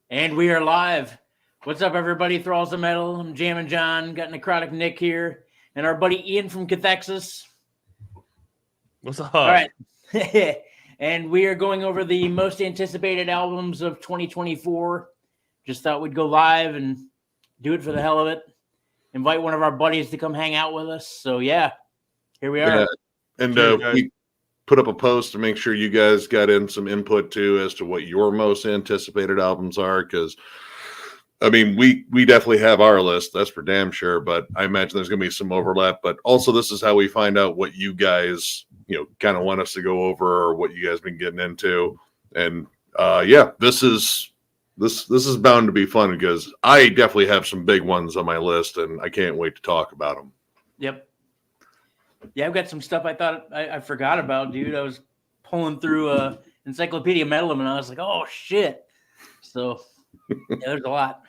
And we are live. What's up, everybody? Thralls of Metal. I'm Jammin Jon. Got Necrotic Nick here. And our buddy Ian from Cathexis. What's up? All right. And we are going over the most anticipated albums of 2024. Just thought we'd go live and do it for the hell of it. Invite one of our buddies to come hang out with us. So, yeah, here we are. Yeah. And we put up a post to make sure you guys got in some input, too, as to what your most anticipated albums are. Because, I mean, we definitely have our list. That's for damn sure. But I imagine there's going to be some overlap. But also, this is how we find out what you guys, kind of want us to go over or what you guys been getting into. And, yeah, this is bound to be fun because I definitely have some big ones on my list, and I can't wait to talk about them. Yep. Yeah, I've got some stuff I thought I forgot about, dude. I was pulling through Encyclopedia Metalum, and I was like, oh, shit. So, yeah, there's a lot.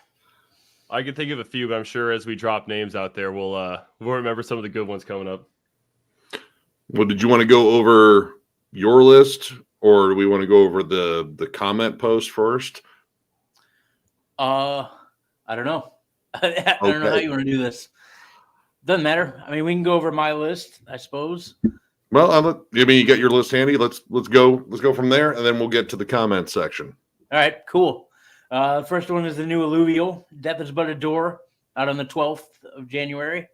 I can think of a few, but I'm sure as we drop names out there, we'll remember some of the good ones coming up. Well, did you want to go over your list, or do we want to go over the comment post first? I don't know. I don't know how you want to do this. Doesn't matter. I mean, we can go over my list, I suppose. Well, you got your list handy. Let's go from there, and then we'll get to the comment section. All right, cool. The first one is the new Alluvial, Death is But a Door, out on the 12th of January.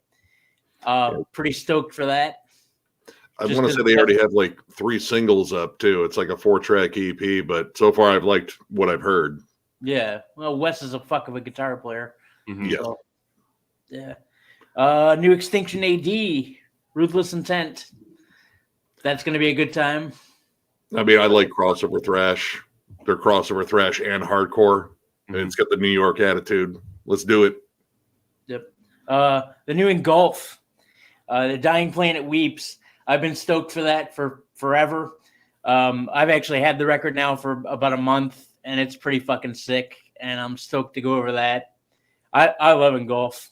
Pretty stoked for that. I want to say they already have like 3 singles up, too. It's like a 4-track EP, but so far I've liked what I've heard. Yeah. Well, Wes is a fuck of a guitar player. Mm-hmm. Yeah. So, yeah. New Extinction AD, Ruthless Intent. That's going to be a good time. I mean, I like crossover thrash. They're crossover thrash and hardcore. And it's got the New York attitude. Let's do it. Yep. The new Engulf, The Dying Planet Weeps. I've been stoked for that for forever. I've actually had the record now for about a month, and it's pretty fucking sick. And I'm stoked to go over that. I love Engulf.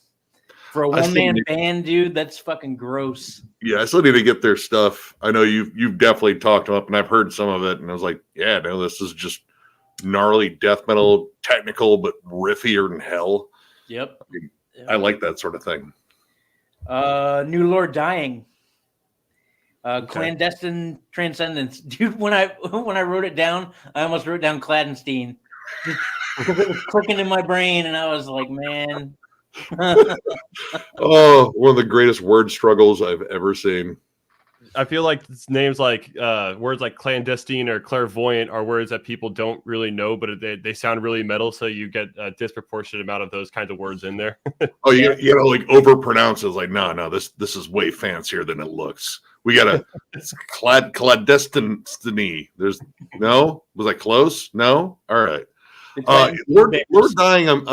For a one-man band, dude, that's fucking gross. Yeah, I still need to get their stuff. I know you've definitely talked them up, and I've heard some of it, and I was like, yeah, no, this is just gnarly death metal, technical, but riffier than hell. Yep. I like that sort of thing. New Lord Dying. Clandestine Transcendence. Dude, when I wrote it down, I almost wrote down Clandestine. Because it was clicking in my brain, and I was like, man... Oh, one of the greatest word struggles I've ever seen. I feel like names like words like clandestine or clairvoyant are words that people don't really know, but they sound really metal, so you get a disproportionate amount of those kinds of words in there. Oh, you like overpronounce it. Like, no, this is way fancier than it looks. We got it's clandestine. There's no, was I close? No, all right. Lord Dying.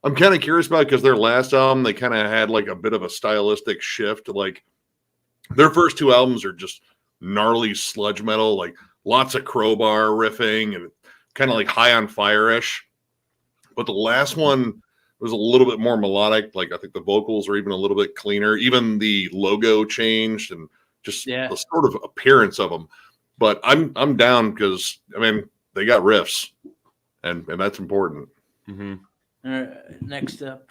I'm kind of curious about it because their last album, they kind of had like a bit of a stylistic shift. Like their first 2 albums are just gnarly sludge metal, like lots of crowbar riffing and kind of like High on Fire-ish. But the last one was a little bit more melodic. Like I think the vocals are even a little bit cleaner. Even the logo changed and just the sort of appearance of them. But I'm down because I mean they got riffs, and that's important. Mm-hmm. Next up,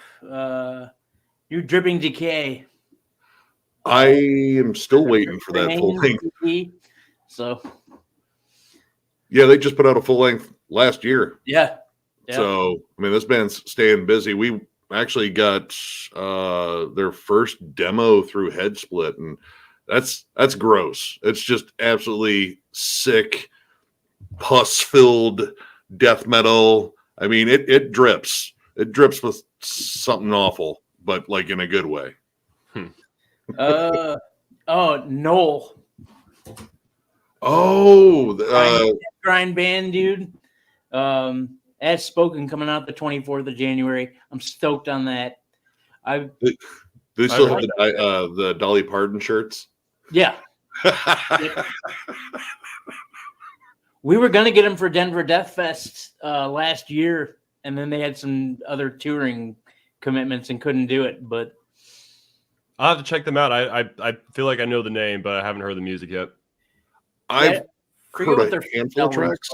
new Dripping Decay. I am still waiting for that full length. So, yeah, they just put out a full length last year. Yeah. So, I mean, this band's staying busy. We actually got their first demo through Head Split, and that's gross. It's just absolutely sick, pus-filled death metal. I mean, it drips. It drips with something awful, but like in a good way. Noel. Oh, grind band, dude. As Spoken coming out the 24th of January. I'm stoked on that. They still have the Dolly Parton shirts. Yeah. We were gonna get them for Denver Death Fest last year. And then they had some other touring commitments and couldn't do it. But I'll have to check them out. I feel like I know the name, but I haven't heard the music yet. I've heard a handful of tracks.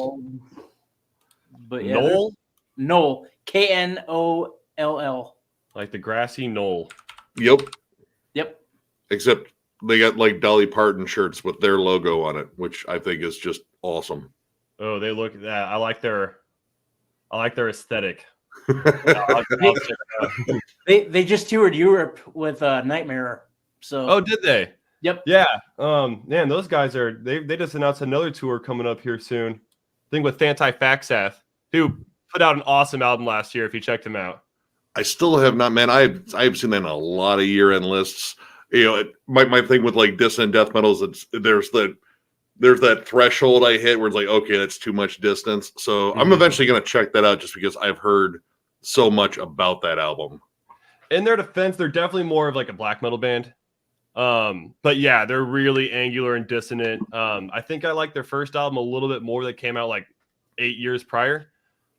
But yeah, Noel? Knoll, Knoll. Like the grassy knoll. Yep. Yep. Except they got like Dolly Parton shirts with their logo on it, which I think is just awesome. Oh, they look that. I like their aesthetic. They just toured Europe with Nightmare. So Oh, did they? Yep. Yeah. Man, those guys they just announced another tour coming up here soon. I think with Cathexis, who put out an awesome album last year. If you checked them out. I still have not, man. I've seen that in a lot of year-end lists. You know, my thing with like dissonant death metal is there's that threshold I hit where it's like, okay, that's too much distance. So I'm eventually going to check that out just because I've heard so much about that album. In their defense, they're definitely more of like a black metal band. But yeah, they're really angular and dissonant. I think I like their first album a little bit more that came out like 8 years prior.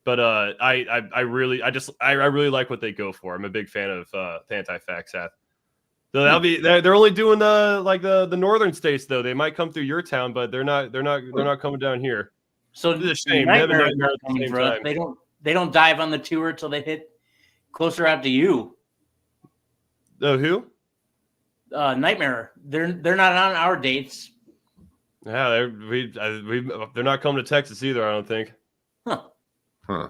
But I really like what they go for. I'm a big fan of Cathexis. So they're only doing the northern states though. They might come through your town, but they're not coming down here. So it's a shame. Nightmare not coming for us. They don't dive on the tour till they hit closer out to you. Oh, who? Nightmare. They're not on our dates. Yeah, they're not coming to Texas either. I don't think. Huh. I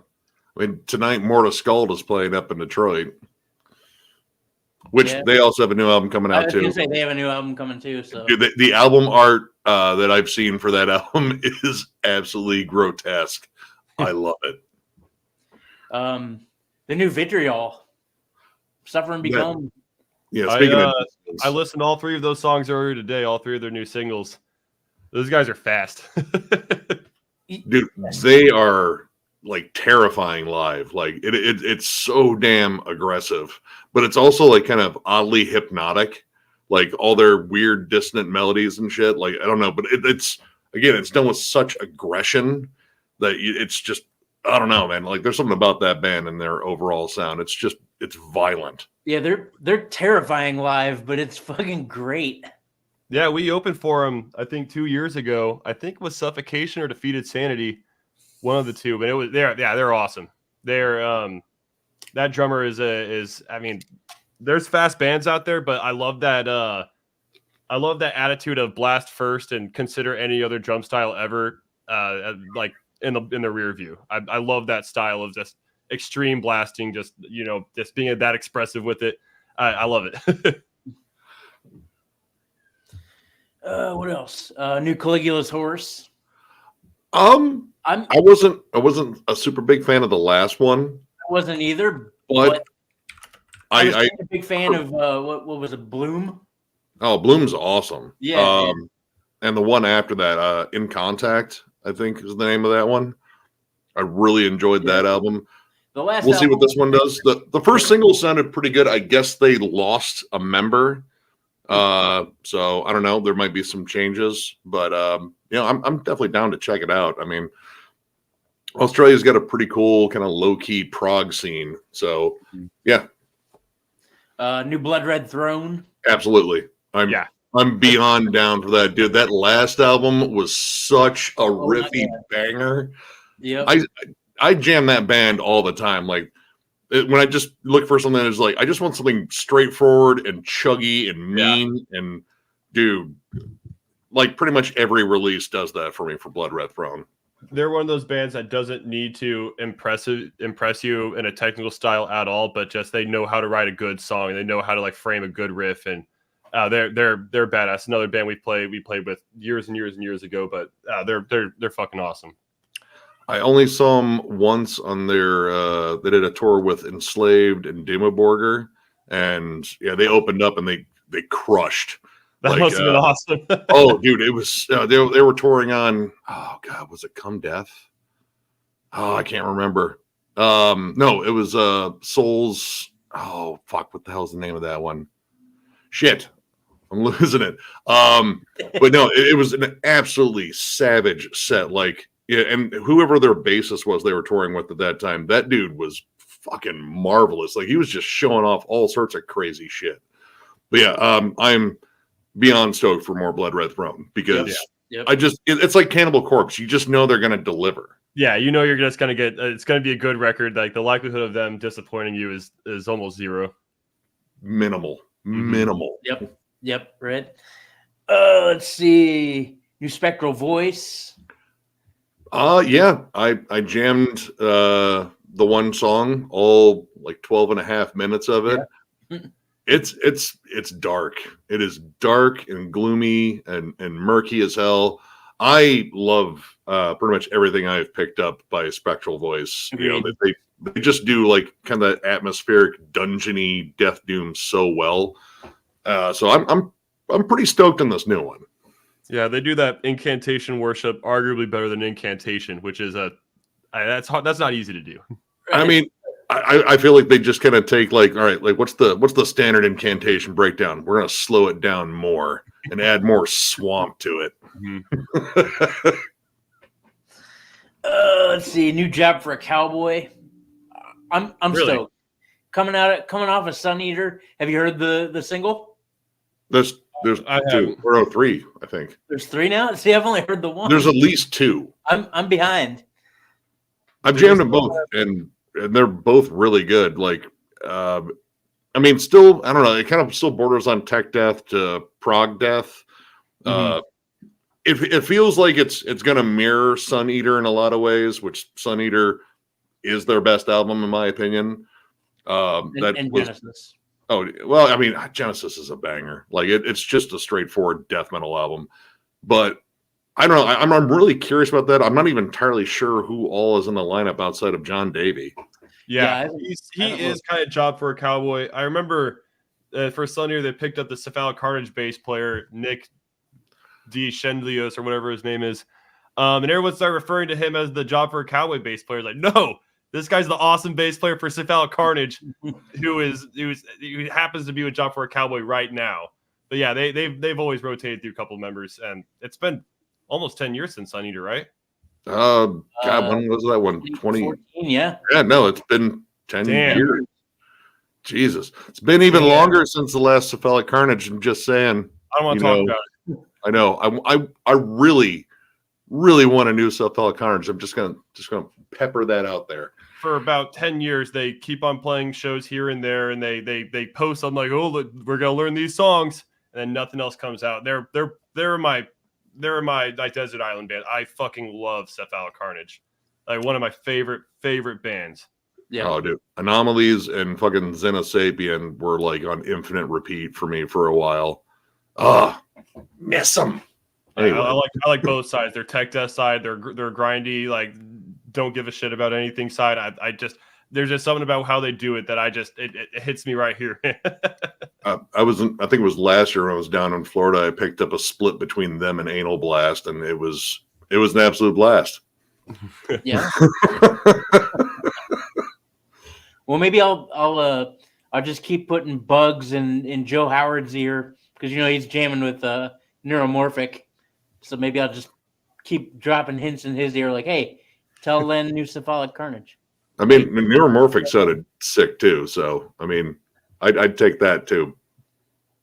mean, tonight Mortal Skull is playing up in Detroit, which they also have a new album coming out I was too. gonna say they have a new album coming too. So Dude, the album art that I've seen for that album is absolutely grotesque. I love it. The new Vitriol, Suffer and Become. Yeah, speaking of, I listened to all three of those songs earlier today. All three of their new singles. Those guys are fast. dude, they are like terrifying live. Like it's so damn aggressive, but it's also like kind of oddly hypnotic. Like all their weird dissonant melodies and shit. Like I don't know, but it's done with such aggression that it's just I don't know, man. Like there's something about that band and their overall sound. It's violent. Yeah, they're terrifying live, but it's fucking great. Yeah, we opened for them, I think 2 years ago. I think it was Suffocation or Defeated Sanity, one of the two. But it was they're awesome. They're that drummer is I mean, there's fast bands out there, but I love that attitude of blast first and consider any other drum style ever like in the rear view. I love that style of just extreme blasting, just just being that expressive with it. I love it. What else? New Caligula's Horse. I wasn't a super big fan of the last one. I wasn't either, but I was a big fan of what was it, Bloom? Oh, Bloom's awesome. Yeah. And the one after that, In Contact, I think is the name of that one. I really enjoyed that album. We'll see what this one does. The first single sounded pretty good. I guess they lost a member. So I don't know. There might be some changes, but I'm definitely down to check it out. I mean, Australia's got a pretty cool kind of low-key prog scene. So yeah. New Blood Red Throne. Absolutely. I'm beyond down for that, dude. That last album was such a riffy banger. Yeah. I jam that band all the time. Like when I just look for something that's like, I just want something straightforward and chuggy and mean. And dude, like pretty much every release does that for me for Blood Red Throne. They're one of those bands that doesn't need to impress you in a technical style at all, but just they know how to write a good song. They know how to like frame a good riff, and they're badass. Another band we played with years and years and years ago, but they're fucking awesome. I only saw them once on their they did a tour with Enslaved and Dimmaborger, and they opened up and they crushed. That must have been awesome. Oh, dude, it was they were touring on. Oh God, was it Come Death? Oh, I can't remember. No, it was Souls. Oh fuck, what the hell's the name of that one? Shit, I'm losing it. But no, it was an absolutely savage set. Like, yeah, and whoever their bassist was they were touring with at that time, that dude was fucking marvelous. Like he was just showing off all sorts of crazy shit. But yeah, I'm beyond stoked for more Blood Red Throne because Yep. It's like Cannibal Corpse. You just know they're going to deliver. Yeah, you know you're just gonna get. It's gonna be a good record. Like the likelihood of them disappointing you is almost zero. Minimal. Yep. Right. Let's see. New Spectral Voice. Yeah. I jammed the one song, all like 12 and a half minutes of it. Yeah. It's dark. It is dark and gloomy and murky as hell. I love pretty much everything I've picked up by Spectral Voice. Agreed. You know, they just do like kind of atmospheric, dungeony Death Doom so well. So I'm pretty stoked on this new one. Yeah, they do that incantation worship arguably better than incantation, which is that's hard. That's not easy to do. I mean, I feel like they just kind of take like, all right, like what's the standard incantation breakdown? We're gonna slow it down more and add more swamp to it. Mm-hmm. Let's see. New Job for a Cowboy. I'm Really? stoked. Coming off of Sun Eater. Have you heard the single? There's I two or three, I think. There's 3 now. See, I've only heard the one. There's at least 2. I'm behind. I've jammed them both, and they're both really good. Like, I mean, still, I don't know. It kind of still borders on tech death to prog death. Mhm. It feels like it's going to mirror Sun Eater in a lot of ways, which Sun Eater is their best album in my opinion. And Genesis. Oh, well, I mean, Genesis is a banger. Like it's just a straightforward death metal album. But I don't know. I'm really curious about that. I'm not even entirely sure who all is in the lineup outside of John Davey. Yeah, he is kind of Job for a Cowboy. I remember for Sunday they picked up the Cephalic Carnage bass player Nick D. Shendlios or whatever his name is, and everyone started referring to him as the Job for a Cowboy bass player. Like, no, this guy's the awesome bass player for Cephalic Carnage, who happens to be with Job for a Cowboy right now. But yeah, they've always rotated through a couple of members, and it's been almost 10 years since Sun Eater, right? God, when was that one? 2014, yeah. Yeah, no, it's been 10 Damn. years. Jesus. It's been even longer since the last Cephalic Carnage. I'm just saying. I don't want to talk about it. I know. I really, really want a new Cephalic Carnage. I'm just gonna pepper that out there. For about 10 years, they keep on playing shows here and there, and they post. I'm like, oh, look, we're gonna learn these songs, and then nothing else comes out. They're my like desert island band. I fucking love Cephalic Carnage, like one of my favorite bands. Yeah. Oh, dude, Anomalies and fucking Xenosapien were like on infinite repeat for me for a while. Miss them. Anyway. I like both sides. Their tech death side, their grindy, like don't give a shit about anything side. I just there's just something about how they do it that it hits me right here. I think it was last year when I was down in Florida. I picked up a split between them and Anal Blast, and it was an absolute blast. Yeah. Well, maybe I'll just keep putting bugs in Joe Howard's ear because he's jamming with Neuromorphic, so maybe I'll just keep dropping hints in his ear like, hey, tell Len new Cephalic Carnage. I mean, Neuromorphic sounded sick too, so I mean, I'd take that too.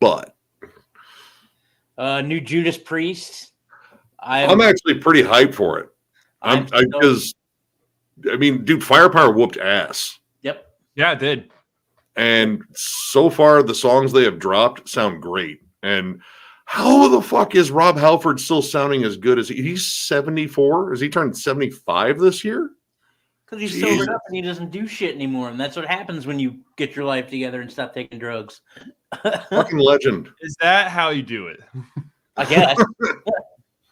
But new Judas Priest. I'm actually pretty hyped for it. Because I mean, dude, Firepower whooped ass. Yep. Yeah, it did. And so far, the songs they have dropped sound great. And how the fuck is Rob Halford still sounding as good as he's 74? Has he turned 75 this year? Because he's sobered up and he doesn't do shit anymore. And that's what happens when you get your life together and stop taking drugs. Fucking legend. Is that how you do it? I guess.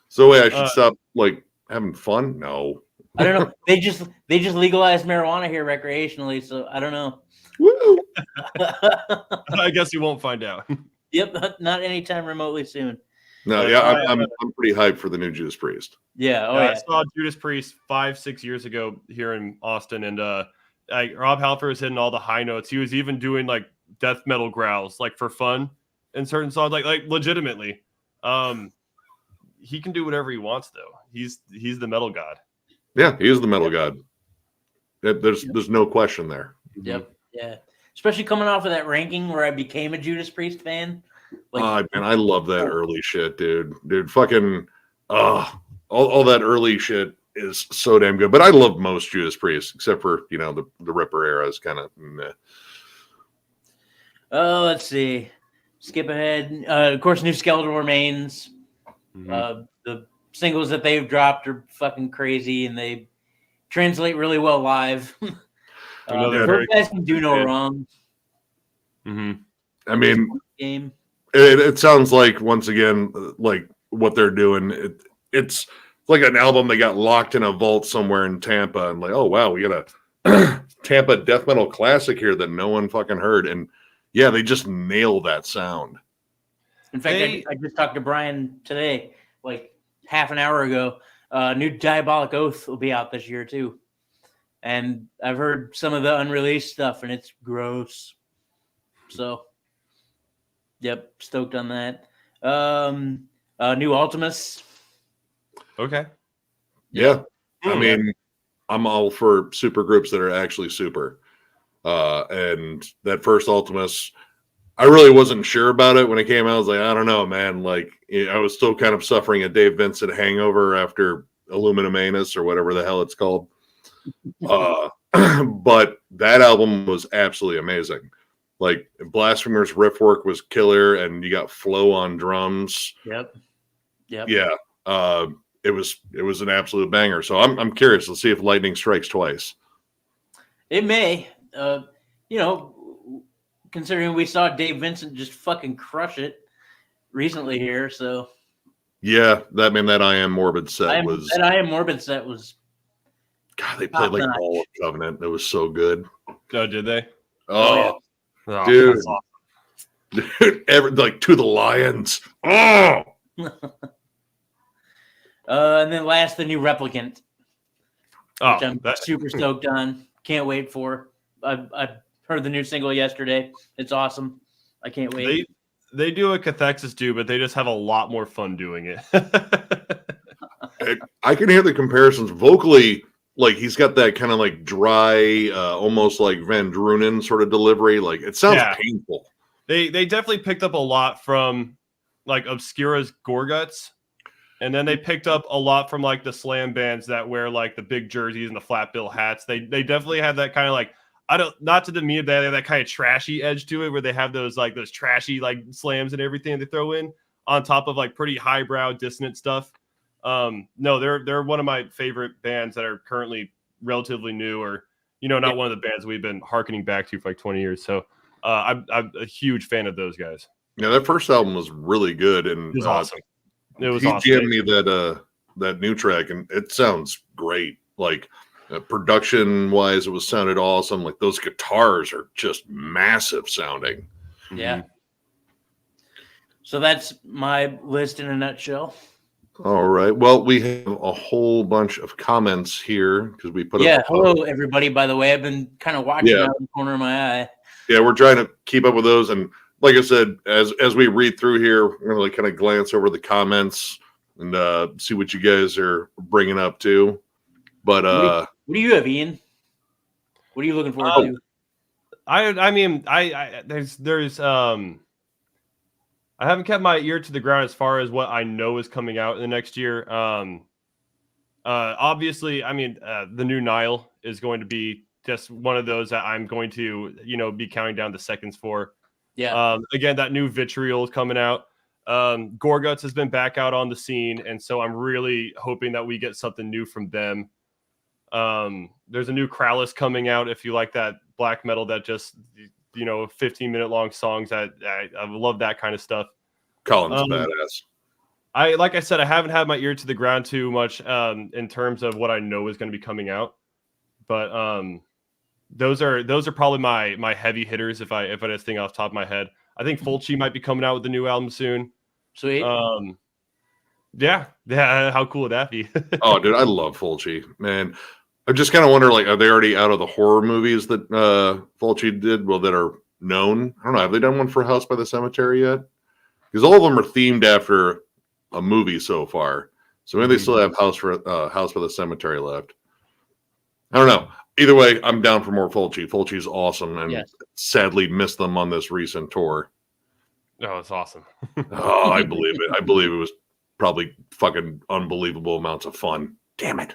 So wait, I should stop like having fun? No. I don't know. They just legalized marijuana here recreationally, so I don't know. Woo! I guess you won't find out. Yep, not anytime remotely soon. No, yeah, I'm pretty hyped for the new Judas Priest. Yeah, I saw Judas Priest 5-6 years ago here in Austin, and Rob Halford was hitting all the high notes. He was even doing like death metal growls, like for fun, in certain songs, like legitimately. He can do whatever he wants, though. He's the metal god. Yeah, he is the metal god. There's no question there. Yep. Yeah. Especially coming off of that ranking where I became a Judas Priest fan. Like, man, I love that early shit, dude. Dude, fucking all that early shit is so damn good. But I love most Judas Priest, except for the Ripper era is kind of meh. Oh, let's see. Skip ahead. Of course, New Skeletal Remains. The singles that they've dropped are fucking crazy, and they translate really well live. Those guys can do no wrong. I mean, game. It sounds like, once again, like what they're doing. It's like an album they got locked in a vault somewhere in Tampa, and like, oh wow, we got a Tampa death metal classic here that no one fucking heard, and yeah, they just nail that sound. In fact, I just talked to Brian today, like half an hour ago. New Diabolic Oath will be out this year too, and I've heard some of the unreleased stuff, and it's gross. So, yep, stoked on that. New Ultimus. Okay. Yeah. I mean, I'm all for super groups that are actually super. And that first Ultimus, I really wasn't sure about it when it came out. I was like, I don't know, man. Like, I was still kind of suffering a Dave Vincent hangover after Aluminum Anus or whatever the hell it's called. But that album was absolutely amazing. Like, Blasphemous riff work was killer, and you got Flow on drums. Yep. Yeah. It was an absolute banger. So I'm curious to see if lightning strikes twice. It may. Considering we saw Dave Vincent just fucking crush it recently here, so yeah, that I Am Morbid set was. That I Am Morbid set was. God, they played like all of Covenant. It was so good. Oh, did they? Oh, dude, awesome. Dude, like To the Lions. Oh. And then last, the new Replicant, which I'm that... super stoked on. Can't wait for. I heard the new single yesterday. It's awesome. I can't wait. They do a Cathexis do, but they just have a lot more fun doing it. I can hear the comparisons vocally. Like, he's got that kind of like dry, almost like Van Drunen sort of delivery. Like, it sounds painful. They definitely picked up a lot from like Obscura's Gorguts. And then they picked up a lot from like the slam bands that wear like the big jerseys and the flat bill hats. They definitely have that kind of like, not to demean it, they have that kind of trashy edge to it where they have those trashy like slams and everything they throw in on top of like pretty highbrow dissonant stuff. No, they're one of my favorite bands that are currently relatively new, or not one of the bands we've been hearkening back to for like 20 years. So I'm a huge fan of those guys. Yeah, that first album was really good, and it was awesome. It was he awesome. jammed me that new track, and it sounds great. Like, production wise, it sounded awesome. Like, those guitars are just massive sounding. Yeah. So that's my list in a nutshell. All right. Well, we have a whole bunch of comments here because we put up. Hello, everybody. By the way, I've been kind of watching out of the corner of my eye. Yeah, we're trying to keep up with those, and like I said, as we read through here, we're going to like kind of glance over the comments and see what you guys are bringing up too. But what do you have, Ian? What are you looking forward to? I mean, there's I haven't kept my ear to the ground as far as what I know is coming out in the next year. Obviously, I mean, the new Nile is going to be just one of those that I'm going to, be counting down the seconds for. Yeah. Again, that new Vitriol is coming out. Gorguts has been back out on the scene, and so I'm really hoping that we get something new from them. There's a new Krallis coming out. If you like that black metal that just 15-minute long songs, that I love that kind of stuff. Colin's badass. Like I said, I haven't had my ear to the ground too much in terms of what I know is going to be coming out, but those are probably my heavy hitters. If I just think off the top of my head, I think Fulci might be coming out with a new album soon. Sweet. Yeah. How cool would that be? Oh, dude, I love Fulci, man. I just kind of wonder, like, are they already out of the horror movies that Fulci did? Well, that are known. I don't know. Have they done one for House by the Cemetery yet? Because all of them are themed after a movie so far. So maybe they still have House by the Cemetery left. I don't know. Either way, I'm down for more Fulci. Fulci's awesome, and sadly missed them on this recent tour. Oh, it's awesome. Oh, I believe it. I believe it was probably fucking unbelievable amounts of fun. Damn it.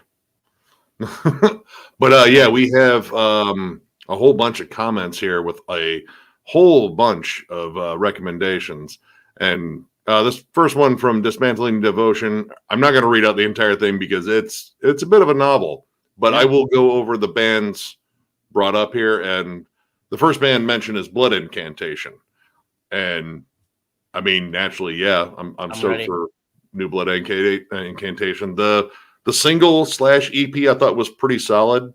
But yeah, we have a whole bunch of comments here with a whole bunch of recommendations. And this first one from Dismantling Devotion, I'm not going to read out the entire thing because it's a bit of a novel, but I will go over the bands brought up here. And the first band mentioned is Blood Incantation. And I mean, naturally, yeah, I'm stoked ready for New Blood Incantation. The single / EP I thought was pretty solid.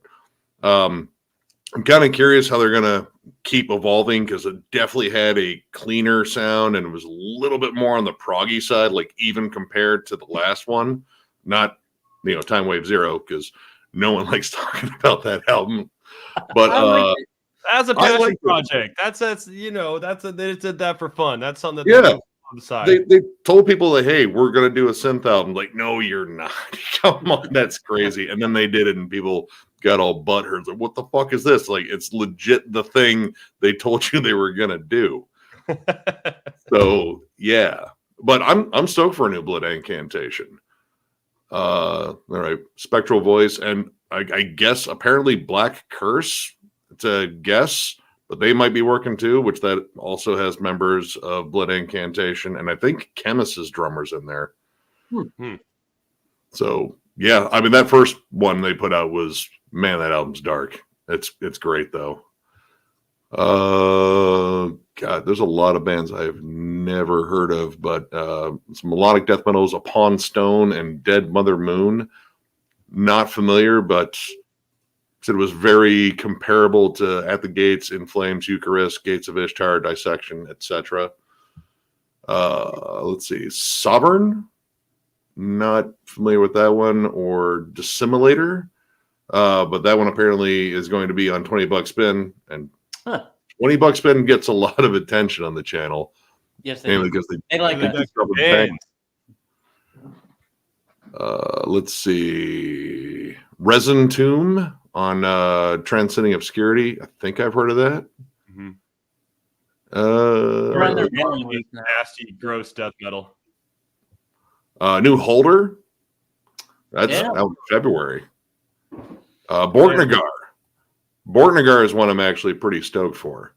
I'm kind of curious how they're going to keep evolving because it definitely had a cleaner sound and it was a little bit more on the proggy side, like even compared to the last one. Not, Time Wave Zero, because no one likes talking about that album. But as a passion project, they did that for fun. That's something that they do on the side. They told people that, hey, we're going to do a synth album. Like, no, you're not. Come on, that's crazy. And then they did it, and people got all butthurt. Like, what the fuck is this? Like, it's legit the thing they told you they were going to do. So, yeah. But I'm stoked for a New Blood Incantation. All right. Spectral Voice. And I guess apparently Black Curse. It's a guess. But they might be working too, which that also has members of Blood Incantation. And I think Chemist's drummer's in there. So, yeah. I mean, that first one they put out was, man, that album's dark. It's great, though. God, there's a lot of bands I've never heard of, but some melodic death metals, Upon Stone and Dead Mother Moon. Not familiar, but said it was very comparable to At the Gates, In Flames, Eucharist, Gates of Ishtar, Dissection, etc. Let's see. Sovereign? Not familiar with that one. Or Dissimilator. But that one apparently is going to be on 20 Buck Spin. And 20 Buck Spin gets a lot of attention on the channel. Yes, they do. Because they like that. Let's see. Resin Tomb on Transcending Obscurity. I think I've heard of that. Nasty, gross death metal. New Holder. That's out in February. Borknagar. Borknagar is one I'm actually pretty stoked for.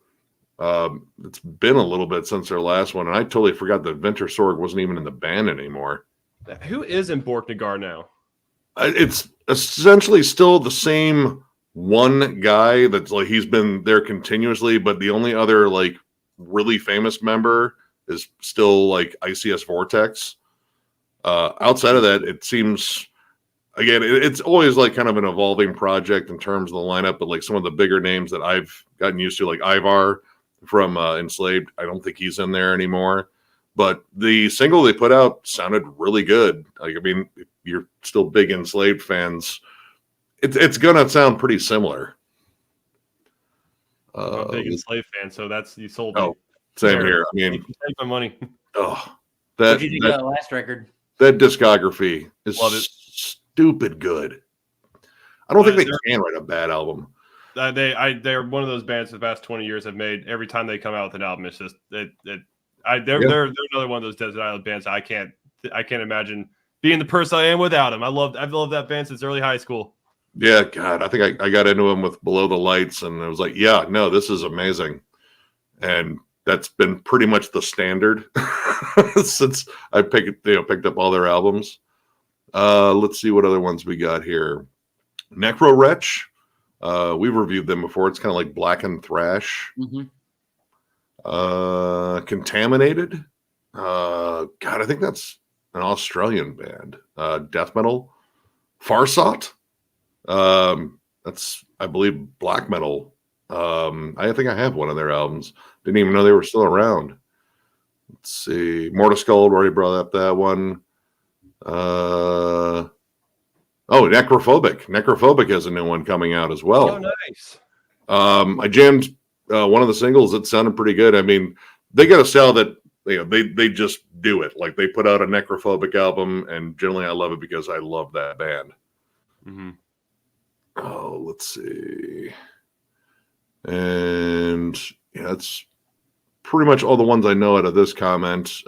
It's been a little bit since their last one, and I totally forgot that Vinter Sorg wasn't even in the band anymore. Who is in Borknagar now? It's essentially still the same one guy that's like he's been there continuously, but the only other like really famous member is still like ICS Vortex. Outside of that, it seems again it's always like kind of an evolving project in terms of the lineup, but like some of the bigger names that I've gotten used to, like Ivar from Enslaved, I don't think he's in there anymore. But the single they put out sounded really good. Like, I mean, if you're still big Enslaved fans, it's gonna sound pretty similar. I'm a big Enslaved fan, so that's you sold me. Oh, same here. I mean, take my money. Oh, what did you think of that last record? That discography is stupid good. I don't think they can write a bad album. They're one of those bands the past 20 years have made. Every time they come out with an album, it's just they're another one of those desert island bands. I can't imagine being the person I am without them. I've loved that band since early high school. Yeah, God, I think I got into them with Below the Lights, and I was like, yeah, no, this is amazing, and that's been pretty much the standard since I picked up all their albums. Let's see what other ones we got here. Necro Wretch. We've reviewed them before. It's kind of like black and thrash. Contaminated. God, I think that's an Australian band. Death metal. Farsot. That's, I believe, black metal. I think I have one of their albums. Didn't even know they were still around. Let's see. Mortal Skull, already brought up that one. Necrophobic. Necrophobic has a new one coming out as well. Oh, nice. I jammed one of the singles. It sounded pretty good. I mean, they got a style that they just do it. Like they put out a Necrophobic album, and generally I love it because I love that band. Oh, let's see. And yeah, that's pretty much all the ones I know out of this comment.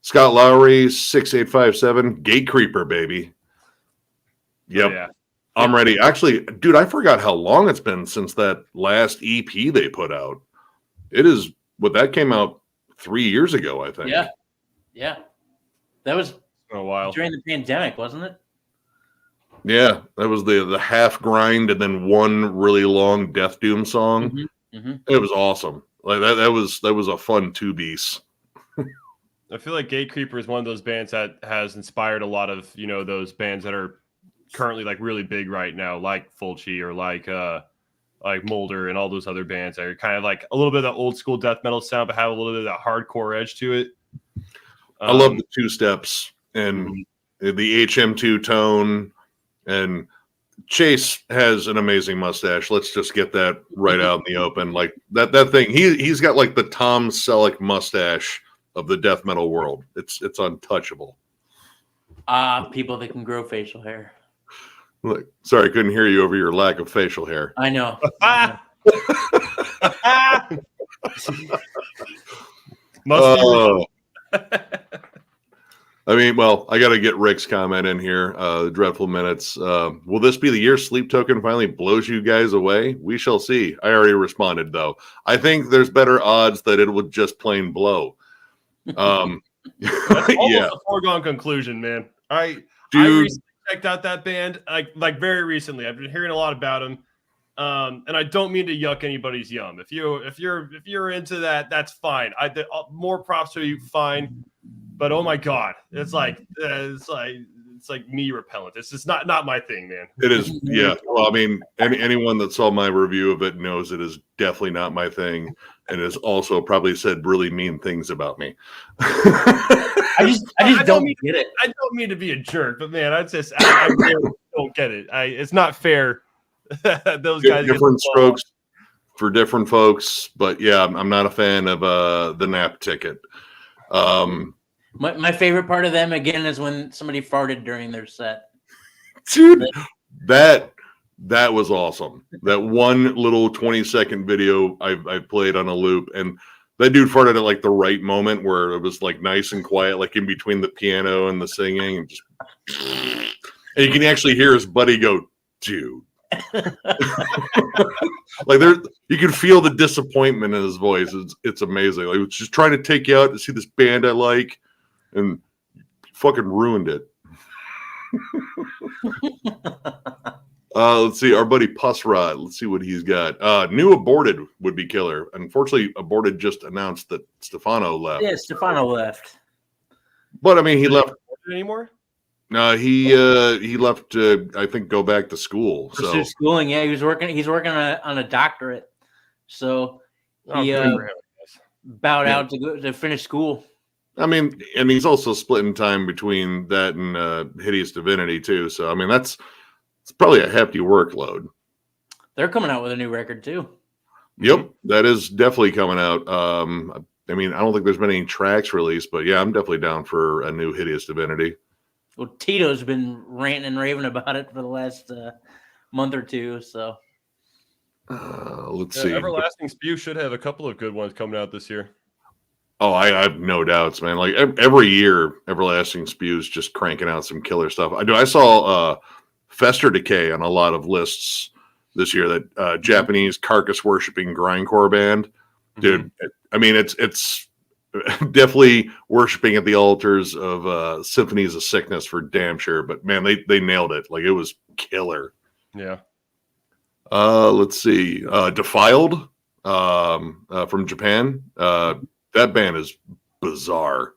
Scott Lowry 6857 Gate Creeper, baby. Yep. Yeah. I'm ready. Actually, dude, I forgot how long it's been since that last EP they put out. It is what that came out 3 years ago, I think. Yeah. Yeah. That was A while. during the pandemic, wasn't it? Yeah, that was the half grind and then one really long Death Doom song. It was awesome. Like that was a fun two piece. I feel like Gate Creeper is one of those bands that has inspired a lot of, those bands that are currently like really big right now, like Fulci or like Molder and all those other bands that are kind of like a little bit of the old school death metal sound, but have a little bit of that hardcore edge to it. I love the two steps and the HM2 tone, and Chase has an amazing mustache. Let's just get that right out in the open. Like that thing, he's got like the Tom Selleck mustache of the death metal world. It's untouchable. People that can grow facial hair. Look, sorry, I couldn't hear you over your lack of facial hair. I know. I mean, well, I got to get Rick's comment in here. The Dreadful Minutes. Will this be the year Sleep Token finally blows you guys away? We shall see. I already responded, though. I think there's better odds that it would just plain blow. That's almost a foregone conclusion, man. I recently checked out that band like very recently. I've been hearing a lot about them, and I don't mean to yuck anybody's yum. If you're into that, that's fine. More props to you, fine. But oh my god, it's like me repellent. It's just not my thing, man. It is, yeah. Well, I mean, anyone that saw my review of it knows it is definitely not my thing, and has also probably said really mean things about me. I just don't get it. I don't mean to be a jerk, but man, I really don't get it. It's not fair. Those guys different strokes for different folks, but yeah, I'm not a fan of the nap ticket. My favorite part of them again is when somebody farted during their set. Dude, that was awesome. That one little 20-second video I played on a loop, and that dude farted at like the right moment where it was like nice and quiet, like in between the piano and the singing, and just and you can actually hear his buddy go, dude. Like you can feel the disappointment in his voice. It's amazing. Like it's just trying to take you out to see this band I like, and fucking ruined it. Let's see, our buddy Pussrod. Let's see what he's got. New Aborted would be killer. Unfortunately, Aborted just announced that Stefano left. Yeah, Stefano left. But I mean, he left anymore. No, he left to, I think, go back to school. Pursue schooling. Yeah, he's working on a doctorate. So he bowed out to go to finish school. I mean, and he's also splitting time between that and Hideous Divinity too. So I mean, it's probably a hefty workload. They're coming out with a new record too. Yep, that is definitely coming out. I mean, I don't think there's been any tracks released, but yeah, I'm definitely down for a new Hideous Divinity. Well, Tito's been ranting and raving about it for the last month or two. So let's see. Everlasting Spew should have a couple of good ones coming out this year. Oh, I have no doubts, man. Like every year, Everlasting Spew's just cranking out some killer stuff. I saw Fester Decay on a lot of lists this year. That Japanese carcass worshipping grindcore band, dude. I mean, it's definitely worshiping at the altars of Symphonies of Sickness for damn sure. But man, they nailed it. Like it was killer. Yeah. Let's see. Defiled from Japan. That band is bizarre,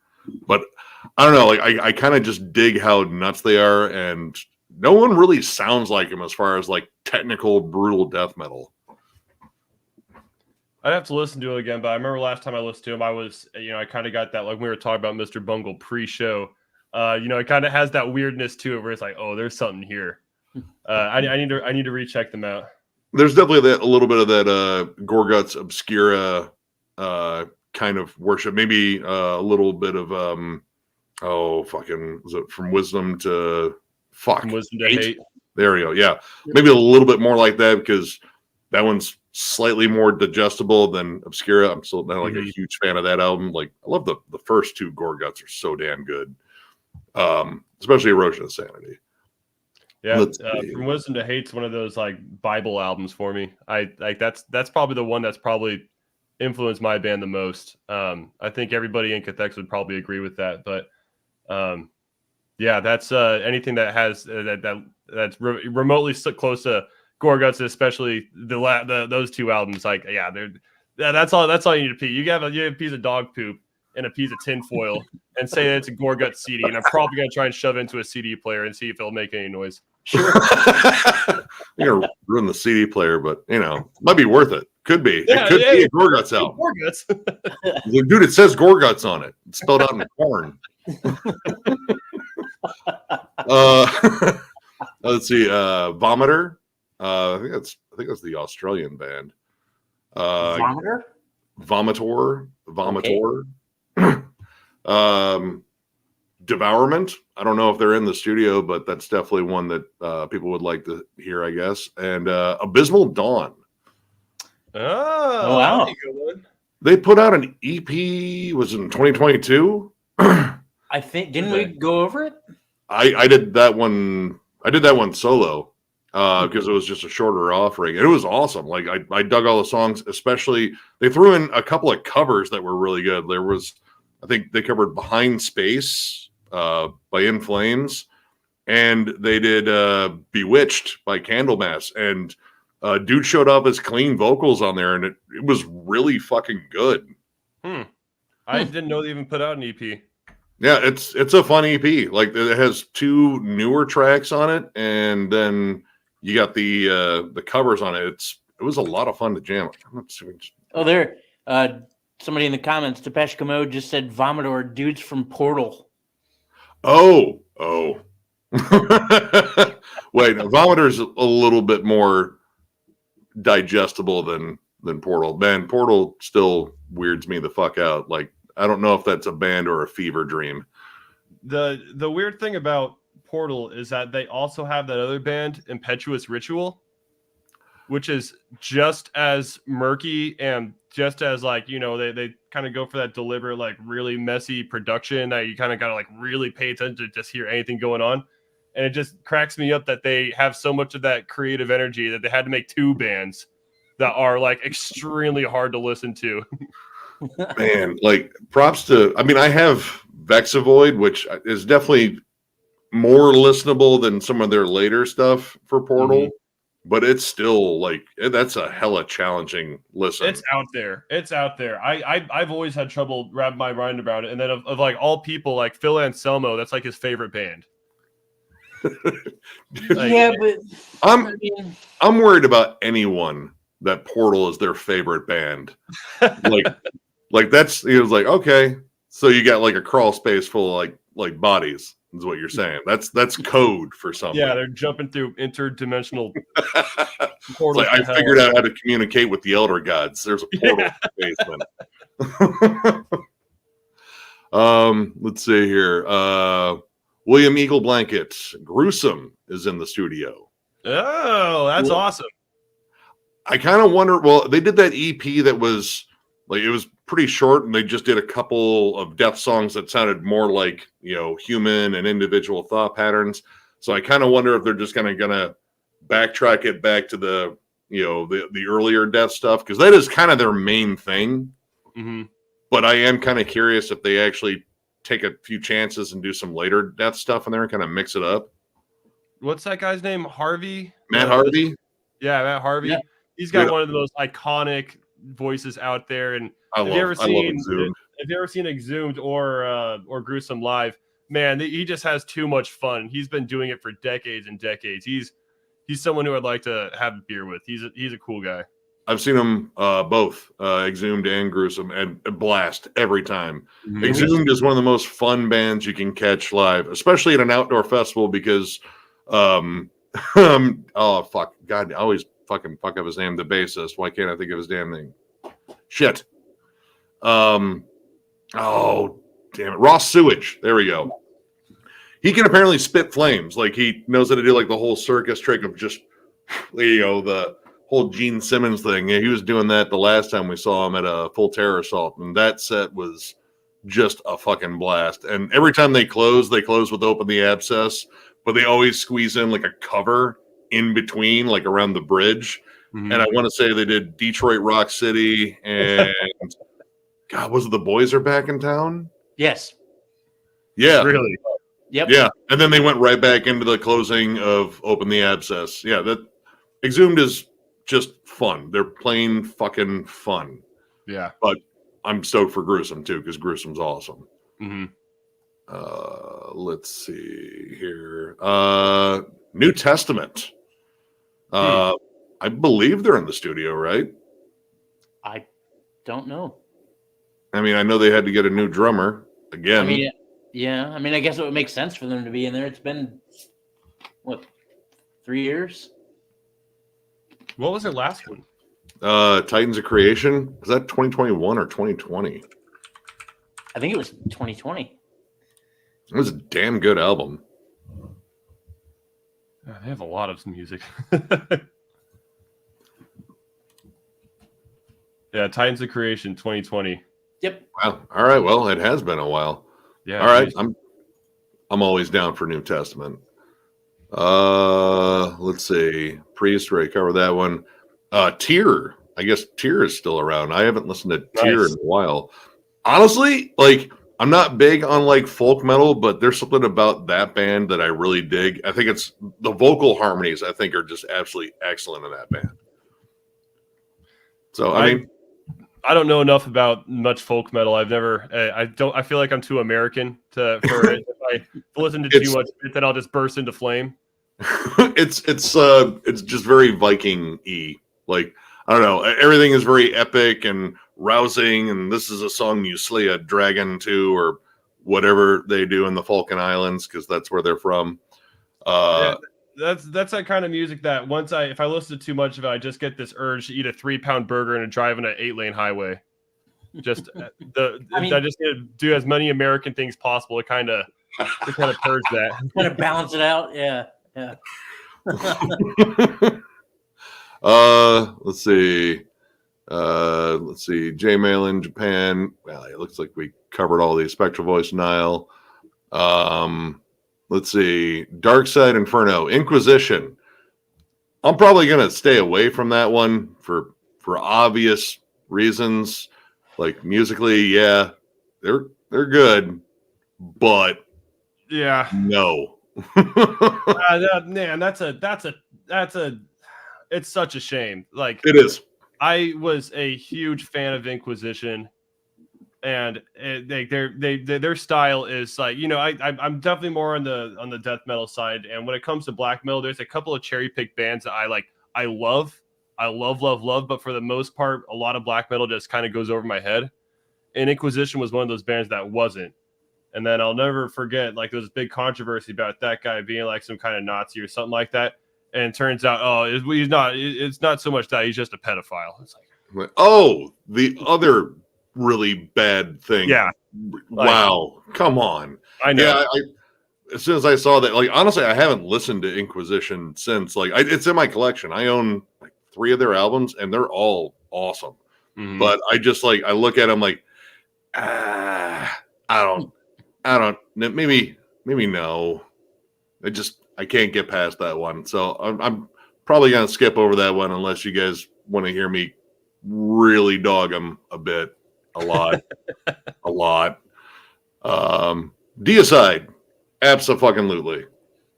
but I don't know. Like I kind of just dig how nuts they are, and no one really sounds like them as far as like technical, brutal death metal. I'd have to listen to it again, but I remember last time I listened to him, I was, I kind of got that, like we were talking about Mr. Bungle pre-show. It kind of has that weirdness to it, where it's like, oh, there's something here. I need to recheck them out. There's definitely a little bit of that Gorguts Obscura kind of worship, maybe a little bit of was it From Wisdom to From Wisdom to Hate? There we go. Yeah, maybe a little bit more like that, because that one's slightly more digestible than Obscura. I'm still not like a huge fan of that album. Like I love the first two Gorguts are so damn good. Especially Erosion of Sanity. Yeah, From Wisdom to Hate's one of those like Bible albums for me. I like that's probably the one that's probably influenced my band the most. I think everybody in Cathexis would probably agree with that. But yeah, that's anything that has that's remotely close to Gorguts, especially those two albums. Like, yeah, that's all you need to pee. You have a piece of dog poop and a piece of tinfoil and say that it's a Gorguts CD, and I'm probably gonna try and shove it into a CD player and see if it'll make any noise. Sure. You're gonna ruin the CD player, but might be worth it. Could be. Yeah, it could be a Gorguts album. Gorguts. Dude, it says Gorguts on it. It's spelled out in corn. Let's see. Vomiter. I think that's the Australian band. Vomitor. Okay. Devourment. I don't know if they're in the studio, but that's definitely one that people would like to hear, I guess. And Abysmal Dawn. Oh wow! They put out an EP. Was it in 2022? I think didn't we go over it? I did that one. I did that one solo because it was just a shorter offering. And it was awesome. Like I dug all the songs, especially they threw in a couple of covers that were really good. There was, I think they covered Behind Space by In Flames, and they did Bewitched by Candlemass. And dude showed up as clean vocals on there, and it was really fucking good. I didn't know they even put out an EP. Yeah, it's a fun EP. Like it has two newer tracks on it, and then you got the covers on it. It was a lot of fun to jam. There. Somebody in the comments, Depeche Mode just said Vomitor, dudes from Portal. Oh. Wait, Vomitor's a little bit more digestible than Portal. Man, Portal still weirds me the fuck out. Like, I don't know if that's a band or a fever dream. The weird thing about Portal is that they also have that other band, Impetuous Ritual, which is just as murky and just as like, they kind of go for that deliberate, like really messy production that you kind of got to like really pay attention to just hear anything going on. And it just cracks me up that they have so much of that creative energy that they had to make two bands that are like extremely hard to listen to. Man, like props to, I have Vexavoid, which is definitely more listenable than some of their later stuff for Portal, but it's still like, that's a hella challenging listen. It's out there. I've always had trouble wrapping my mind around it. And then of like all people, like Phil Anselmo, that's like his favorite band. Yeah, but I'm worried about anyone that Portal is their favorite band. Like that's, it was like, okay, so you got like a crawl space full of like bodies is what you're saying. That's code for something. Yeah, they're jumping through interdimensional portals. Like, I figured out how to communicate with the elder gods. There's a portal in the basement. Let's see here. William Eagle Blanket, Gruesome is in the studio. Oh, that's awesome. I kind of wonder, well, they did that EP that was like, it was pretty short, and they just did a couple of death songs that sounded more like, human and individual thought patterns. So I kind of wonder if they're just kind of going to backtrack it back to the, the earlier death stuff, because that is kind of their main thing. Mm-hmm. But I am kind of curious if they actually take a few chances and do some later death stuff in there and kind of mix it up. What's that guy's name? Harvey? Matt Harvey? Yeah, Matt Harvey. Yeah. He's got one of the most iconic voices out there. And have you ever seen Exhumed or Gruesome live? Man, he just has too much fun. He's been doing it for decades and decades. He's someone who I'd like to have a beer with. He's a cool guy. I've seen them both, Exhumed and Gruesome, and blast every time. Mm-hmm. Exhumed is one of the most fun bands you can catch live, especially at an outdoor festival, because oh fuck, God, I always fucking fuck up his name, the bassist. Why can't I think of his damn name? Shit. Oh damn it, Ross Sewage. There we go. He can apparently spit flames. Like, he knows how to do like the whole circus trick of just, the whole Gene Simmons thing. Yeah, he was doing that the last time we saw him at a Full Terror Assault, and that set was just a fucking blast. And every time they close with Open the Abscess, but they always squeeze in like a cover in between, like around the bridge. Mm-hmm. And I want to say they did Detroit Rock City and God, was it The Boys Are Back in Town? Yes. Yeah. Really? Yep. Yeah. And then they went right back into the closing of Open the Abscess. Yeah, that Exhumed is just fun. They're plain fucking fun. Yeah. But I'm stoked for Gruesome too, because Gruesome's awesome. Mm-hmm. Let's see here. New Testament. I believe they're in the studio, right? I don't know. I mean, I know they had to get a new drummer again. I mean, yeah. I mean, I guess it would make sense for them to be in there. It's been, what, 3 years? What was their last one? Titans of Creation. Was that 2021 or 2020? I think it was 2020. It was a damn good album. They have a lot of music. Yeah, Titans of Creation 2020. Yep. Wow. All right. Well, it has been a while. Yeah. All right. I'm always down for New Testament. Let's see. Priest, right? Cover that one. Tear. I guess Tear is still around. I haven't listened to Tear in a while. Honestly, like I'm not big on like folk metal, but there's something about that band that I really dig. I think it's the vocal harmonies. I think are just absolutely excellent in that band. So I mean, I don't know enough about much folk metal. I've never. I feel like I'm too American for it. If I listen to too much, then I'll just burst into flame. it's just very Viking-y. Like I don't know. Everything is very epic and rousing, and this is a song you slay a dragon to, or whatever they do in the Falkland Islands, because that's where they're from. Yeah, that's that kind of music that if I listen to too much of it, I just get this urge to eat a 3-pound burger and drive on an 8-lane highway. Just I just need to do as many American things possible to kind of purge that. Kind of balance it out. Yeah. Yeah. Let's see. J Mail in Japan. Well, it looks like we covered all these. Spectral Voice Nile. Let's see. Dark Side Inferno. Inquisition. I'm probably gonna stay away from that one for obvious reasons. Like musically, yeah, they're good, but yeah, no. Man, it's such a shame. Like it is. I was a huge fan of Inquisition, and their style is like, I'm definitely more on the death metal side. And when it comes to black metal, there's a couple of cherry picked bands that I love, but for the most part, a lot of black metal just kind of goes over my head. And Inquisition was one of those bands that wasn't. And then I'll never forget, like, there was a big controversy about that guy being like some kind of Nazi or something like that. And it turns out, he's not. It's not so much that he's just a pedophile. It's like, oh, the other really bad thing. Yeah. Wow. Come on. I know. Yeah. As soon as I saw that, like, honestly, I haven't listened to Inquisition since. Like, it's in my collection. I own like 3 of their albums, and they're all awesome. Mm-hmm. But I just I look at them like, I don't. Maybe no. I can't get past that one. So I'm probably gonna skip over that one unless you guys want to hear me really dog them a lot, a lot. Deicide, abso-fucking-lutely.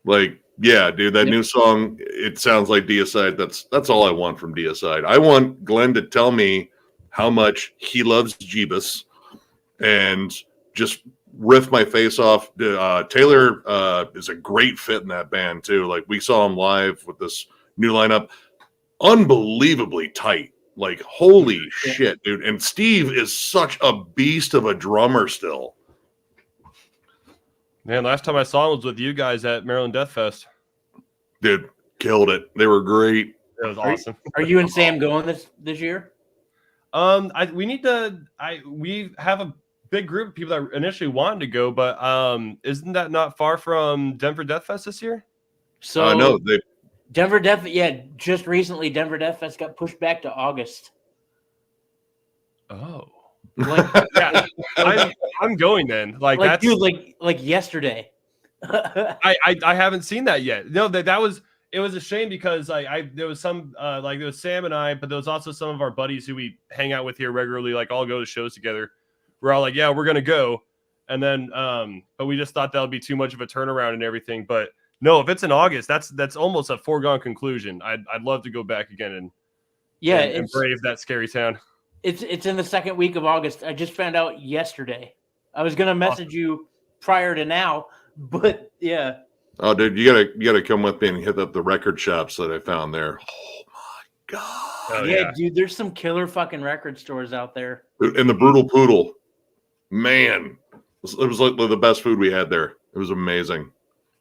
Like, yeah, dude, that new song, it sounds like Deicide. That's all I want from Deicide. I want Glenn to tell me how much he loves Jeebus and just riff my face off. Taylor is a great fit in that band too. Like, we saw him live with this new lineup, unbelievably tight. Like, holy shit, dude. And Steve is such a beast of a drummer still. Man, last time I saw him was with you guys at Maryland Death Fest. Dude, killed it. They were great. It was awesome. Are you and Sam going this year? We have a big group of people that initially wanted to go, but isn't that not far from Denver Death Fest this year? So no, Denver Death, yeah, just recently Denver Death Fest got pushed back to August. Oh, Like, yeah, I'm going then. Like that's dude, like yesterday. I haven't seen that yet. No, that was it was a shame because there was some like there was Sam and I, but there was also some of our buddies who we hang out with here regularly, like all go to shows together. We're all like, yeah, we're gonna go. And then but we just thought that would be too much of a turnaround and everything. But no, if it's in August, that's almost a foregone conclusion. I'd love to go back again and brave that scary town. It's in the second week of August. I just found out yesterday. I was gonna message you prior to now, but yeah. Oh, dude, you gotta come with me and hit up the record shops that I found there. Oh my god! Oh, yeah, dude, there's some killer fucking record stores out there. And the Brutal Poodle, man, it was like the best food we had there. It was amazing,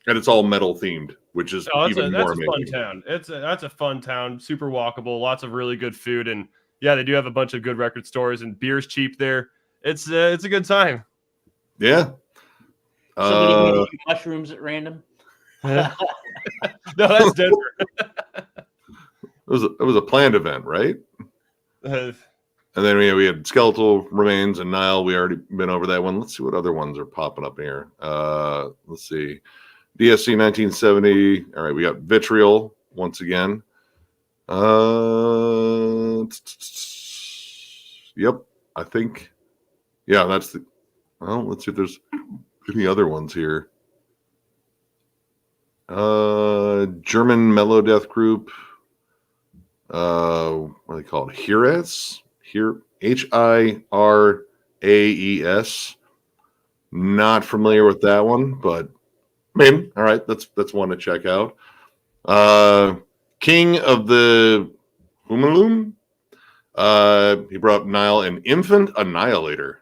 and it's all metal themed, which is even more amazing. Fun town. That's a fun town, super walkable, lots of really good food, and yeah, they do have a bunch of good record stores, and beer's cheap there. It's a good time. Yeah. Somebody handed you mushrooms at random. No, that's Denver. It was a planned event, right? And then we had Skeletal Remains and Nile. We already been over that one. Let's see what other ones are popping up here. Let's see. DSC 1970. All right, we got Vitriol once again. Yep, I think. Yeah, that's the. Well, let's see if there's any other ones here. German Mellow Death Group. What are they called? Hiraes? Hiraes. Not familiar with that one, but I mean, all right, that's one to check out. King of the Humalum. He brought up Nile and Infant Annihilator.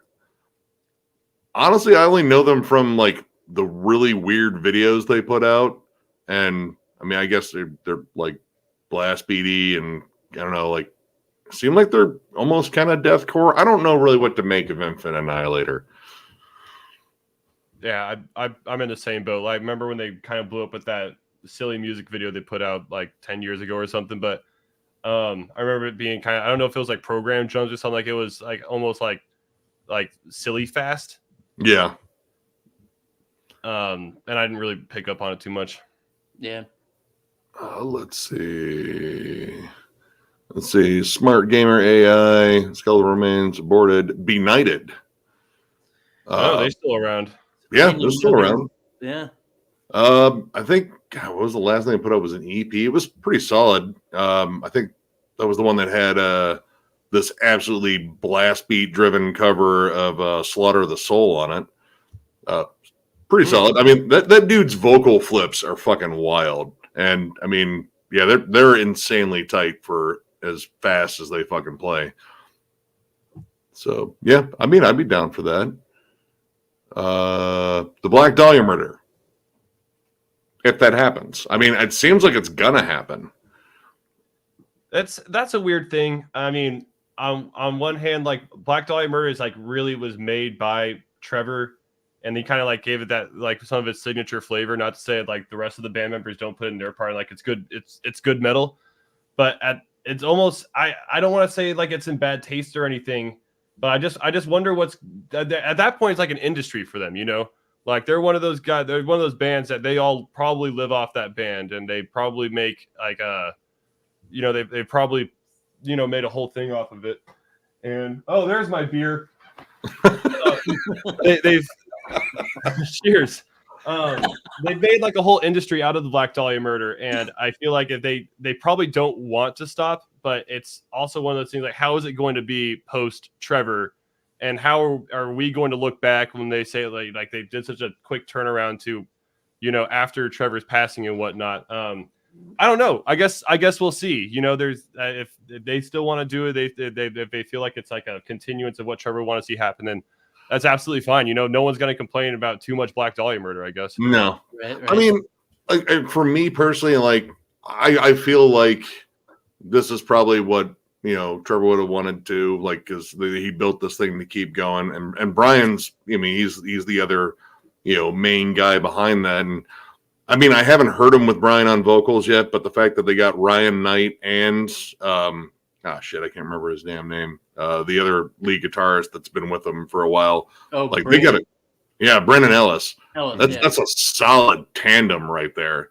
Honestly, I only know them from like the really weird videos they put out, and I mean, I guess they're like blast beady, and I don't know, like seem like they're almost kind of deathcore. I don't know really what to make of Infant Annihilator. Yeah, I'm in the same boat. Like, remember when they kind of blew up with that silly music video they put out like 10 years ago or something? But I remember it being kind of, I don't know if it was like program jumps or something. Like it was like almost like silly fast. Yeah. And I didn't really pick up on it too much. Yeah. Let's see. Smart Gamer AI, Skeletal Remains, aborted, Benighted. They're still around. Yeah, they're still around. Yeah. I think, God, what was the last thing I put up was an EP. It was pretty solid. I think that was the one that had this absolutely blast beat driven cover of Slaughter of the Soul on it. Pretty solid. I mean, that dude's vocal flips are fucking wild. And I mean, yeah, they're insanely tight for as fast as they fucking play. So yeah, I mean, I'd be down for that. The Black Dahlia murder. If that happens. I mean, it seems like it's gonna happen. That's a weird thing. I mean, on one hand, like Black Dahlia Murder is like really was made by Trevor, and he kind of like gave it that like some of its signature flavor. Not to say like the rest of the band members don't put in their part. Like it's good, it's good metal, but it's almost I don't want to say like it's in bad taste or anything, but I just wonder what's at that point. It's like an industry for them, you know. Like they're one of those guys. They're one of those bands that they all probably live off that band, and they probably make like you know, they probably, you know, made a whole thing off of it. And oh, there's my beer. They've cheers. They've made like a whole industry out of the Black Dahlia murder, and I feel like if they probably don't want to stop, but it's also one of those things like how is it going to be post Trevor, and how are we going to look back when they say like they did such a quick turnaround to, you know, after Trevor's passing and whatnot. I don't know. I guess we'll see. You know, there's if they still want to do it, if they feel like it's like a continuance of what Trevor want to see happen, then that's absolutely fine. You know, no one's going to complain about too much Black Dahlia murder, I guess. No, right. I mean, for me personally, like I feel like this is probably what, you know, Trevor would have wanted to, like, because he built this thing to keep going, and Brian's, I mean, he's the other, you know, main guy behind that, and I mean, I haven't heard him with Brian on vocals yet, but the fact that they got Ryan Knight and I can't remember his damn name. The other lead guitarist that's been with them for a while. Oh, Like Brandon. they got Brendan Ellis. Ellis, That's a solid tandem right there.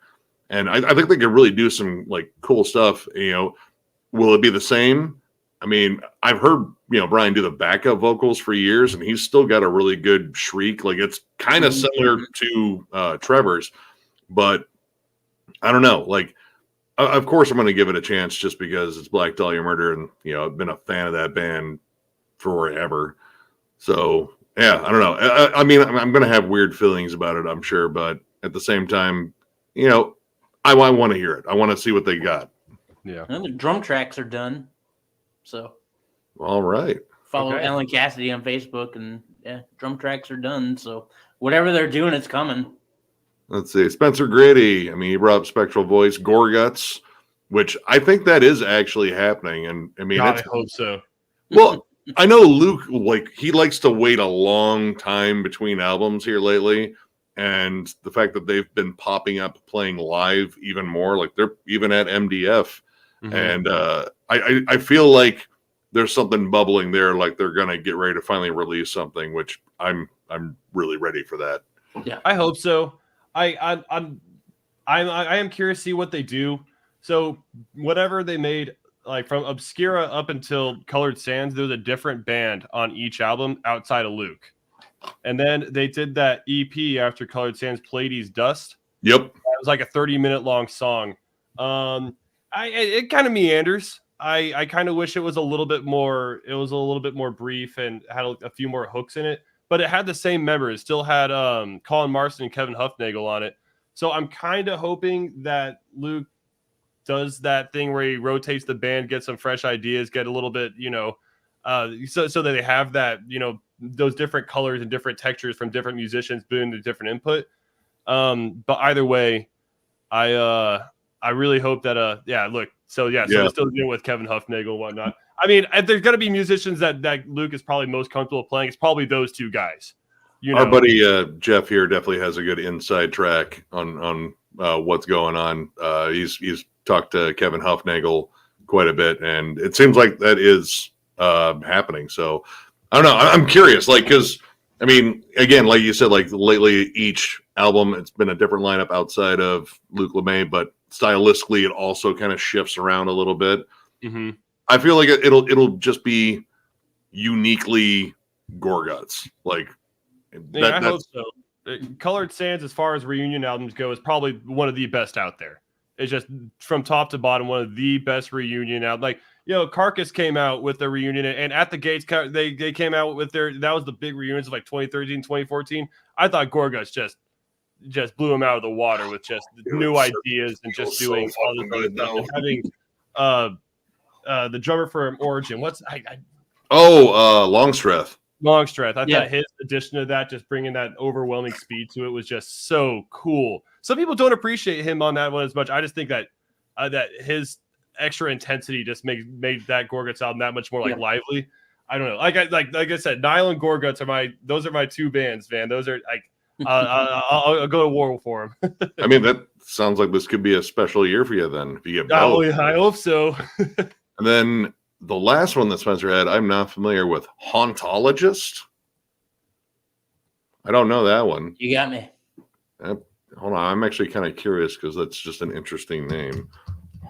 And I think they could really do some like cool stuff. Will it be the same? I mean, I've heard, Brian do the backup vocals for years, and he's still got a really good shriek. Like it's kind of similar to Trevor's, but I don't know. Like, of course, I'm going to give it a chance just because it's Black Dahlia Murder, and I've been a fan of that band forever. So yeah, I don't know. I mean, I'm going to have weird feelings about it, I'm sure, but at the same time, I want to hear it. I want to see what they got. Yeah. And the drum tracks are done. So all right. Follow Ellen Cassidy on Facebook, and drum tracks are done. So whatever they're doing, it's coming. Let's see. Spencer Grady. I mean, he brought up Spectral Voice, Gorguts, which I think that is actually happening. And I mean, I hope so. Well, I know Luke, like, he likes to wait a long time between albums here lately. And the fact that they've been popping up playing live even more, like they're even at MDF. Mm-hmm. And I feel like there's something bubbling there, like they're gonna get ready to finally release something, which I'm really ready for that. Yeah, I hope so. I am curious to see what they do. So whatever they made, like from Obscura up until Colored Sands, there was a different band on each album outside of Luke. And then they did that EP after Colored Sands, Pleiades Dust. Yep. It was like a 30-minute long song. It kind of meanders. I kind of wish it was a little bit more. It was a little bit more brief and had a few more hooks in it. But it had the same members. It still had Colin Marston and Kevin Huffnagel on it. So I'm kind of hoping that Luke does that thing where he rotates the band, get some fresh ideas, get a little bit, so that they have that, those different colors and different textures from different musicians doing the different input. But either way, I really hope that look. So we're still dealing with Kevin Huffnagel and whatnot. I mean, there's going to be musicians that Luke is probably most comfortable playing. It's probably those two guys. Our buddy Jeff here definitely has a good inside track on what's going on. He's talked to Kevin Huffnagel quite a bit, and it seems like that is happening. So I don't know. I'm curious, like, because I mean, again, like you said, like lately each album it's been a different lineup outside of Luke LeMay, but stylistically it also kind of shifts around a little bit. Mm-hmm. I feel like it'll just be uniquely Gorguts. Like I hope so. Colored Sands, as far as reunion albums go, is probably one of the best out there. It's just from top to bottom, one of the best reunion albums. Like, Carcass came out with their reunion, and At the Gates, they came out with that was the big reunions of like 2013, 2014. I thought Gorguts just blew them out of the water with just new ideas and just doing all this other stuff. And having the drummer for Origin, Longstreth. Longstreth. I thought his addition to that, just bringing that overwhelming speed to it, was just so cool. Some people don't appreciate him on that one as much. I just think that that his extra intensity just made that Gorguts album that much more like lively. I don't know. Like I said, Nile and Gorguts are my two bands, man. Those are like I'll go to war for them. I mean, that sounds like this could be a special year for you then if you get both. I hope so. And then the last one that Spencer had, I'm not familiar with. Hauntologist? I don't know that one. You got me. Hold on. I'm actually kind of curious because that's just an interesting name.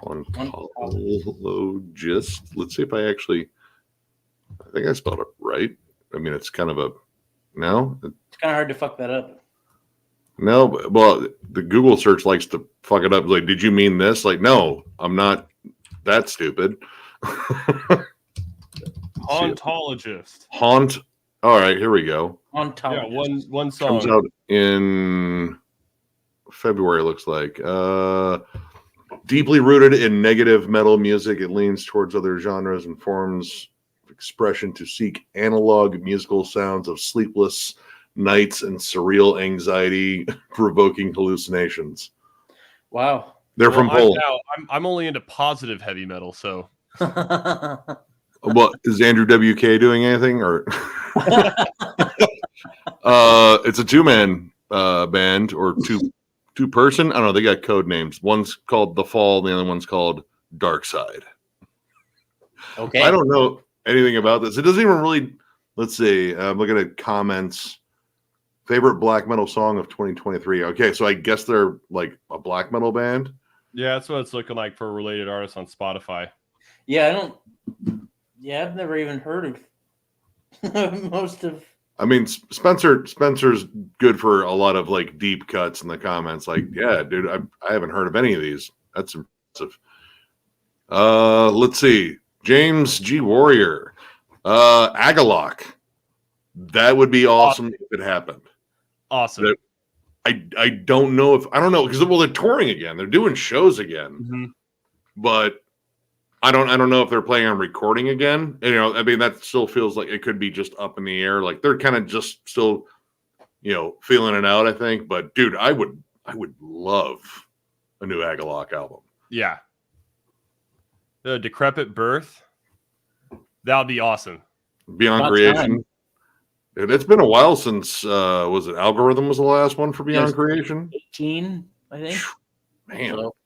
Hauntologist. Let's see if I think I spelled it right. I mean, it's kind of no? It's kind of hard to fuck that up. No, well, the Google search likes to fuck it up. Like, did you mean this? Like, no, I'm not that stupid. Hauntologist. Haunt. All right, here we go. Hauntologist. Yeah, one song comes out in February. Looks like deeply rooted in negative metal music, it leans towards other genres and forms of expression to seek analog musical sounds of sleepless nights and surreal anxiety, provoking hallucinations. Wow. They're from Poland. I'm only into positive heavy metal, so. Well, is Andrew WK doing anything, or it's a two-man band or two Two-person. I don't know. They got code names. One's called The Fall. The other one's called Dark Side. Okay. I don't know anything about this. It doesn't even really. Let's see. I'm looking at comments. Favorite black metal song of 2023. Okay, so I guess they're like a black metal band. Yeah, that's what it's looking like for related artists on Spotify. Yeah, I don't. Yeah, I've never even heard of most of. I mean, Spencer's good for a lot of like deep cuts in the comments. Like, yeah, dude, I haven't heard of any of these. That's impressive. Let's see. James G. Warrior. Agalok. That would be awesome if it happened. Awesome. I don't know because they're touring again. They're doing shows again. But I don't know if they're planning on recording again. You know, I mean, that still feels like it could be just up in the air. Like they're kind of just still, feeling it out, I think. But dude, I would love a new Agalok album. Yeah. The Decrepit Birth. That would be awesome. Beyond Creation. Dude, it's been a while since was it Algorithm was the last one for Beyond Creation? 18, I think. Man. So.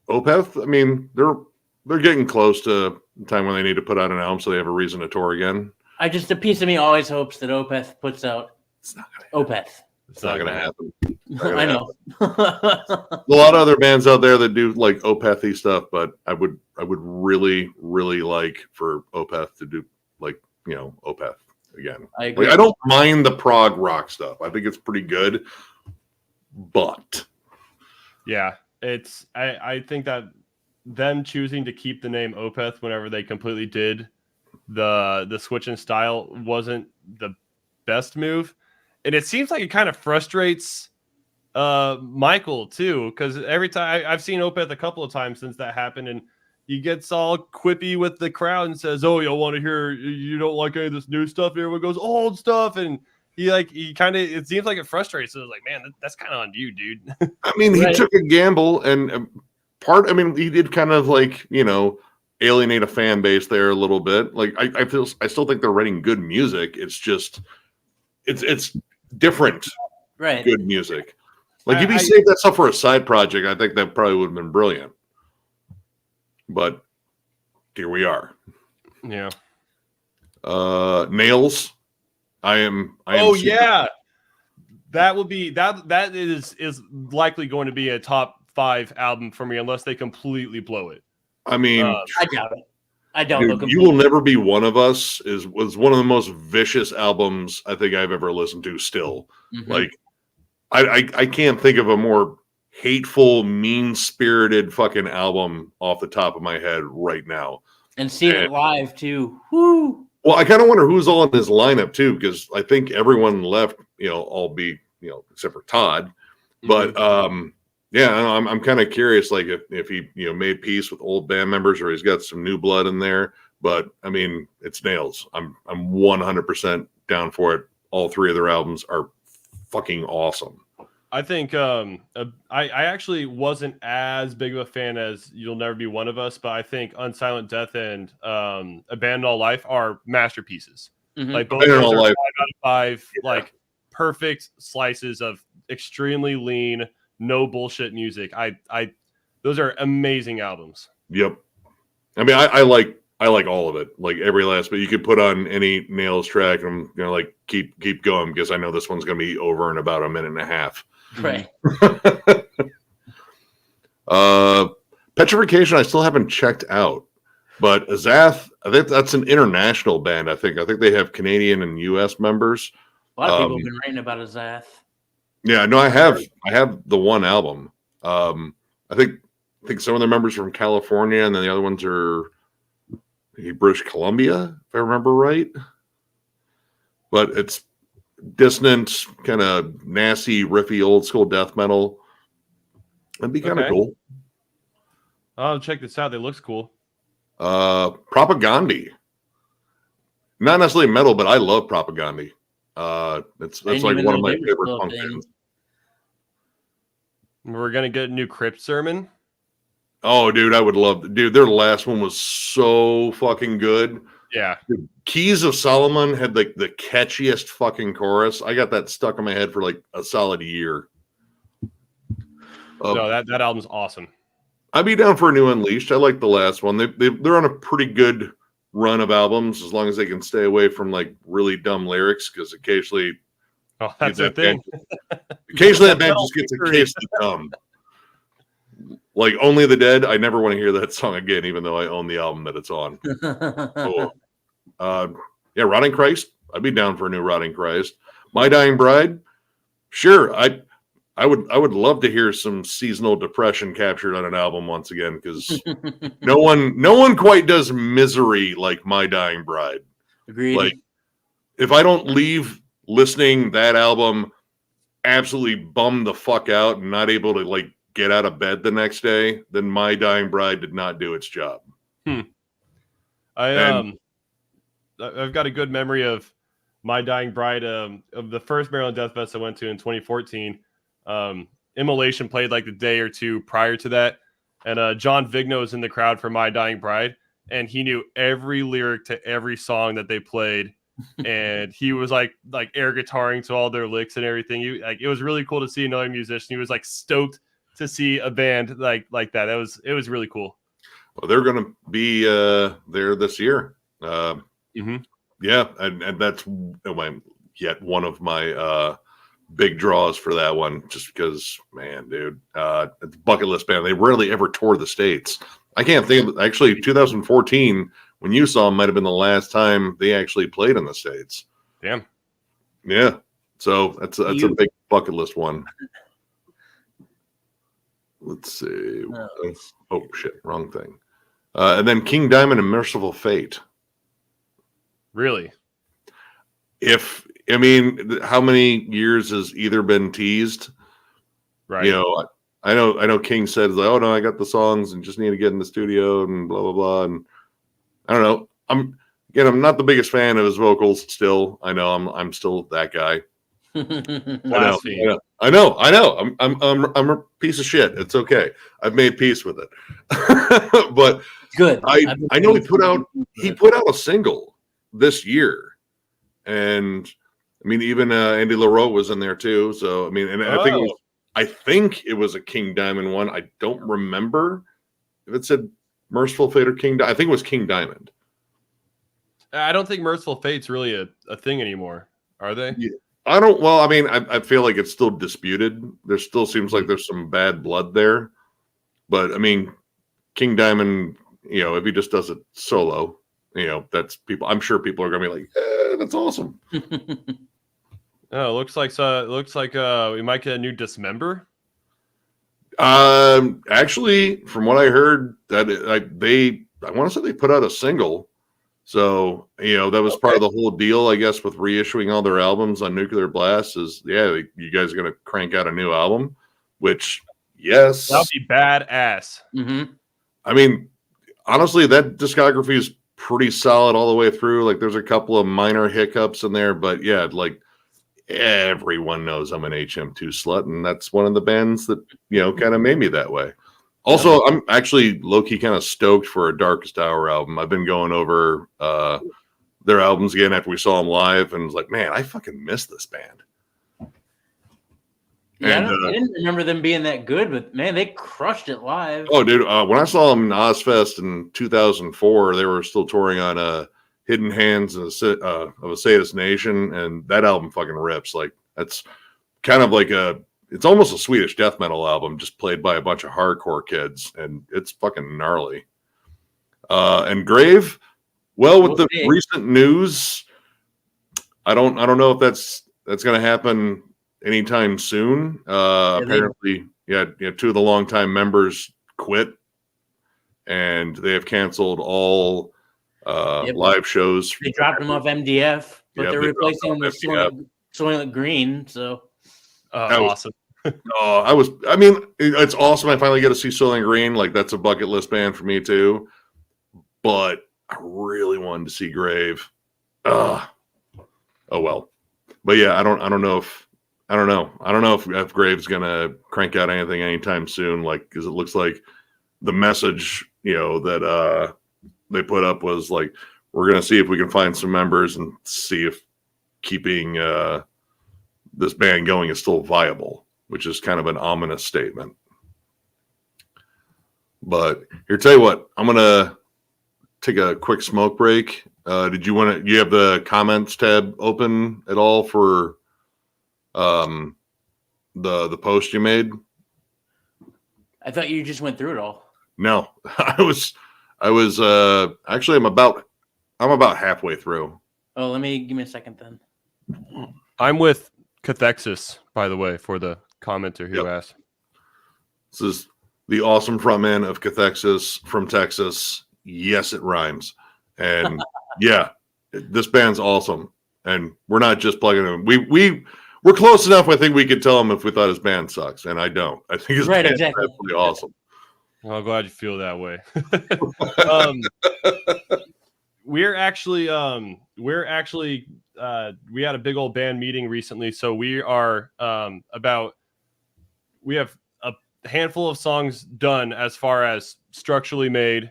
Opeth, I mean, they're getting close to the time when they need to put out an album so they have a reason to tour again. A piece of me always hopes that Opeth puts out Opeth. It's not going to happen. I know. A lot of other bands out there that do like Opeth-y stuff, but I would really, really like for Opeth to do like, Opeth again. I agree. Like, I don't mind the prog rock stuff. I think it's pretty good, but yeah, I think that them choosing to keep the name Opeth whenever they completely did the switch in style wasn't the best move. And it seems like it kind of frustrates Michael too, because every time I've seen Opeth a couple of times since that happened, and he gets all quippy with the crowd and says, "Oh, y'all want to hear? You don't like any of this new stuff?" And everyone goes, "Old stuff," and he kind of, it seems like it frustrates. So it's like, man, that's kind of on you, dude. I mean, he took a gamble, and he did kind of like alienate a fan base there a little bit. Like I still think they're writing good music. It's just it's different, right? Good music. Like if he saved that stuff for a side project, I think that probably would have been brilliant. But here we are. Yeah. Nails. I am. Yeah. That would be that is likely going to be a top 5 album for me unless they completely blow it. I mean, I doubt it. I don't. Dude, You Will Never Be One of Us was one of the most vicious albums I think I've ever listened to. Still, like I can't think of a more hateful, mean-spirited fucking album off the top of my head right now. And seeing it live too. Woo. Well, I kind of wonder who's all in his lineup too, because I think everyone left, except for Todd. But yeah, I'm kind of curious, like if he made peace with old band members or he's got some new blood in there. But I mean, it's Nails. I'm 100% down for it. All 3 of their albums are fucking awesome. I think I actually wasn't as big of a fan as You'll Never Be One of Us, but I think Unsilent Death and Abandon All Life are masterpieces. Like both of those are 5 out of 5, like perfect slices of extremely lean, no bullshit music. Those are amazing albums. Yep. I mean, I like all of it, like every last bit. You could put on any Nails track and I'm gonna like keep going because I know this one's gonna be over in about a minute and a half. Right. Petrification I still haven't checked out, but Azath, I think that's an international band. I think they have Canadian and US members. A lot of people have been writing about Azath. Yeah, no, I have the one album. I think some of their members are from California and then the other ones are British Columbia, if I remember right. But it's dissonant, kind of nasty, riffy, old school death metal. That'd be kind of cool. Oh, check this out. It looks cool. Propagandhi. Not necessarily metal, but I love Propagandhi. That's like one of my favorite punk bands. We're gonna get a new Crypt Sermon. Oh, dude, I would love. Dude, their last one was so fucking good. Yeah. The Keys of Solomon had like the catchiest fucking chorus. I got that stuck in my head for like a solid year. No, that album's awesome. I'd be down for a new Unleashed. I like the last one. They're on a pretty good run of albums as long as they can stay away from like really dumb lyrics, because occasionally That's the thing. Occasionally that band just gets a case of dumb. Like Only the Dead, I never want to hear that song again, even though I own the album that it's on. Yeah, Rotting Christ. I'd be down for a new Rotting Christ. My Dying Bride. Sure, I would love to hear some seasonal depression captured on an album once again, because no one quite does misery like My Dying Bride. Agreed. Like, if I don't leave listening that album absolutely bummed the fuck out and not able to like get out of bed the next day, then My Dying Bride did not do its job. I've got a good memory of My Dying Bride, of the first Maryland Death Fest I went to in 2014. Immolation played like the day or two prior to that, and John Vigno was in the crowd for My Dying Bride, and he knew every lyric to every song that they played, and he was like air guitaring to all their licks and everything. It was really cool to see another musician. He was like stoked to see a band like that. It was really cool. Well, they're going to be there this year. Yeah, and that's yet one of my big draws for that one, just because, man, dude, it's a bucket list band. They rarely ever tour the States. I can't think. Actually, 2014, when you saw them, might have been the last time they actually played in the States. Damn. Yeah. So that's a big bucket list one. Let's see. Oh shit, wrong thing. And then King Diamond and Merciful Fate. Really? How many years has either been teased? Right. You know, I know King said, like, oh no, I got the songs and just need to get in the studio and blah blah blah. And I don't know. I'm not the biggest fan of his vocals still. I know I'm still that guy. I know. I'm a piece of shit. It's okay. I've made peace with it. But good. I know he put out a single this year. And I mean, even Andy LaRoe was in there too. So I mean, and I think it was a King Diamond one. I don't remember if it said Merciful Fate or King Diamond. I think it was King Diamond. I don't think Merciful Fate's really a thing anymore, are they? Yeah. I don't. Well, I mean, I feel like it's still disputed. There still seems like there's some bad blood there. But I mean, King Diamond, if he just does it solo, that's people. I'm sure people are gonna be like, that's awesome. Oh, looks like we might get a new Dismember. Actually, from what I heard, that I want to say they put out a single. So, that was part of the whole deal, I guess, with reissuing all their albums on Nuclear Blast is, you guys are going to crank out a new album, which, yes. That'll be badass. Mm-hmm. I mean, honestly, that discography is pretty solid all the way through. Like, there's a couple of minor hiccups in there, but yeah, like, everyone knows I'm an HM2 slut, and that's one of the bands that, kind of made me that way. Also, I'm actually low-key kind of stoked for a Darkest Hour album. I've been going over their albums again after we saw them live, and was like, man, I fucking miss this band. Yeah, I didn't remember them being that good, but man, they crushed it live. Oh, dude, when I saw them in Ozfest in 2004, they were still touring on Hidden Hands of a Sadist Nation, and that album fucking rips. Like, that's kind of like it's almost a Swedish death metal album, just played by a bunch of hardcore kids, and it's fucking gnarly. And Grave, well, with the recent news, I don't know if that's going to happen anytime soon. Apparently, two of the longtime members quit, and they have canceled all live shows. They dropped them off MDF, but they're replacing them with Soylent Green. So. Awesome. It's awesome. I finally get to see Soylent Green. Like, that's a bucket list band for me too. But I really wanted to see Grave. Oh well. But yeah, I don't know if Grave's gonna crank out anything anytime soon. Like, because it looks like the message, that they put up was like, we're gonna see if we can find some members and see if keeping this band going is still viable, which is kind of an ominous statement. But here, tell you what, I'm gonna take a quick smoke break. Did you want to? You have the comments tab open at all for the post you made? I thought you just went through it all. No, I was actually I'm about halfway through. Oh, give me a second then. I'm with Cathexis, by the way, for the commenter who asked. This is the awesome frontman of Cathexis from Texas. Yes, it rhymes. And yeah, this band's awesome. And we're not just plugging him. We're close enough. I think we could tell him if we thought his band sucks. And I don't. I think his band is absolutely awesome. Well, I'm glad you feel that way. We had a big old band meeting recently. So we are we have a handful of songs done as far as structurally made.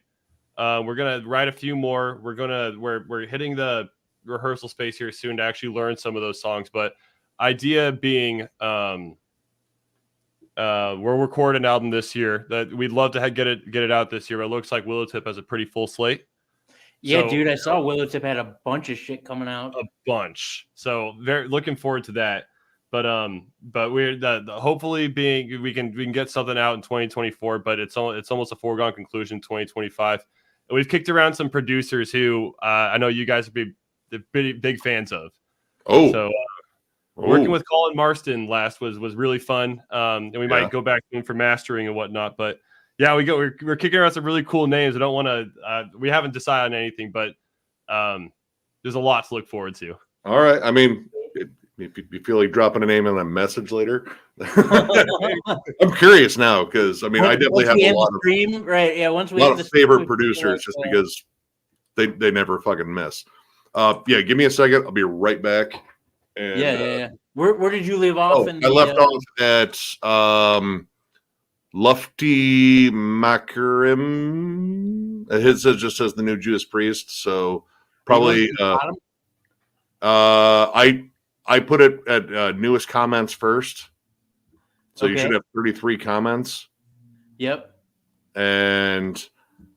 We're going to write a few more. We're hitting the rehearsal space here soon to actually learn some of those songs. But idea being, we'll record an album this year that we'd love to get it out this year. But it looks like Willowtip has a pretty full slate. Yeah, So, dude, I saw Willowtip had a bunch of shit coming out. A bunch. So very looking forward to that. But we're hopefully we can get something out in 2024. But it's almost a foregone conclusion 2025. And we've kicked around some producers who I know you guys would be big fans of. Oh, so working with Colin Marston last was really fun. And we might go back to him for mastering and whatnot. But yeah, we're kicking around some really cool names. I don't want to. We haven't decided on anything, but there's a lot to look forward to. All right. I mean, if you feel like dropping a name in a message later, I'm curious now because I mean, I definitely have a lot of stream, right? Yeah, once we a lot of favorite producers just because they never fucking miss. Yeah, give me a second. I'll be right back. And, yeah. Where did you leave off? I left off at Lufty Makarim. His just says the new Judas Priest, so probably I put it at newest comments first. So you should have 33 comments. Yep. And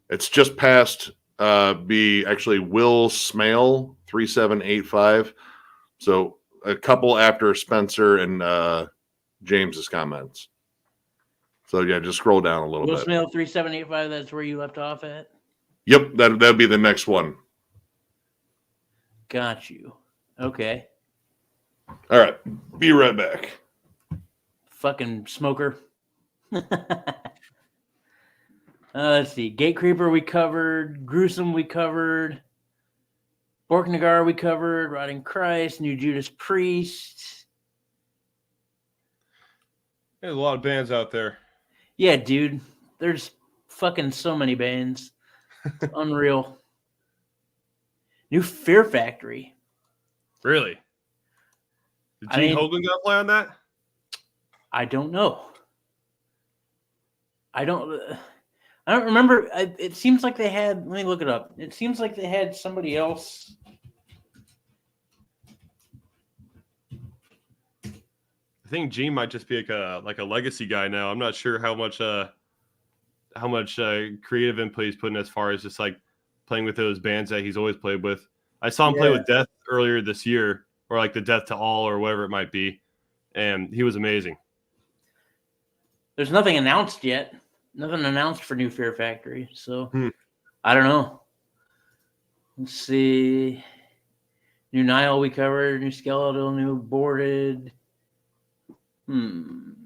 it's just past actually Will Smale 3785. So a couple after Spencer and James's comments. So yeah, just scroll down a little bit. Will Smale 3785, that's where you left off at? Yep, that'd be the next one. Got you. Okay. All right. Be right back. Fucking smoker. Let's see. Gatecreeper we covered. Gruesome we covered. Borknagar we covered. Rotting Christ. New Judas Priest. There's a lot of bands out there. Yeah, dude. There's fucking so many bands. Unreal. New Fear Factory. Really? Did Gene Hogan gonna play on that? I don't know. I don't remember. It seems like they had. Let me look it up. It seems like they had somebody else. I think Gene might just be like a legacy guy now. I'm not sure how much creative input he's putting as far as just like playing with those bands that he's always played with. I saw him play with Death earlier this year, or like the Death to All or whatever it might be, and he was amazing. There's nothing announced yet. Nothing announced for New Fear Factory, so I don't know. Let's see. New Nile we covered. New Skeletal. New Aborted. New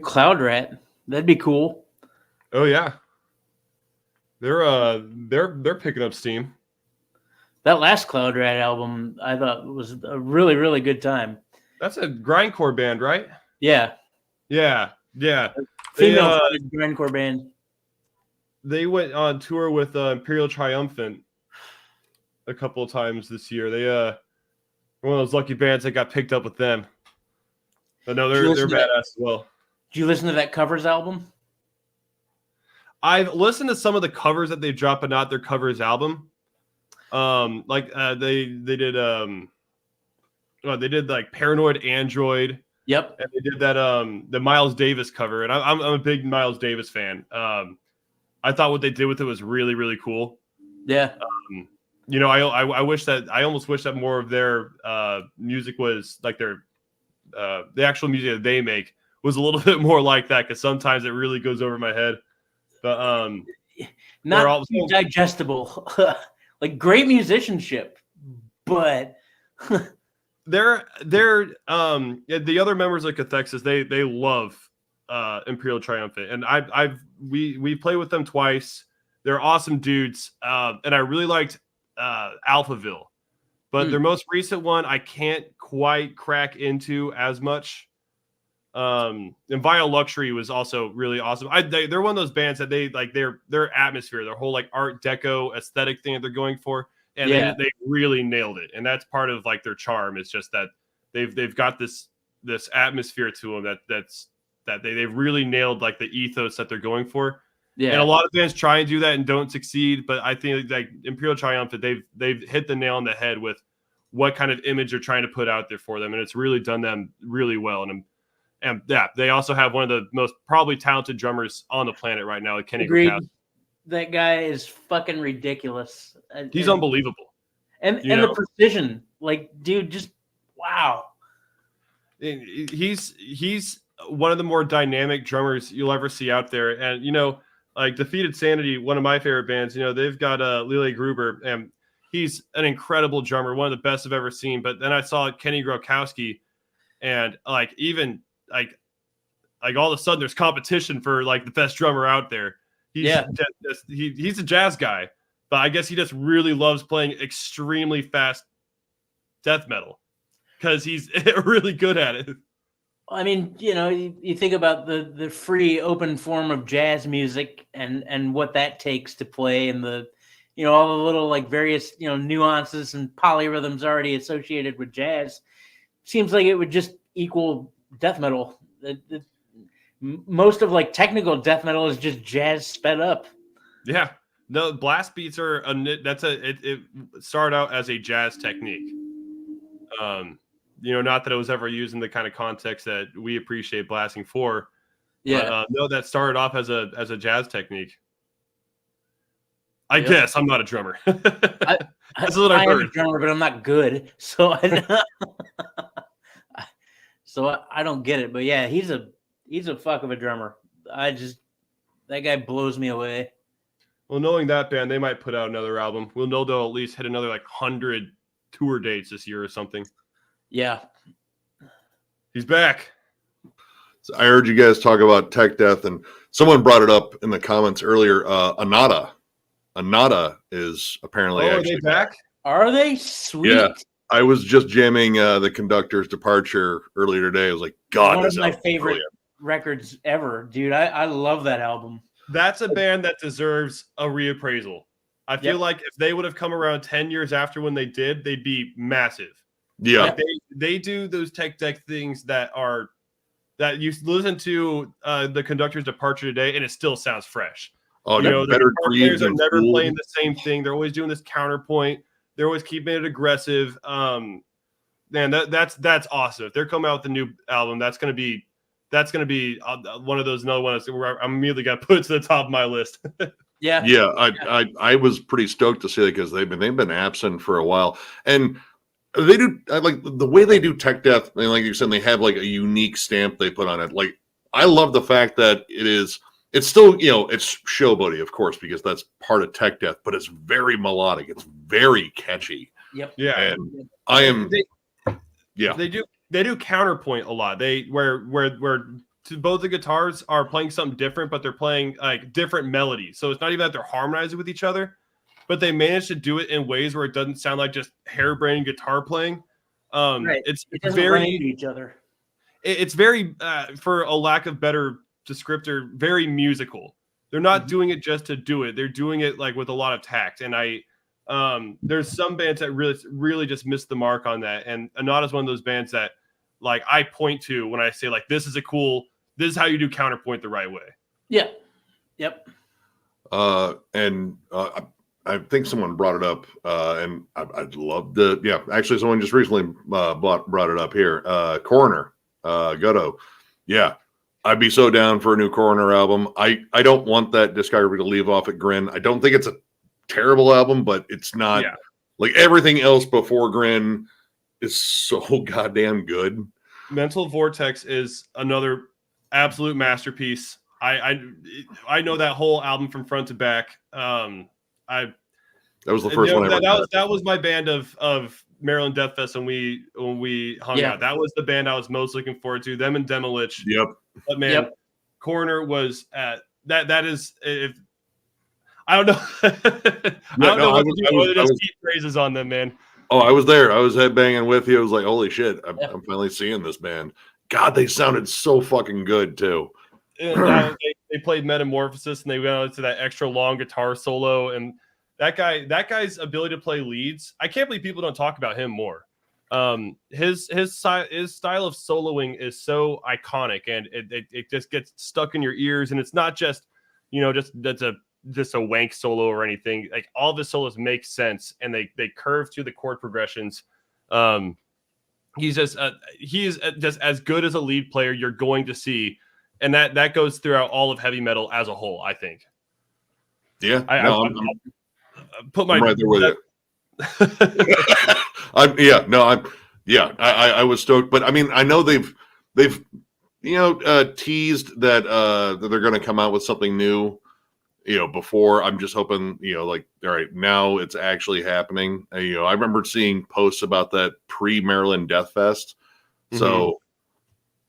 Cloud Rat. That'd be cool. Oh yeah. They're picking up steam. That last Cloud Rat album I thought was a really, really good time. That's a grindcore band, right? Yeah. Yeah. Female grindcore band. They went on tour with Imperial Triumphant a couple of times this year. They one of those lucky bands that got picked up with them. But no, they're badass as well. Did you listen to that covers album? I've listened to some of the covers that they dropped, but not their covers album. They did like Paranoid Android. Yep. And they did that the Miles Davis cover, and I'm a big Miles Davis fan. I thought what they did with it was really, really cool. Yeah. You know, I wish that I almost wish that more of their music was like their the actual music that they make was a little bit more like that, because sometimes it really goes over my head. But not too digestible. Like great musicianship, but they're the other members of Cathexis, they love Imperial Triumphant, and we played with them twice. They're awesome dudes, and I really liked Alphaville, but their most recent one I can't quite crack into as much. And Vile Luxury was also really awesome. They're one of those bands that they like their atmosphere, their whole like Art Deco aesthetic thing that they're going for, and they really nailed it. And that's part of like their charm. It's just that they've got this atmosphere to them that they've really nailed like the ethos that they're going for. Yeah. And a lot of bands try and do that and don't succeed, but I think like Imperial Triumphant, they've hit the nail on the head with what kind of image they're trying to put out there for them, and it's really done them really well. And yeah, they also have one of the most probably talented drummers on the planet right now, like Kenny Grokowski. That guy is fucking ridiculous. He's unbelievable. And the precision, like, dude, just wow. He's one of the more dynamic drummers you'll ever see out there. And you know, like Defeated Sanity, one of my favorite bands, you know, they've got Lele Gruber, and he's an incredible drummer, one of the best I've ever seen. But then I saw Kenny Grokowski, and like even like all of a sudden there's competition for like the best drummer out there. He's a jazz guy, but I guess he just really loves playing extremely fast death metal because he's really good at it. I mean, you know, you think about the free open form of jazz music and what that takes to play, and the, you know, all the little like various, you know, nuances and polyrhythms already associated with jazz. Seems like it would just equal death metal. Most of like technical death metal is just jazz sped up. Yeah, no, blast beats are it started out as a jazz technique. You know, not that it was ever used in the kind of context that we appreciate blasting for. Yeah, but, no, that started off as a jazz technique. I guess I'm not a drummer. That's what I've heard. I'm a drummer, but I'm not good, so I don't get it. But yeah, he's a fuck of a drummer. That guy blows me away. Well, knowing that band, they might put out another album. We'll know they'll at least hit another like 100 tour dates this year or something. Yeah. He's back. So I heard you guys talk about tech death, and someone brought it up in the comments earlier. Anata is apparently actually are they back? Are they? Sweet. Yeah. I was just jamming the Conductor's Departure earlier today. I was like, God, one of my favorite records ever, dude. I love that album. That's a band that deserves a reappraisal. I feel like if they would have come around 10 years after when they did, they'd be massive. Yeah. Like they do those tech deck things that you listen to the Conductor's Departure today, and it still sounds fresh. Oh, you know, better. The players are never playing the same thing. They're always doing this counterpoint. They're always keeping it aggressive. Man, that's awesome. If they're coming out with a new album, that's gonna be one of those another ones where I'm immediately got to put it to the top of my list. Yeah. I was pretty stoked to see that because they've been absent for a while, and they do like the way they do tech death. And like you said, they have like a unique stamp they put on it. Like I love the fact that it's still, you know, it's showboaty, of course, because that's part of tech death, but it's very melodic. It's very catchy. Yep. Yeah. And I am. They do counterpoint a lot. Where both the guitars are playing something different, but they're playing like different melodies. So it's not even that they're harmonizing with each other, but they manage to do it in ways where it doesn't sound like just harebrained guitar playing. Right. It's very run into each other. It's very, for a lack of better descriptor, very musical. They're not doing it just to do it. They're doing it like with a lot of tact. And there's some bands that really just miss the mark on that. And Anata is one of those bands that like I point to when I say like, this is how you do counterpoint the right way. Yeah. Yep. I think someone brought it up, and I'd love to. Yeah, actually, someone just recently brought it up here. Coroner, Goto. Yeah, I'd be so down for a new Coroner album. I don't want that discography to leave off at Grin. I don't think it's a terrible album, but it's not like everything else before Grin is so goddamn good. Mental Vortex is another absolute masterpiece. I know that whole album from front to back. That was the first one I ever that was my band of Maryland Death Fest when we hung out. That was the band I was most looking forward to. Them and Demolich. Yep. But man, Coroner was at that is if I don't know. I don't know what to do other than keep praises on them, man. Oh, I was there. I was headbanging with you. I was like, holy shit, I'm finally seeing this band. God, they sounded so fucking good too. And they played Metamorphosis and they went out to that extra long guitar solo. And that guy's ability to play leads, I can't believe people don't talk about him more. His style of soloing is so iconic, and it just gets stuck in your ears. And it's not just just a wank solo or anything. Like all the solos make sense and they curve to the chord progressions. He is just as good as a lead player you're going to see, and that goes throughout all of heavy metal as a whole, I think. Yeah, I'm right there with it. I was stoked, but I mean, I know they've teased that they're going to come out with something new. Before. I'm just hoping, all right, now it's actually happening. I remember seeing posts about that pre-Maryland Death Fest. So,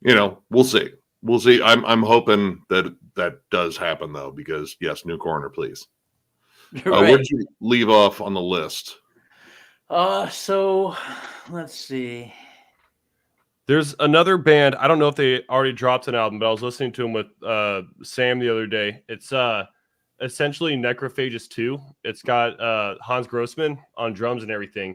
we'll see. We'll see. I'm hoping that does happen though, because yes, new Coroner, please. Right. Where did you leave off on the list? So let's see. There's another band. I don't know if they already dropped an album, but I was listening to them with Sam the other day. It's essentially Necrophagus 2. It's got Hans Grossman on drums and everything.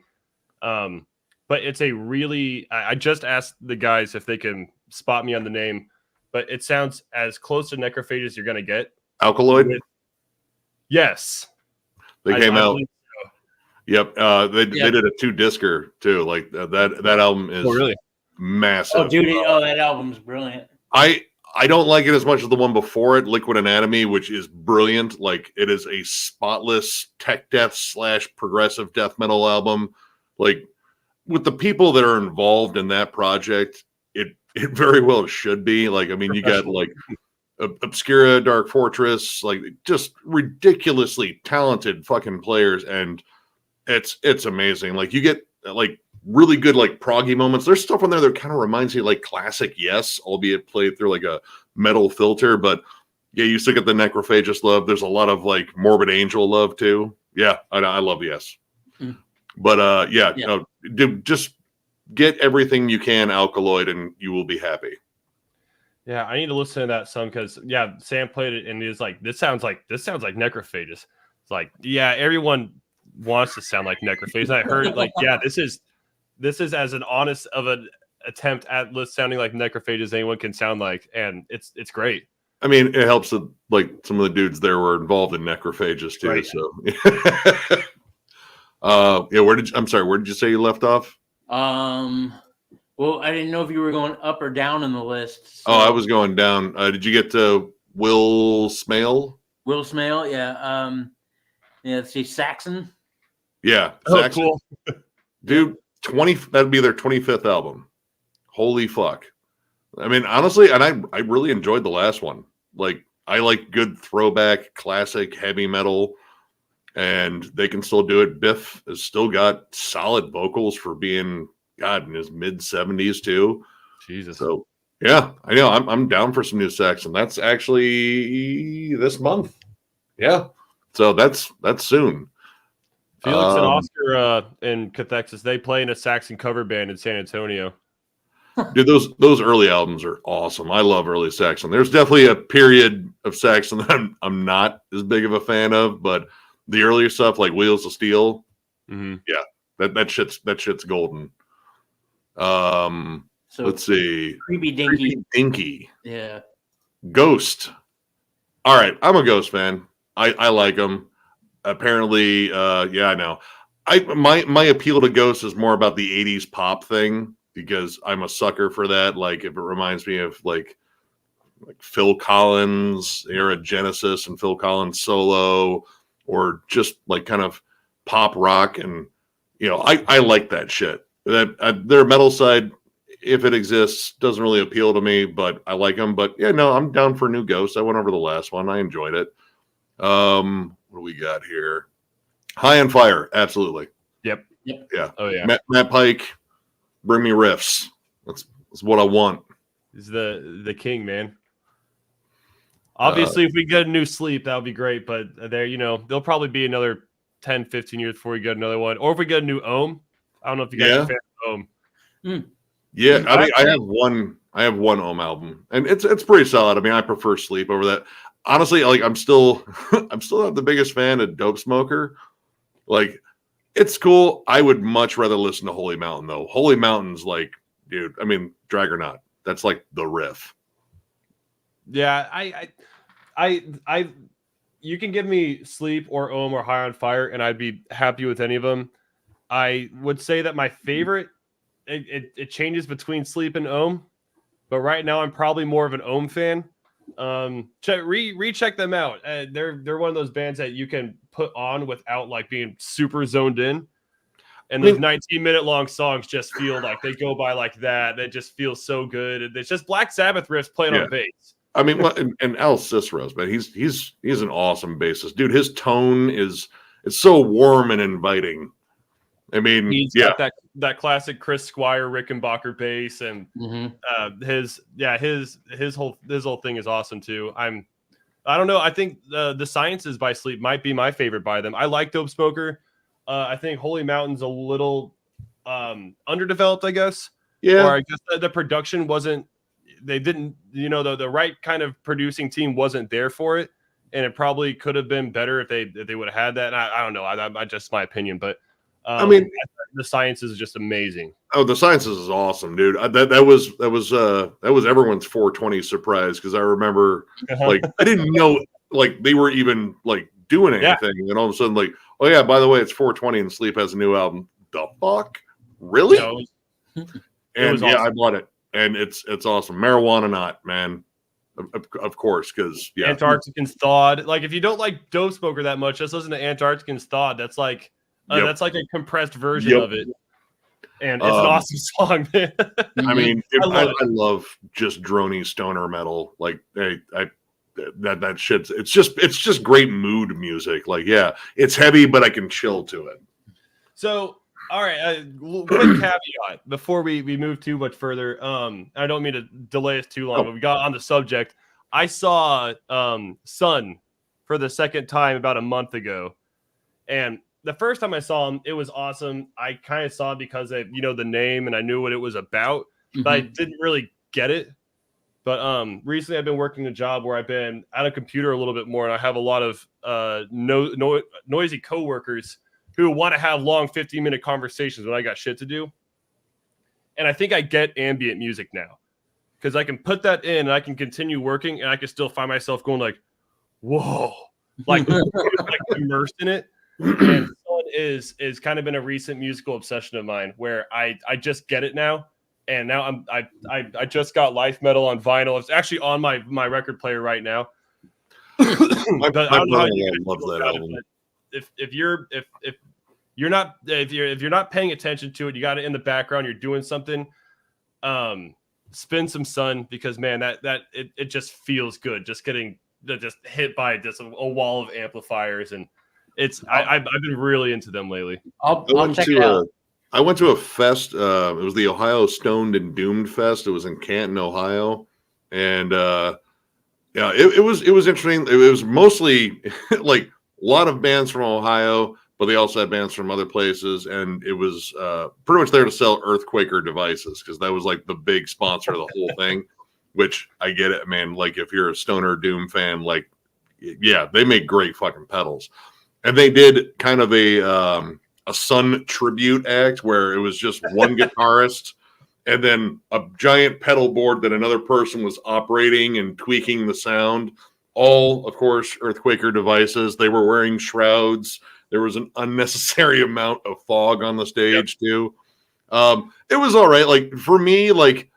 But it's a really... I just asked the guys if they can spot me on the name, but it sounds as close to Necrophagus you're going to get. Alkaloid? Yes. They came out. So. Yep. They did a 2-discer too. Like that album is really massive. Oh, dude. That album's brilliant. I don't like it as much as the one before it, Liquid Anatomy, which is brilliant. Like, it is a spotless tech death / progressive death metal album. Like, with the people that are involved in that project, it very well should be. Like, I mean, you got like Obscura, Dark Fortress, like just ridiculously talented fucking players, and it's amazing. Like, you get like really good like proggy moments. There's stuff on there that kind of reminds me like classic Yes, albeit played through like a metal filter. But yeah, you still get the Necrophagus love. There's a lot of like Morbid Angel love too. Yeah, I love Yes. But just get everything you can Alkaloid and you will be happy. Yeah, I need to listen to that some because Sam played it and he's like, this sounds like Necrophagus. It's like, yeah, everyone wants to sound like Necrophagus. I heard like, yeah, this is as an honest of an attempt at sounding like Necrophage as anyone can sound like, and it's great. I mean, it helps that like some of the dudes there were involved in Necrophages too. Right. So, where did you say you left off? Well, I didn't know if you were going up or down in the list. So. Oh, I was going down. Did you get to Will Smale? Will Smale, yeah. Let's see, Saxon. Yeah, Saxon. Cool, dude. That'd be their 25th album. Holy fuck. I mean, honestly, and I really enjoyed the last one. Like, I like good throwback, classic heavy metal, and they can still do it. Biff has still got solid vocals for being, God, in his mid-70s too. Jesus. So, yeah, I know. I'm down for some new Saxon. That's actually this month. Yeah. So that's soon. Felix and Oscar and Cathexis, they play in a Saxon cover band in San Antonio. Dude, those early albums are awesome. I love early Saxon. There's definitely a period of Saxon that I'm not as big of a fan of, but the earlier stuff like Wheels of Steel, yeah, that shit's golden. So let's see. Creepy Dinky. Yeah. Ghost. All right, I'm a Ghost fan. I like them. Apparently, I know. My appeal to Ghost is more about the 80s pop thing. because I'm a sucker for that. Like if it reminds me of like Phil Collins era Genesis and Phil Collins solo, or just like kind of pop rock, and I like that shit. Their metal side, if it exists, doesn't really appeal to me, but I like them. But yeah, no, I'm down for new Ghost. I went over the last one. I enjoyed it. What do we got here? High on Fire, absolutely. Yep. Yeah. Oh yeah. Matt Pike, bring me riffs. That's what I want. He's the king, man. Obviously, if we get a new Sleep, that would be great. But there'll probably be another 10, 15 years before we get another one. Or if we get a new Ohm. I don't know if you guys are a fan of Ohm. Yeah, I mean, I have one Ohm album, and it's pretty solid. I mean, I prefer Sleep over that. Honestly, like I'm still not the biggest fan of Dope Smoker. Like, it's cool. I would much rather listen to Holy Mountain though. Holy Mountain's like, dude. I mean, Drag or Not. That's like the riff. Yeah, I you can give me Sleep or Ohm or High on Fire, and I'd be happy with any of them. I would say that my favorite, it changes between Sleep and Ohm, but right now I'm probably more of an Ohm fan. Recheck them out. They're one of those bands that you can put on without like being super zoned in. And those 19-minute long songs just feel like they go by like that. They just feel so good. It's just Black Sabbath riffs playing on bass. I mean, and Al Cicero's, man, he's an awesome bassist, dude. His tone it's so warm and inviting. I mean, he's got that classic Chris Squire Rickenbacker bass, and his whole thing is awesome too. I don't know. I think the Sciences by Sleep might be my favorite by them. I like Dope Smoker. I think Holy Mountain's a little underdeveloped, I guess. Yeah. Or I guess the production wasn't. They didn't, the right kind of producing team wasn't there for it, and it probably could have been better if they would have had that. And I don't know. I just my opinion, but I mean, the Sciences is just amazing. Oh, the Sciences is awesome, dude. That was everyone's 420 surprise, because I remember like I didn't know like they were even like doing anything, and all of a sudden like, oh yeah, by the way, it's 420 and Sleep has a new album. The fuck, really? And yeah, I bought it, and it's awesome. Marijuana Not, man, of course, because Antarctican's Thawed. Like if you don't like Dope Smoker that much, just listen to Antarctican's Thawed. That's like that's like a compressed version of it. And it's an awesome song, man. I mean, I love just droney stoner metal. Like, that shit. It's just great mood music. Like, yeah, it's heavy, but I can chill to it. So, all right, quick caveat before we move too much further. I don't mean to delay us too long, but we got on the subject. I saw Sun for the second time about a month ago, and the first time I saw him, it was awesome. I kind of saw it because of, the name, and I knew what it was about, but I didn't really get it. But recently I've been working a job where I've been at a computer a little bit more, and I have a lot of noisy coworkers who want to have long 15-minute conversations when I got shit to do. And I think I get ambient music now, because I can put that in and I can continue working, and I can still find myself going like, whoa, like, like immersed in it. And Sun is kind of been a recent musical obsession of mine, where I just get it now. And now I just got Life Metal on vinyl. It's actually on my record player right now. My brother loves that album. If you're not paying attention to it, you got it in the background, you're doing something, spin some Sun, because man, it just feels good, just getting just hit by just a wall of amplifiers, and I've been really into them lately. I'll check it out. I went to a fest. It was the Ohio Stoned and Doomed Fest. It was in Canton, Ohio, and it was interesting. It was mostly like a lot of bands from Ohio, but they also had bands from other places, and it was pretty much there to sell Earthquaker devices, because that was like the big sponsor of the whole thing. Which I get it, man. Like if you're a Stoner Doom fan, like yeah, they make great fucking pedals, and they did kind of a Sun tribute act where it was just one guitarist and then a giant pedal board that another person was operating and tweaking the sound. All, of course, Earthquaker devices. They were wearing shrouds. There was an unnecessary amount of fog on the stage too. It was all right. Like for me, like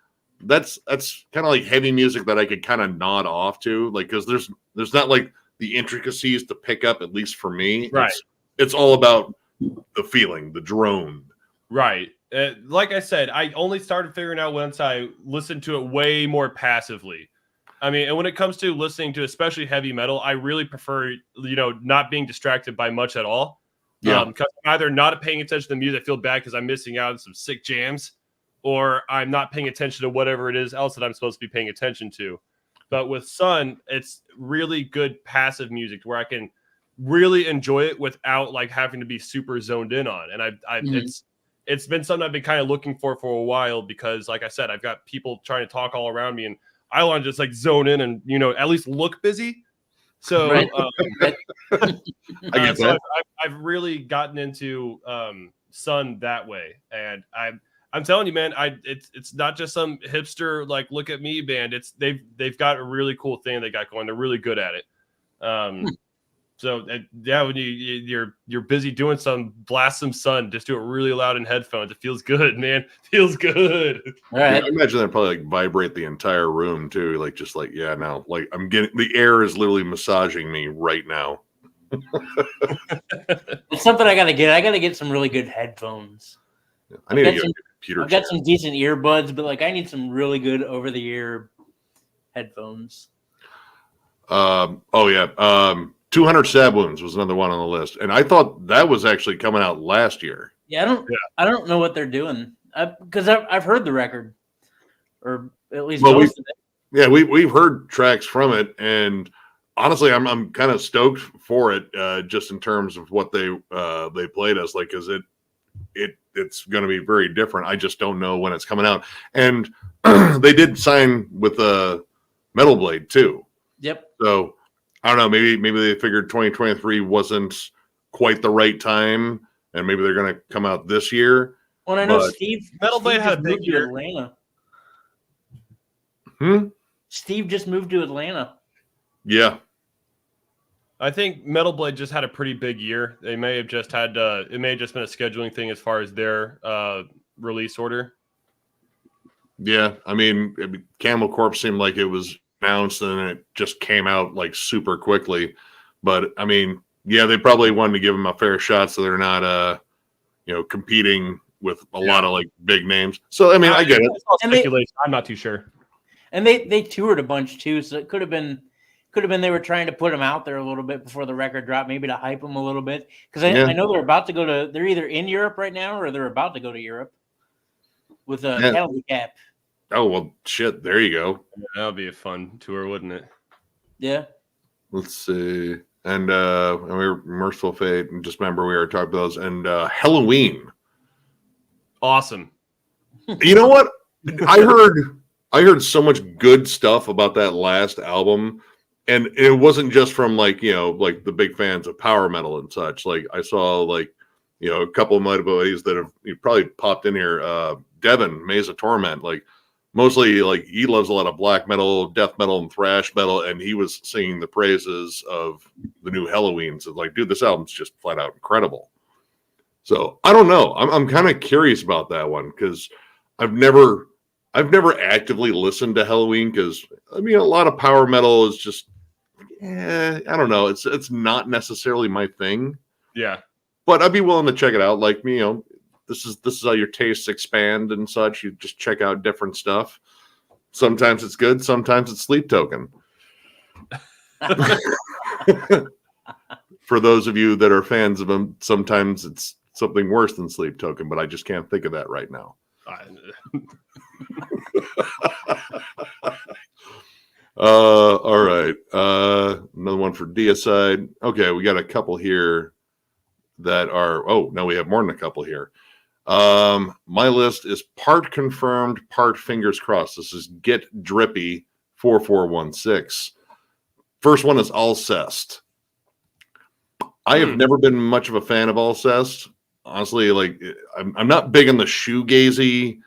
that's kind of like heavy music that I could kind of nod off to, like because there's not like the intricacies to pick up, at least for me. Right. It's all about the feeling, the drone. Right. Like I said, I only started figuring out once I listened to it way more passively. I mean, and when it comes to listening to especially heavy metal, I really prefer, not being distracted by much at all. Yeah. Because I'm either not paying attention to the music, I feel bad because I'm missing out on some sick jams, or I'm not paying attention to whatever it is else that I'm supposed to be paying attention to. But with Sun, it's really good passive music where I can really enjoy it without like having to be super zoned in on. And it's been something I've been kind of looking for a while because, like I said, I've got people trying to talk all around me, and I want to just like zone in and at least look busy. So, Right. I get that. I've really gotten into Sun that way, and I'm telling you, man, it's not just some hipster like look at me band. They've got a really cool thing they got going. They're really good at it. So yeah, when you're busy doing something, blast some Sun. Just do it really loud in headphones. It feels good, man. Feels good. All right. I imagine that probably like vibrate the entire room too. Like just like now, like I'm getting the air is literally massaging me right now. It's something I gotta get. I gotta get some really good headphones. I need to get some- a computer. I've got some decent earbuds, but like I need some really good over-the-ear headphones. 200 Stab Wounds was another one on the list, and I thought that was actually coming out last year. Yeah, I don't know what they're doing because I've heard the record, or at least most of it. Yeah, we've heard tracks from it, and honestly, I'm kind of stoked for it, just in terms of what they played us, like, because it's going to be very different. I just don't know when it's coming out, and they did sign with Metal Blade too. Yep. So I don't know. Maybe they figured 2023 wasn't quite the right time, and maybe they're going to come out this year. Well, I know Steve Metal Blade had a just big moved to year. Atlanta. Steve just moved to Atlanta. Yeah. I think Metal Blade just had a pretty big year. They may have just had it may have just been a scheduling thing as far as their release order. Yeah, I mean, Camel Corpse seemed like it was announced and it just came out like super quickly. But I mean, yeah, they probably wanted to give them a fair shot so they're not, competing with a lot of like big names. So I mean, I get it. It's all speculation. I'm not too sure. And they toured a bunch too, so it could have been they were trying to put them out there a little bit before the record dropped, maybe to hype them a little bit. Because I know they're about to go to, they're either in Europe right now or they're about to go to Europe with a penalty cap. Oh, well, shit. There you go. That would be a fun tour, wouldn't it? Yeah. Let's see. And we were Merciful Fate, and just remember we were talking about those. And Halloween. Awesome. You know what? I heard so much good stuff about that last album. And it wasn't just from like the big fans of power metal and such. Like I saw like, a couple of my buddies that have probably popped in here. Devin, Maze of Torment, like mostly like he loves a lot of black metal, death metal, and thrash metal. And he was singing the praises of the new Halloween. So like, dude, this album's just flat out incredible. So I don't know. I'm kind of curious about that one because I've never actively listened to Halloween because I mean a lot of power metal is just I don't know. It's not necessarily my thing. Yeah. But I'd be willing to check it out. Like this is how your tastes expand and such. You just check out different stuff. Sometimes it's good, sometimes it's Sleep Token. For those of you that are fans of them, sometimes it's something worse than Sleep Token, but I just can't think of that right now. All right. Another one for Deicide. Okay, we got a couple here that are. Oh no, we have more than a couple here. My list is part confirmed, part fingers crossed. This is Get Drippy 4416. First one is Alcest. I have never been much of a fan of Alcest. Honestly, like I'm not big on the shoegazy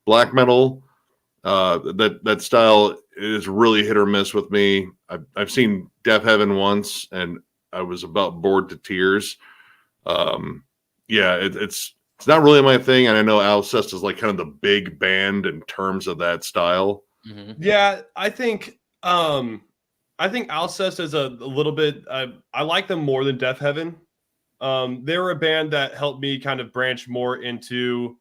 black metal. That style is really hit or miss with me. I've seen Death Heaven once, and I was about bored to tears. It's it's not really my thing, and I know Alcest is like kind of the big band in terms of that style. Mm-hmm. Yeah, I think Alcest is a little bit. I like them more than Death Heaven. They were a band that helped me kind of branch more into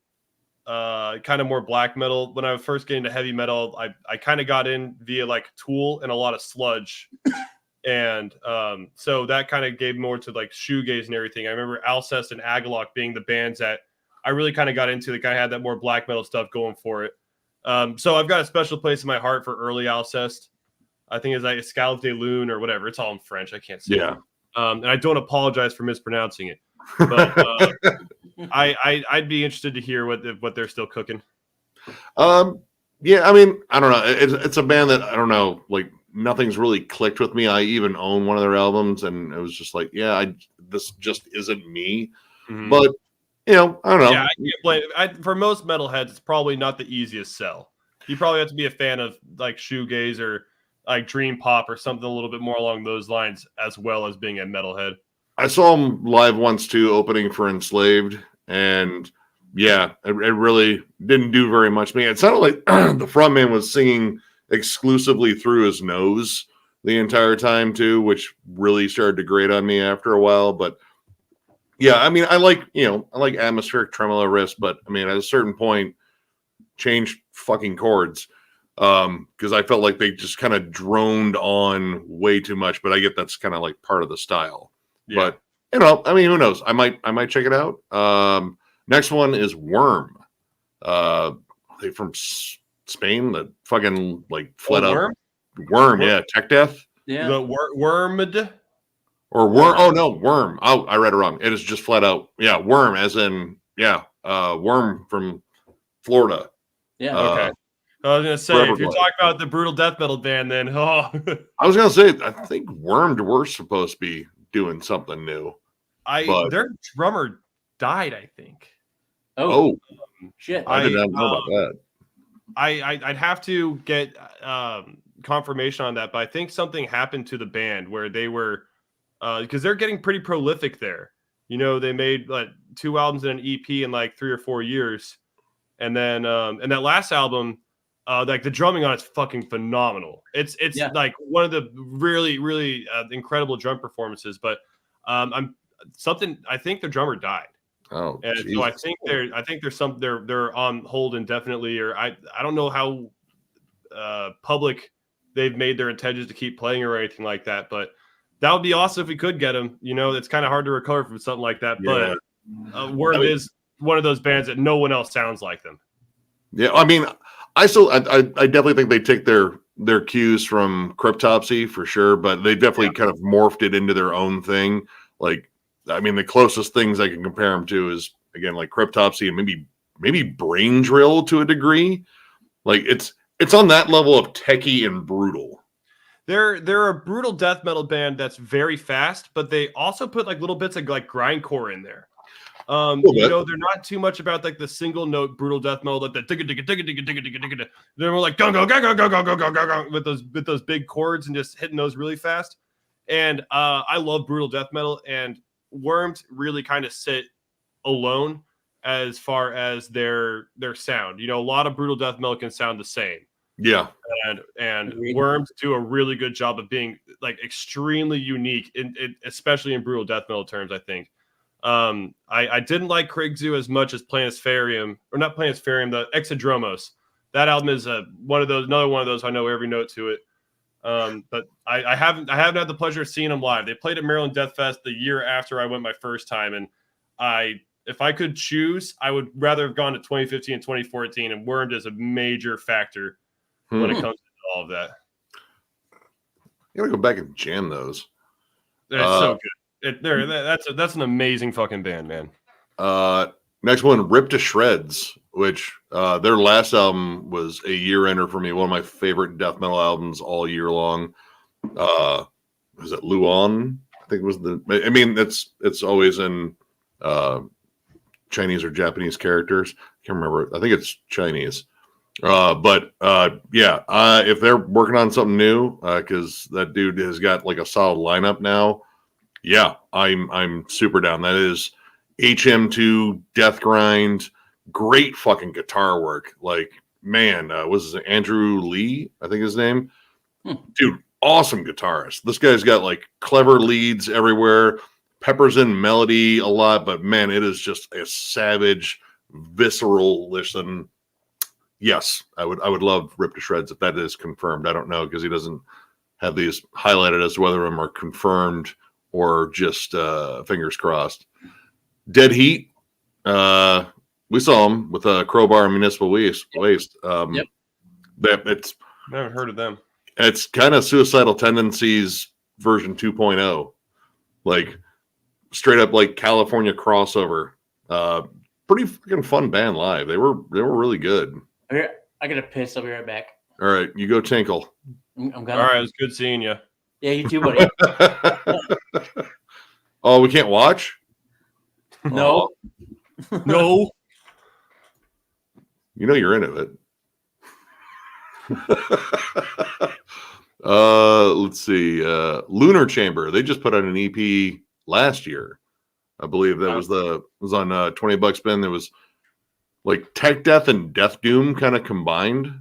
kind of more black metal. When I was first getting to heavy metal, I kind of got in via like Tool and a lot of sludge. And so that kind of gave more to like shoegaze and everything. I remember Alcest and Agalloch being the bands that I really kind of got into. That kind of had that more black metal stuff going for it. So I've got a special place in my heart for early Alcest. I think it's like Escalade de Lune or whatever. It's all in French. I can't say it. And I don't apologize for mispronouncing it. But I'd be interested to hear what they're still cooking. Yeah, I mean, I don't know. It's a band that I don't know, like nothing's really clicked with me. I even own one of their albums, and it was just like, yeah, this just isn't me. Mm-hmm. But I don't know. Yeah, I can't blame it. For most metalheads, it's probably not the easiest sell. You probably have to be a fan of like shoegaze or like dream pop or something a little bit more along those lines, as well as being a metalhead. I saw them live once too, opening for Enslaved, and yeah, it really didn't do very much to me. It sounded like the frontman was singing exclusively through his nose the entire time too, which really started to grate on me after a while. But yeah, I mean, I like atmospheric tremolo riffs, but I mean, at a certain point, change fucking chords. Because I felt like they just kind of droned on way too much, but I get that's kind of like part of the style. Yeah. But I mean, who knows? I might check it out. Next one is Worm. Are they from Spain? That fucking like fled out. Worm, yeah, Tech Death. Yeah, the Wormed or Worm. Oh no, Worm. Oh, I read it wrong. It is just flat out. Yeah, Worm, as in Worm from Florida. Yeah. Okay. I was gonna say, if you're talking about the brutal death metal band, then I was gonna say, I think Wormed were supposed to be doing something new. Their drummer died, I think. Oh, shit! I did not know about that. I'd have to get confirmation on that, but I think something happened to the band where they were because they're getting pretty prolific there. They made like 2 albums and an EP in like 3 or 4 years, and then and that last album. Like the drumming on it's fucking phenomenal. It's like one of the really, really incredible drum performances. But I think the drummer died. Oh, and Jesus. So I think they're on hold indefinitely, or I don't know how public they've made their intentions to keep playing or anything like that. But that would be awesome if we could get them. It's kind of hard to recover from something like that. Yeah. But Worm is one of those bands that no one else sounds like them. Yeah, I mean. I definitely think they take their cues from Cryptopsy for sure, but they definitely kind of morphed it into their own thing. Like, I mean, the closest things I can compare them to is again like Cryptopsy and maybe Brain Drill to a degree. Like it's on that level of techie and brutal. They're a brutal death metal band that's very fast, but they also put like little bits of like grindcore in there. They're not too much about like the single note brutal death metal, like the digga digga digga digga digga digga digga. They're more like go go go go go go go go go go with those big chords and just hitting those really fast. And I love brutal death metal, and Worms really kind of sit alone as far as their sound. A lot of brutal death metal can sound the same. Yeah, and Worms do a really good job of being like extremely unique, especially in brutal death metal terms, I think. I didn't like Krigzu as much as Planispherium, or not Planispherium, the Exodromos. That album is another one of those I know every note to it. But I haven't had the pleasure of seeing them live. They played at Maryland Death Fest the year after I went my first time, and if I could choose, I would rather have gone to 2015 and 2014, and Wormed is a major factor when it comes to all of that. You gotta go back and jam those. It's so good. That's an amazing fucking band, man. Next one, Rip to Shreds, which their last album was a year ender for me. One of my favorite death metal albums all year long. Was it Luan? I think it was I mean, it's always in Chinese or Japanese characters. I can't remember. I think it's Chinese. But if they're working on something new, because that dude has got like a solid lineup now. Yeah, I'm super down. That is HM2, Death Grind, great fucking guitar work. Like, man, was it Andrew Lee? I think his name. Dude, awesome guitarist. This guy's got like clever leads everywhere, peppers in melody a lot, but man, it is just a savage, visceral listen. Yes, I would love Rip to Shreds if that is confirmed. I don't know because he doesn't have these highlighted as to whether them are confirmed or just fingers crossed. Dead Heat. We saw him with a Crowbar and Municipal Waste. Yep. I haven't heard of them. It's kind of Suicidal Tendencies version 2.0, like straight up like California crossover. Pretty fucking fun band live. They were really good. I gotta piss. I'll be right back. All right, you go tinkle. I'm All gonna. right, it was good seeing you. Yeah, you too, buddy. Oh, we can't watch? No. No. You know you're into it. Let's see. Lunar Chamber. They just put out an EP last year. I believe that was on $20 spin. There was like Tech Death and Death Doom kind of combined.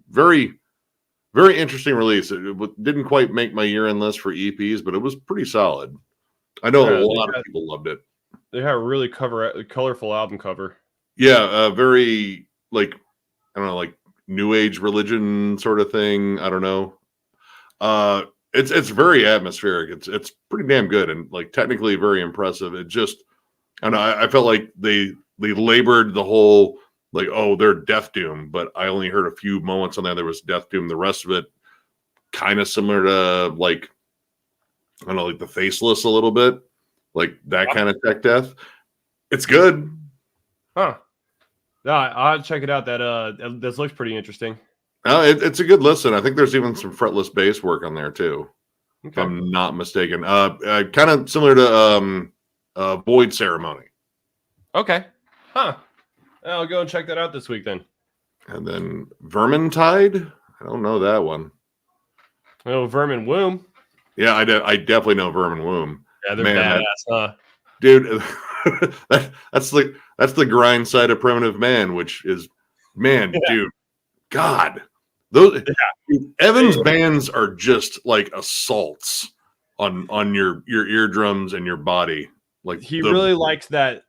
Very, very interesting release. It didn't quite make my year-end list for EPs, but it was pretty solid. I know a lot of people loved it. They had a really colorful album cover. Yeah, very like, I don't know, like New Age religion sort of thing. I don't know. It's very atmospheric. It's pretty damn good and like technically very impressive. It just, I don't know, I felt like they labored the whole like, oh, they're Death Doom, but I only heard a few moments on there was Death Doom. The rest of it kind of similar to like, I don't know, like the Faceless a little bit, like that kind of tech death. It's good. Huh. No, I'll check it out. This looks pretty interesting. It's a good listen. I think there's even some fretless bass work on there too, if Okay. I'm not mistaken. Kind of similar to Void Ceremony. Okay. Huh. I'll go and check that out this week then. And then Vermintide. I don't know that one. Oh, Vermin Womb. Yeah, I definitely know Vermin Womb. Yeah, they're badass, huh? Dude, that's the grind side of Primitive Man, which is, man, dude, God, those Evan's bands are just like assaults on your eardrums and your body. Like He really likes that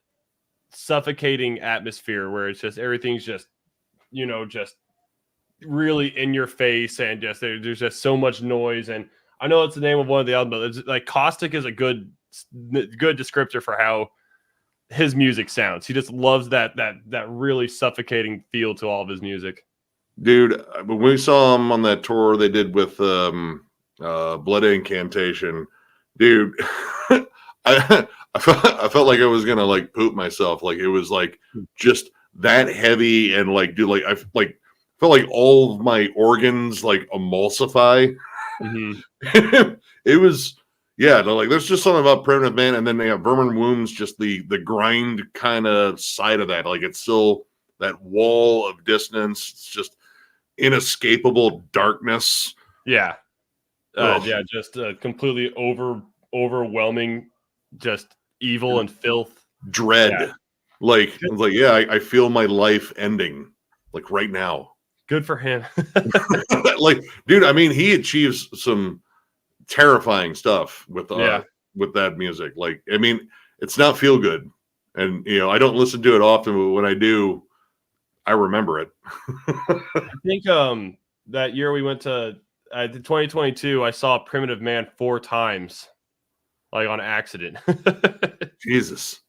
suffocating atmosphere where it's just everything's just, just really in your face and just there's just so much noise. And I know it's the name of one of the albums, but it's like Caustic is a good descriptor for how his music sounds. He just loves that really suffocating feel to all of his music. Dude, when we saw him on that tour they did with Blood Incantation, dude, I felt like I was gonna like poop myself. Like it was like just that heavy and like, dude, like I felt like all of my organs like emulsify. Mm-hmm. It was, yeah, like there's just something about Primitive Man, and then they have Vermin Womb's just the grind kind of side of that. Like it's still that wall of dissonance. It's just inescapable darkness. Yeah. Just completely overwhelming, just evil and filth. Dread. Yeah. Like yeah, I feel my life ending like right now. Good for him. Like, dude, I mean, he achieves some terrifying stuff with that music. Like, I mean, it's not feel good, and I don't listen to it often, but when I do, I remember it. I think that year we went to 2022, I saw Primitive Man 4 times, like on accident. Jesus.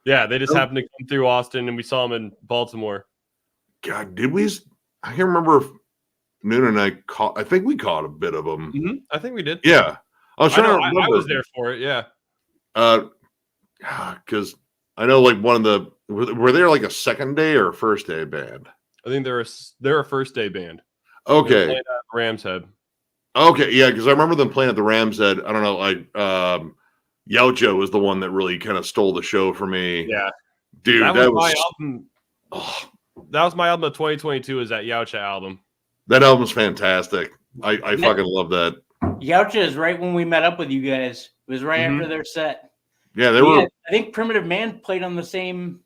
Yeah, they just happened to come through Austin, and we saw them in Baltimore. God, did we? I can't remember if Noon and I caught. I think we caught a bit of them. Mm-hmm. I think we did. Yeah, I was there for it. Yeah. Because I know like one of the were they like a second day or a first day band? I think they're a first day band. Okay. Ram's Head. Okay, yeah, because I remember them playing at the Ram's Head. I don't know, like Yaucho was the one that really kind of stole the show for me. Yeah, dude, that was my album. Oh, that was my album of 2022. Is that Yaucho album? That album's fantastic. I fucking love that. Yaucha is right when we met up with you guys. It was right after their set. Yeah, they were. I think Primitive Man played on the same.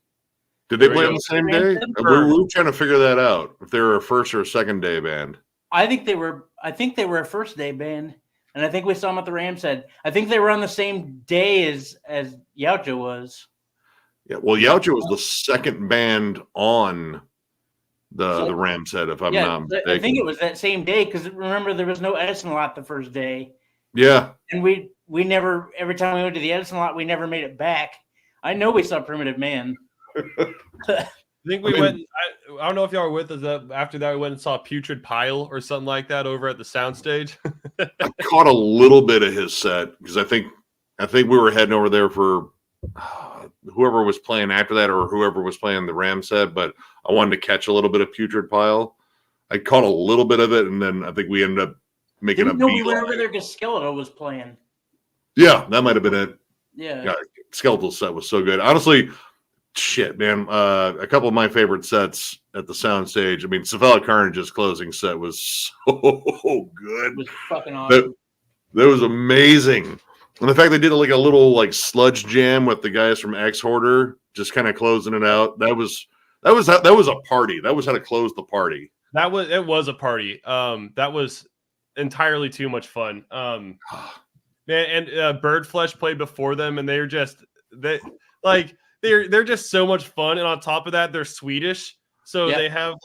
Did they play on the same day? We Or- were trying to figure that out. If they were a first or a second day band. I think they were a first day band, and I think we saw them at the Rams Head. I think they were on the same day as Yaucho was. Yeah, well, Yaucho was the second band on the Rams Head, if I'm not mistaken. I think it was that same day because remember there was no Edison lot the first day. Yeah, and we never. Every time we went to the Edison lot, we never made it back. I know we saw Primitive Man. I think we went. I don't know if y'all were with us. After that, we went and saw Putrid Pile or something like that over at the soundstage. I caught a little bit of his set because I think we were heading over there for whoever was playing after that or whoever was playing the Rams Head. But I wanted to catch a little bit of Putrid Pile. I caught a little bit of it, and then I think we ended up making a. We went over there because Skeletal was playing. Yeah, that might have been it. Yeah, Skeletal set was so good. Honestly. Shit, man. A couple of my favorite sets at the soundstage. I mean, Cephalic Carnage's closing set was so good. It was fucking awesome. That was amazing. And the fact they did like a little like sludge jam with the guys from X Hoarder just kind of closing it out. That was a party. That was how to close the party. It was a party. That was entirely too much fun. Man, and Bird Flesh played before them, and they're just they're just so much fun, and on top of that, they're Swedish, so they have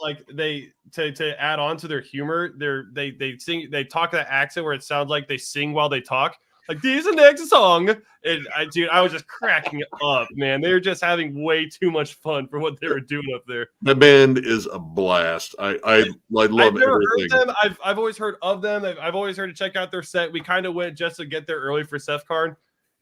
to add on to their humor. They talk that accent where it sounds like they sing while they talk. Like this is the next song, and I was just cracking up, man. They were just having way too much fun for what they were doing up there. The band is a blast. I love I've never everything. heard them. I've always heard of them. I've always heard to check out their set. We kind of went just to get there early for Cephcard.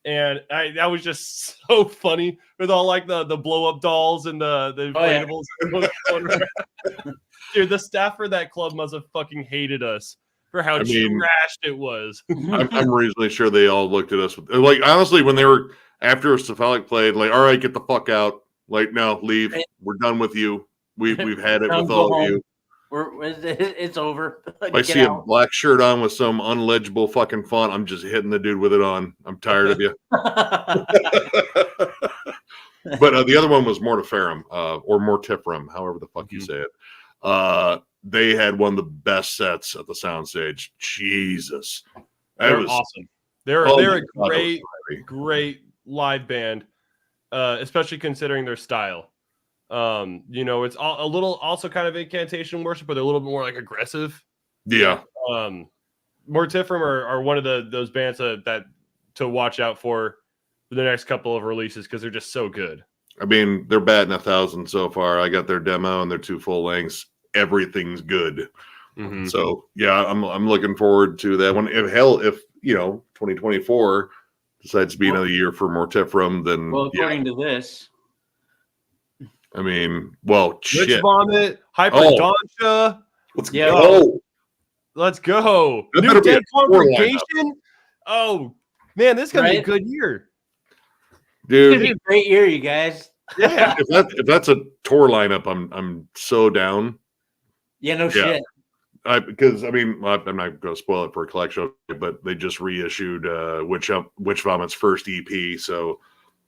And that was just so funny with all like the blow up dolls and the inflatables. Yeah. Dude, the staff for that club must have fucking hated us for how trashed it was. I'm reasonably sure they all looked at us like honestly when they were after Cephalic played like all right get the fuck out like no leave we're done with you we've had it with all of you. It's over. I see a black shirt on with some unlegible fucking font. I'm just hitting the dude with it on. I'm tired of you. But the other one was Mortiferum, or Mortiferum, however the fuck you say it. They had one of the best sets at the soundstage. Jesus. They're awesome. They're a great live band, especially considering their style. It's a little also kind of incantation worship, but they're a little bit more like aggressive. Yeah. Mortiferum are one of those bands that to watch out for the next couple of releases because they're just so good. I mean, they're batting 1,000 so far. I got their demo and their 2 full lengths. Everything's good. Mm-hmm. So yeah, I'm looking forward to that one. If 2024 decides to be another year for Mortiferum, then according to this. I mean, well, Witch shit. Vomit, Hyperdontia. Let's go. Let's go. New Dead Congregation. Oh, man, this is going to be a good year. Dude. It's going to be a great year, you guys. Yeah. if that's a tour lineup, I'm so down. Yeah, no shit. Because, I mean, I'm not going to spoil it for a collection, but they just reissued Witch Vomit's first EP, so...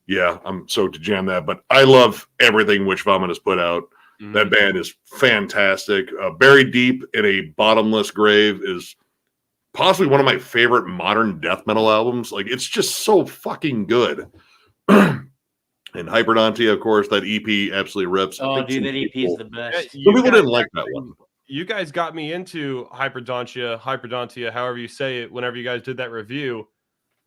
Yeah, I'm so to jam that, but I love everything Witch Vomit has put out. Mm-hmm. That band is fantastic. Buried Deep in a Bottomless Grave is possibly one of my favorite modern death metal albums. Like, it's just so fucking good. And Hyperdontia, of course, that EP absolutely rips. Oh, dude, that EP is the best. Some people didn't like that one. You guys got me into Hyperdontia, however you say it, whenever you guys did that review.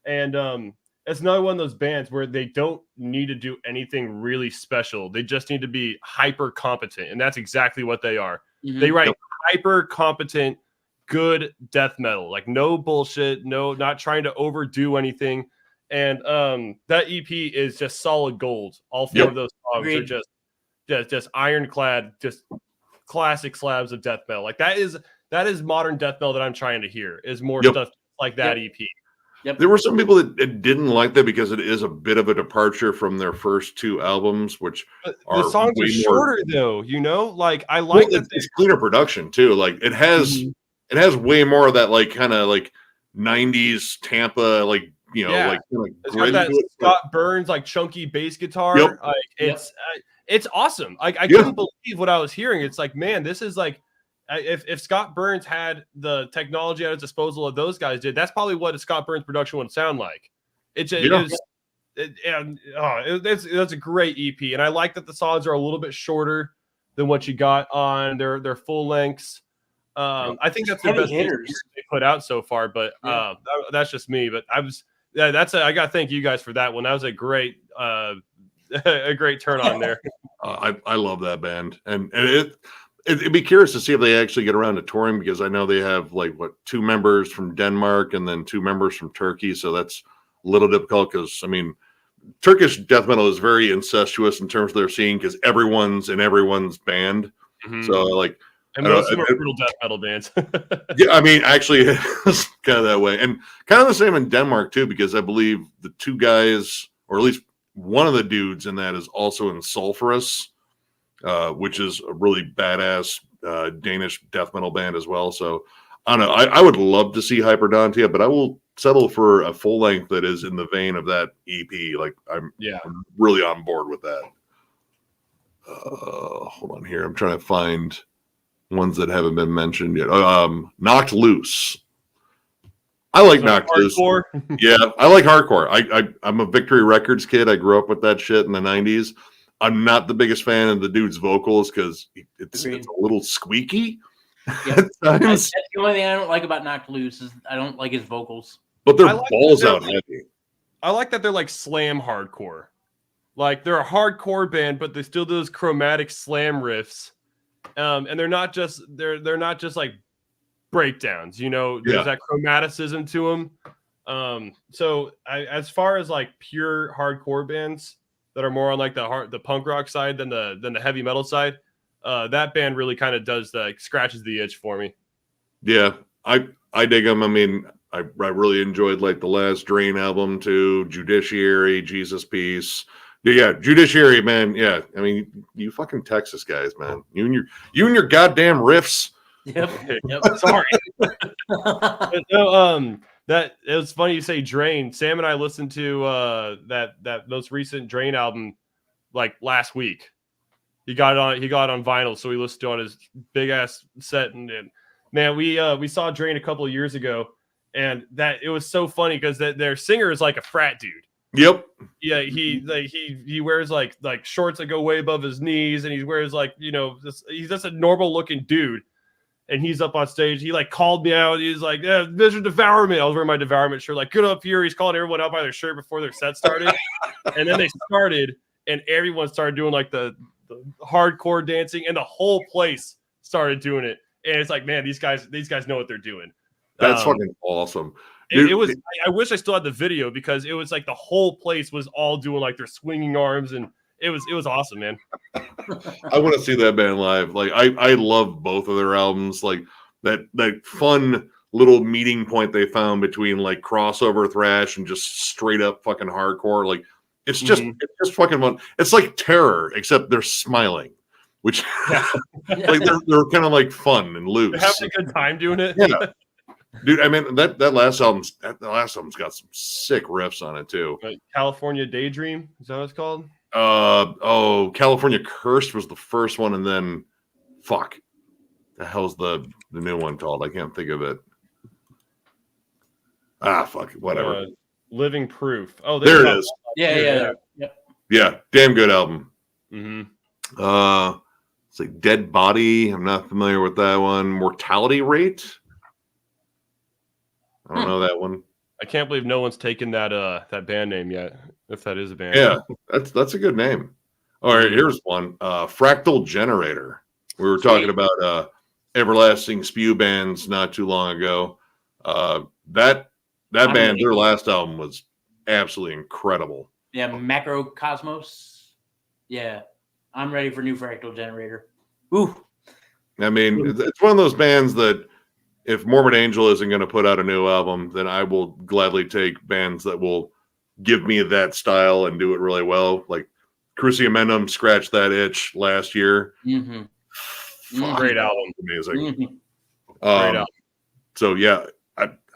And it's another one of those bands where they don't need to do anything really special. They just need to be hyper competent. And that's exactly what they are. Mm-hmm. They write hyper competent, good death metal. Like no bullshit, not trying to overdo anything. And that EP is just solid gold. All 4 of those songs are just ironclad, just classic slabs of death metal. Like that is modern death metal that I'm trying to hear is more stuff like that EP. Yep. There were some people that didn't like that because it is a bit of a departure from their first 2 albums, which are the songs are shorter though. Like I like that it's cleaner production too. Like it has way more of that like kind of like 90s Tampa like you know, Yeah. like It's got that Scott Burns like chunky bass guitar. Yep. Like it's awesome. Like I Yeah. couldn't believe what I was hearing. It's like, man, this is like if Scott Burns had the technology at his disposal of those guys did, that's probably what a Scott Burns production would sound like. It's a great EP, and I like that the songs are a little bit shorter than what you got on their full lengths. I think that's the best hitters they put out so far, but that's just me. But I got to thank you guys for that one. That was a great a great turn on there. I love that band, and it'd be curious to see if they actually get around to touring, because I know they have like 2 members from Denmark and then 2 members from Turkey, so that's a little difficult because I mean, Turkish death metal is very incestuous in terms of their scene because everyone's in everyone's band. Mm-hmm. So like, and most of them are brutal death metal bands. Yeah, I mean, actually, it's kind of that way, and kind of the same in Denmark too, because I believe the 2 guys, or at least one of the dudes in that, is also in Sulphurous, which is a really badass Danish death metal band as well. So I don't know. I would love to see Hyperdontia, but I will settle for a full length that is in the vein of that EP. Like I'm really on board with that. Hold on here. I'm trying to find ones that haven't been mentioned yet. Knocked Loose. I like Knocked Loose. Yeah, I like hardcore. I'm a Victory Records kid. I grew up with that shit in the 90s. I'm not the biggest fan of the dude's vocals because it's a little squeaky. Yep. That's the only thing I don't like about Knocked Loose is I don't like his vocals. But they're balls out heavy. I like that they're like slam hardcore. Like they're a hardcore band, but they still do those chromatic slam riffs. And they're not just like breakdowns, you know, there's that chromaticism to them. So as far as like pure hardcore bands that are more on like the punk rock side than the heavy metal side, that band really kind of does scratches the itch for me. Yeah, I dig them. I mean, I really enjoyed like the last Drain album too, Judiciary, Jesus Peace. Yeah, Judiciary, man. Yeah, I mean, you fucking Texas guys, man. You and your goddamn riffs. Yep. Sorry. That it was funny you say Drain. Sam and I listened to that most recent Drain album like last week. He got it on vinyl, so we listened to it on his big ass set. And man, we saw Drain a couple of years ago, and that it was so funny because their singer is like a frat dude. Yep. Yeah, he wears like shorts that go way above his knees, and he wears like, you know, he's just a normal looking dude. And he's up on stage. He like called me out. He's like, Mr. Devourment. I was wearing my Devourment shirt. Like, get up here. He's calling everyone out by their shirt before their set started. And then they started, and everyone started doing like the hardcore dancing, and the whole place started doing it. And it's like, man, these guys know what they're doing. That's fucking awesome. It was. I wish I still had the video because it was like the whole place was all doing like their swinging arms, and it was awesome, man. I want to see that band live. Like I love both of their albums. Like that fun little meeting point they found between like crossover thrash and just straight up fucking hardcore. Like it's just fucking fun. It's like Terror, except they're smiling, which like they're kind of like fun and loose. They're having a good time doing it. Yeah. Dude, I mean that last album's got some sick riffs on it too. California Daydream, is that what it's called? California Cursed was the first one, and then the hell's the new one called? I can't think of it. Fuck it, whatever. Living Proof. Oh, there it is. Yeah. Damn good album. Mm-hmm. It's like Dead Body. I'm not familiar with that one. Mortality Rate. I don't know that one. I can't believe no one's taken that band name yet. If that is a band. Yeah, that's a good name. All right, here's one. Fractal Generator. We were talking about Everlasting Spew bands not too long ago. That band, their last album was absolutely incredible. Yeah, Macrocosmos. Yeah, I'm ready for new Fractal Generator. Ooh. I mean, it's one of those bands that if Morbid Angel isn't going to put out a new album, then I will gladly take bands that will give me that style and do it really well. Like Cruciamendum scratched that itch last year. Mm-hmm. Great album. Amazing. Mm-hmm. Great album. So yeah,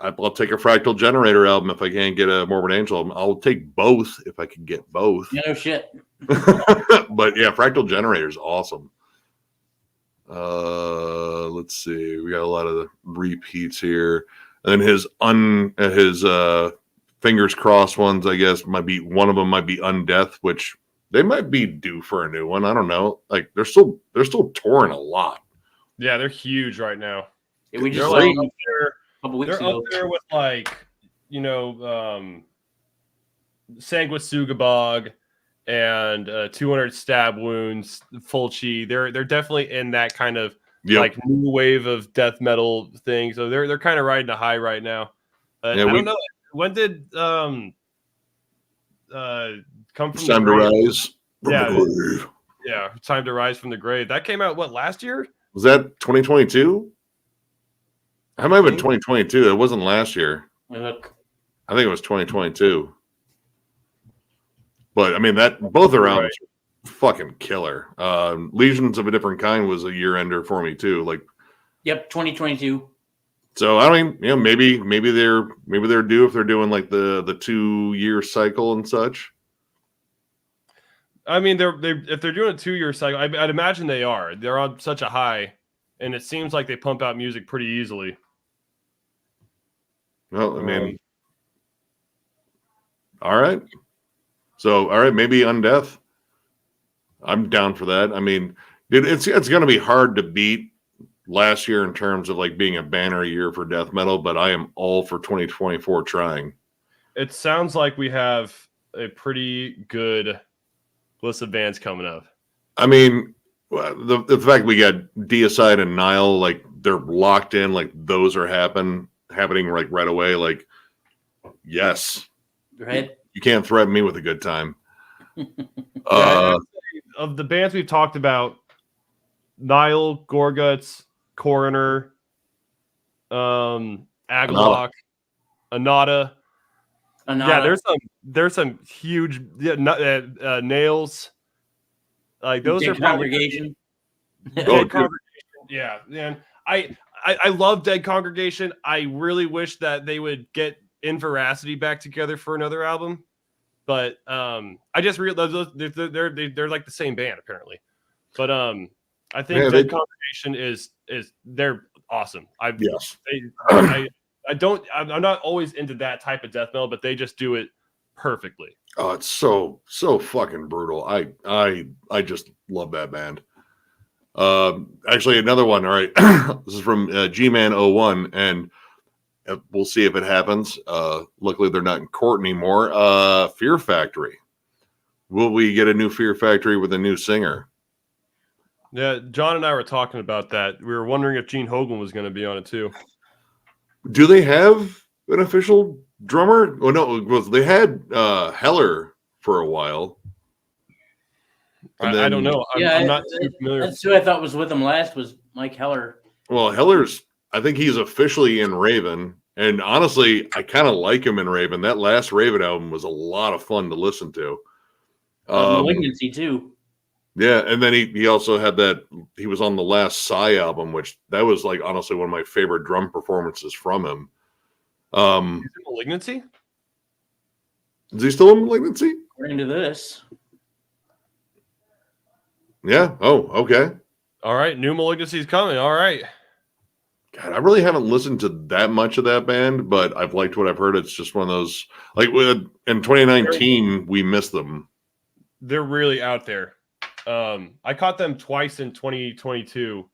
I'll take a Fractal Generator album if I can't get a Morbid Angel album. I'll take both if I can get both. Yeah, no shit. But yeah, Fractal Generator is awesome. Let's see. We got a lot of the repeats here. And his fingers crossed ones, I guess, might be one of them might be Undeath, which they might be due for a new one. I don't know. Like they're still touring a lot. Yeah, they're huge right now. Yeah, we They're just like saw up there. couple weeks They're ago. up there with like, Sanguisugabog and 200 stab wounds, Fulci. They're definitely in that kind of like new wave of death metal thing. So they're kind of riding a high right now. I don't know. When did come from Time the grave? to Rise? Yeah, Time to Rise from the Grave. That came out last year? Was that 2022? That might have been 2022. It wasn't last year. Look. I think it was 2022. But I mean that both their albums are fucking killer. Legions of a Different Kind was a year ender for me too. Like, yep, 2022. So I mean, maybe they're due if they're doing like the 2-year cycle and such. I mean, if they're doing a 2-year cycle, I'd imagine they are. They're on such a high, and it seems like they pump out music pretty easily. Well, I mean, all right. So, all right, maybe Undeath. I'm down for that. I mean, dude, it's going to be hard to beat last year in terms of like being a banner year for death metal, but I am all for 2024 trying. It sounds like we have a pretty good list of bands coming up. I mean, the fact we got Deicide and Nile, like they're locked in, like those are happening like right away. Like, yes, right. You can't threaten me with a good time. Of the bands we've talked about, Nile, Gorguts, Coroner, Agalock, Anata. Yeah, there's some huge nails. Like those are Congregation. Dead Congregation. Yeah, man. I love Dead Congregation. I really wish that they would get In Veracity back together for another album. But I just realized they're like the same band apparently. But I think Dead Congregation is they're awesome. I'm not always into that type of death metal, but they just do it perfectly. Oh, it's so fucking brutal. I just love that band. Actually, another one. All right, this is from G-Man01, and we'll see if it happens. Luckily, they're not in court anymore. Fear Factory. Will we get a new Fear Factory with a new singer? Yeah, John and I were talking about that. We were wondering if Gene Hoglan was going to be on it too. Do they have an official drummer? Oh no, they had Heller for a while. I don't know. I'm not too familiar. That's who I thought was with him last was Mike Heller. Well, I think he's officially in Raven. And honestly, I kind of like him in Raven. That last Raven album was a lot of fun to listen to. Malignancy too. Yeah, and then he also had that. He was on the last Psy album, which that was like honestly one of my favorite drum performances from him. Is it Malignancy? Is he still in Malignancy? According to this. Yeah. Oh, okay. All right, new Malignancy is coming. All right. God, I really haven't listened to that much of that band, but I've liked what I've heard. It's just one of those like in 2019 we missed them. They're really out there. I caught them twice in 2022.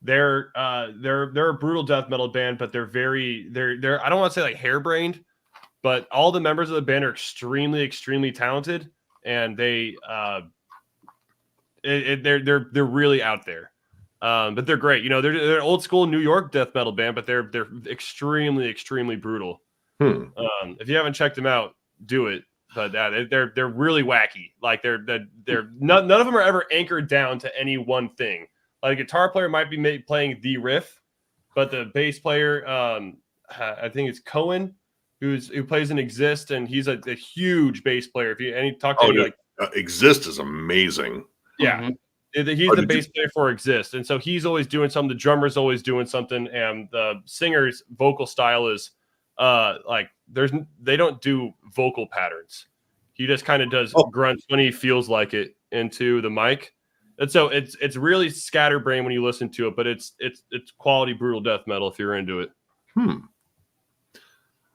They're a brutal death metal band, but they're I don't want to say like harebrained, but all the members of the band are extremely talented, and they're really out there. But they're great. You know, they're an old school New York death metal band, but they're extremely brutal. If you haven't checked them out, do it. But they're really wacky. Like they're none of them are ever anchored down to any one thing. Like a guitar player might be playing the riff, but the bass player, I think it's Cohen, who plays in Exist, and he's a huge bass player. If you talk to him, Exist is amazing. Yeah. Mm-hmm. He's the bass player for Exist, and so he's always doing something. The drummer's always doing something, and the singer's vocal style is like they don't do vocal patterns. He just kind of does grunts when he feels like it into the mic, and so it's really scatterbrain when you listen to it, but it's quality brutal death metal if you're into it.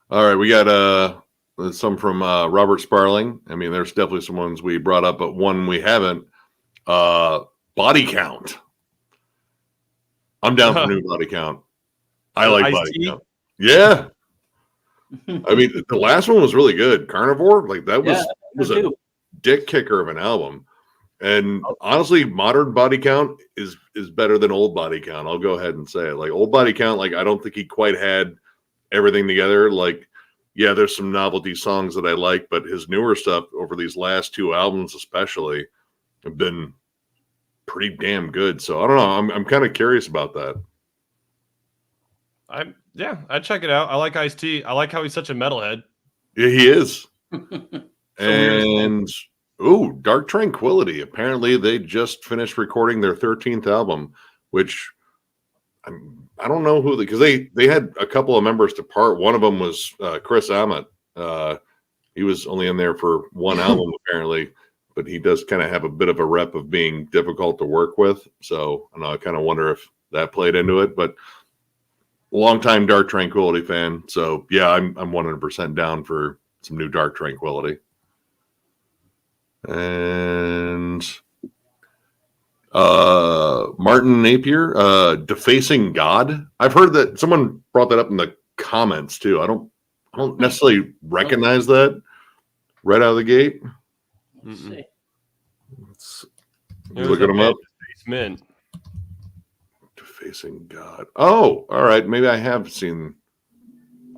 All right, we got some from Robert Sparling. I mean, there's definitely some ones we brought up, but one we haven't. Body Count. I'm down for new Body Count. I like Body Count. Yeah. I mean, the last one was really good. Carnivore, like that was a dick kicker of an album. And honestly, modern Body Count is better than old Body Count. I'll go ahead and say it. Like old Body Count, like I don't think he quite had everything together. Like, yeah, there's some novelty songs that I like, but his newer stuff over these last two albums, especially, have been pretty damn good. So I don't know. I'm kind of curious about that. I'd check it out. I like Ice-T. I like how he's such a metalhead. Yeah, he is. And Dark Tranquility. Apparently, they just finished recording their 13th album, which I don't know who because they had a couple of members depart. One of them was Chris Ammett. He was only in there for one album apparently, but he does kind of have a bit of a rep of being difficult to work with. So I kind of wonder if that played into it. But longtime Dark Tranquility fan. So yeah, I'm 100% down for some new Dark Tranquility. And Martin Napier, Defacing God. I've heard that someone brought that up in the comments too. I don't necessarily recognize that right out of the gate. Let's see. Let's look at them up. Defacing God. Oh, all right. Maybe I have seen.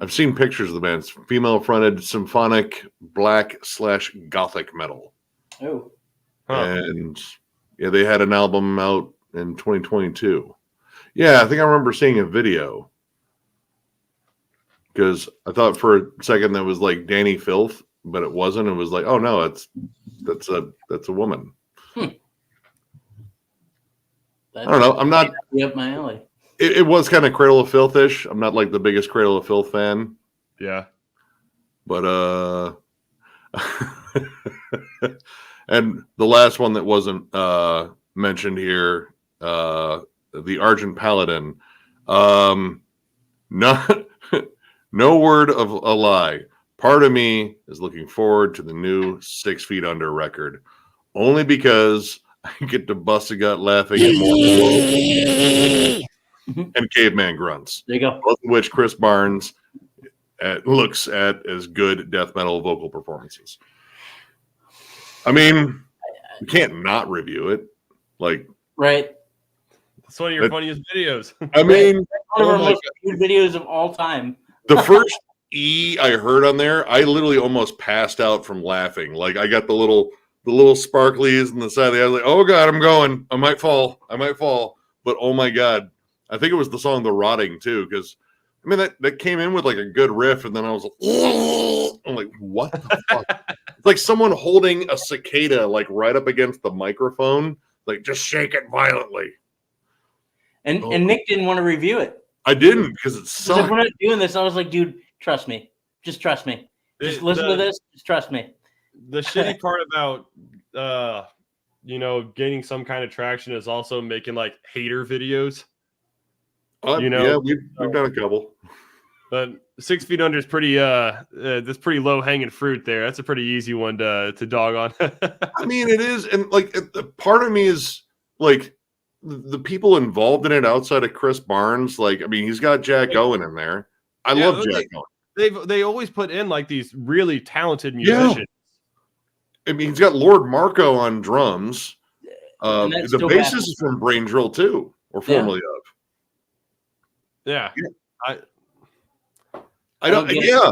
I've seen pictures of the band. It's female-fronted symphonic black/gothic metal. Oh. And yeah, they had an album out in 2022. Yeah, I think I remember seeing a video because I thought for a second that was like Danny Filth, but it wasn't. It was like, oh no, that's a woman. I don't know. I'm not up my alley. It was kind of Cradle of Filth-ish. I'm not like the biggest Cradle of Filth fan. Yeah, but and the last one that wasn't mentioned here, the Argent Paladin. Not no word of a lie. Part of me is looking forward to the new 6 Feet Under record, only because I get to bust a gut laughing at more and caveman grunts. There you go. Both of which Chris Barnes looks at as good death metal vocal performances. I mean, you can't not review it. Like, right. It's one of your funniest videos. I mean, one of our most viewed videos of all time. The first E I heard on there, I literally almost passed out from laughing. Like, I got the little sparklies on the side of the eye. I was like, oh God, I'm going. I might fall. But oh my God. I think it was the song The Rotting too, because I mean that came in with like a good riff, and then I was like, I'm like, what the fuck? It's like someone holding a cicada like right up against the microphone, like just shake it violently. And Nick didn't want to review it. I didn't because it sucked. Like, we're not doing this. I was like, dude, trust me. Just trust me. Just listen to this. Just trust me. The shitty part about gaining some kind of traction is also making like hater videos. Yeah, we've done a couple. But 6 Feet Under is pretty that's pretty low hanging fruit there. That's a pretty easy one to dog on. I mean, it is, and like part of me is like the people involved in it outside of Chris Barnes. Like, I mean, he's got Jack Owen in there. I love Jack Owen. They always put in like these really talented musicians. Yeah. I mean, he's got Lord Marco on drums. The bassist is from Brain Drill too, or formerly of. Yeah. I don't. Yeah.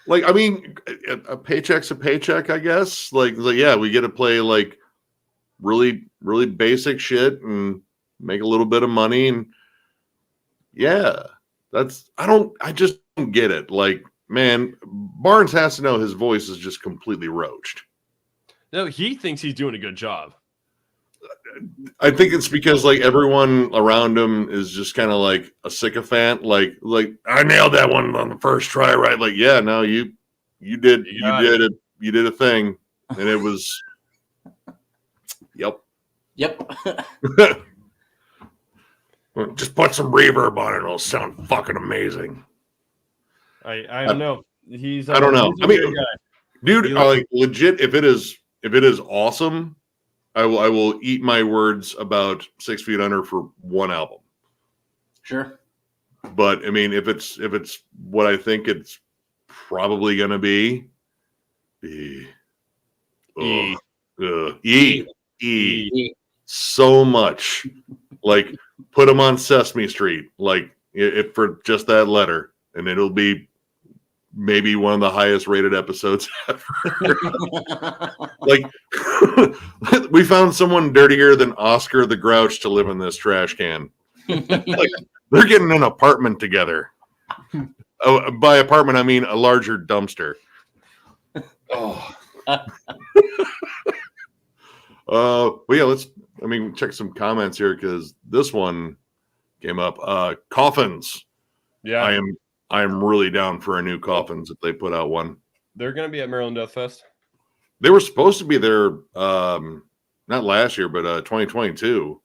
Like, I mean, a paycheck's a paycheck, I guess. Like, yeah, we get to play like really, really basic shit and make a little bit of money. And yeah, I just don't get it. Like, man, Barnes has to know his voice is just completely roached. No, he thinks he's doing a good job. I think it's because like everyone around him is just kind of like a sycophant. Like I nailed that one on the first try, right? Like, yeah, no, you did a thing, and it was, yep. Just put some reverb on it; it'll sound fucking amazing. I don't know. I don't know. I mean, dude, like legit. If it is awesome, I will eat my words about 6 Feet Under for one album. Sure. But I mean, if it's what I think it's probably gonna be, so much. Like, put them on Sesame Street, like if for just that letter, and it'll be maybe one of the highest rated episodes ever. Like, we found someone dirtier than Oscar the Grouch to live in this trash can. Like, they're getting an apartment together. Oh, by apartment, I mean a larger dumpster. Oh. Well, yeah, check some comments here because this one came up. Coffins. Yeah. I am really down for a new Coffins if they put out one. They're going to be at Maryland Death Fest. They were supposed to be there not last year, but 2022.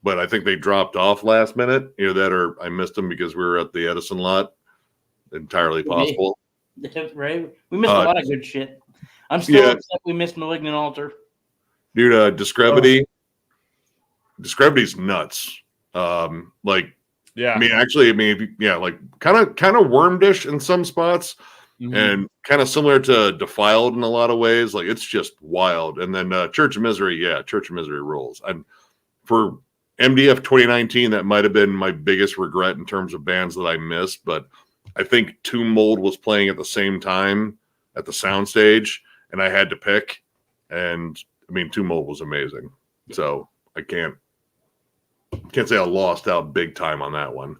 But I think they dropped off last minute. Either that or I missed them because we were at the Edison lot. Entirely possible. Right? We missed a lot of good shit. I'm still upset we missed Malignant Altar. Dude, Discrevity. Discrevity's nuts. Like, yeah. I mean, actually, like kind of Wormdish in some spots, and kind of similar to Defiled in a lot of ways. Like, it's just wild. And then Church of Misery, Church of Misery rules. And for MDF 2019, that might have been my biggest regret in terms of bands that I missed. But I think Tomb Mold was playing at the same time at the soundstage, and I had to pick. And I mean, Tomb Mold was amazing. So I can't say I lost out big time on that one.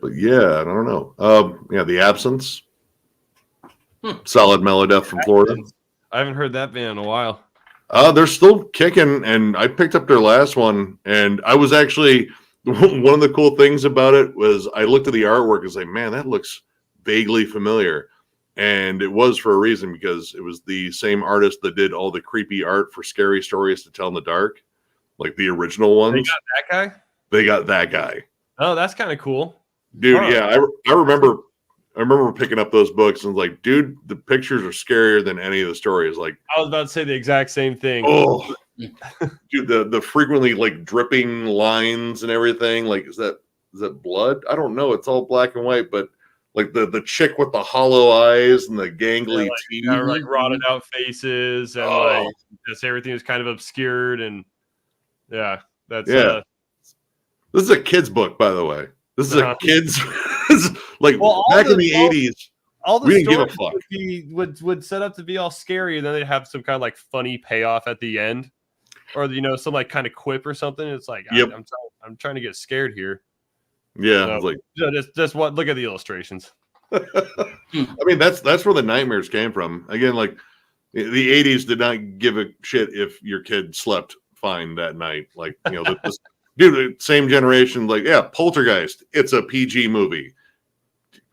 But yeah, I don't know. The Absence. Solid Melodeath from Florida. I haven't heard that band in a while. They're still kicking, and I picked up their last one, and I was actually one of the cool things about it was I looked at the artwork and was like, man, that looks vaguely familiar. And it was for a reason, because it was the same artist that did all the creepy art for Scary Stories to Tell in the Dark, like the original ones. They got that guy? They got that guy. Oh, that's kind of cool. Dude, yeah, I remember picking up those books and was like, dude, the pictures are scarier than any of the stories. Like, I was about to say the exact same thing. Oh, dude, the frequently like dripping lines and everything. Like, is that blood? I don't know. It's all black and white, but like the chick with the hollow eyes and the gangly teeth, like rotted out faces, and like just everything was kind of obscured. And that's this is a kid's book, by the way. This is a kid's like back in the 80s. All the we didn't give a fuck. Would set up to be all scary, and then they'd have some kind of like funny payoff at the end, or some like kind of quip or something. It's like, I'm trying to get scared here. Yeah, so, just what? Look at the illustrations. I mean, that's where the nightmares came from. Again, like the 80s did not give a shit if your kid slept fine that night. Like, dude, same generation. Like, Poltergeist. It's a PG movie.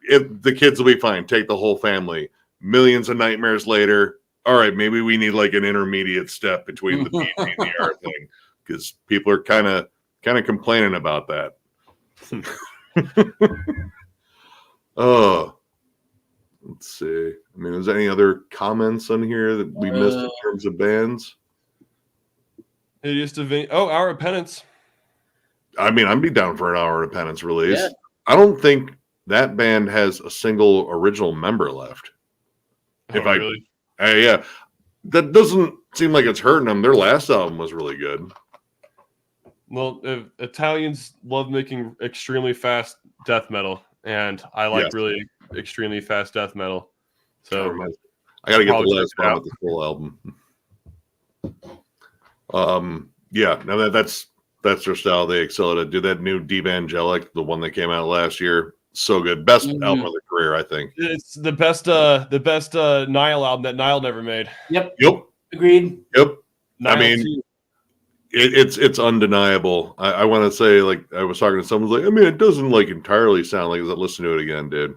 The kids will be fine. Take the whole family. Millions of nightmares later. All right, maybe we need like an intermediate step between the PG and the R thing, because people are kind of complaining about that. Let's see. I mean, is there any other comments on here that we missed in terms of bands? It used to Hour of Penance. I mean, I'd be down for an Hour of Penance release. Yeah. I don't think that band has a single original member left. Really? Yeah, that doesn't seem like it's hurting them. Their last album was really good. Well, Italians love making extremely fast death metal, and I like really extremely fast death metal. So I got to get the last one with the full album. Now that's their style. They excel at it. Do that new Devangelic, the one that came out last year. so good. Best album of the career, I think. It's the best Nile album that Nile never made. Yep. Yep. Agreed. Yep. Nile I mean, too. it's undeniable. I want to say, like, I was talking to someone like, I mean, it doesn't like entirely sound like it. Listen to it again, dude.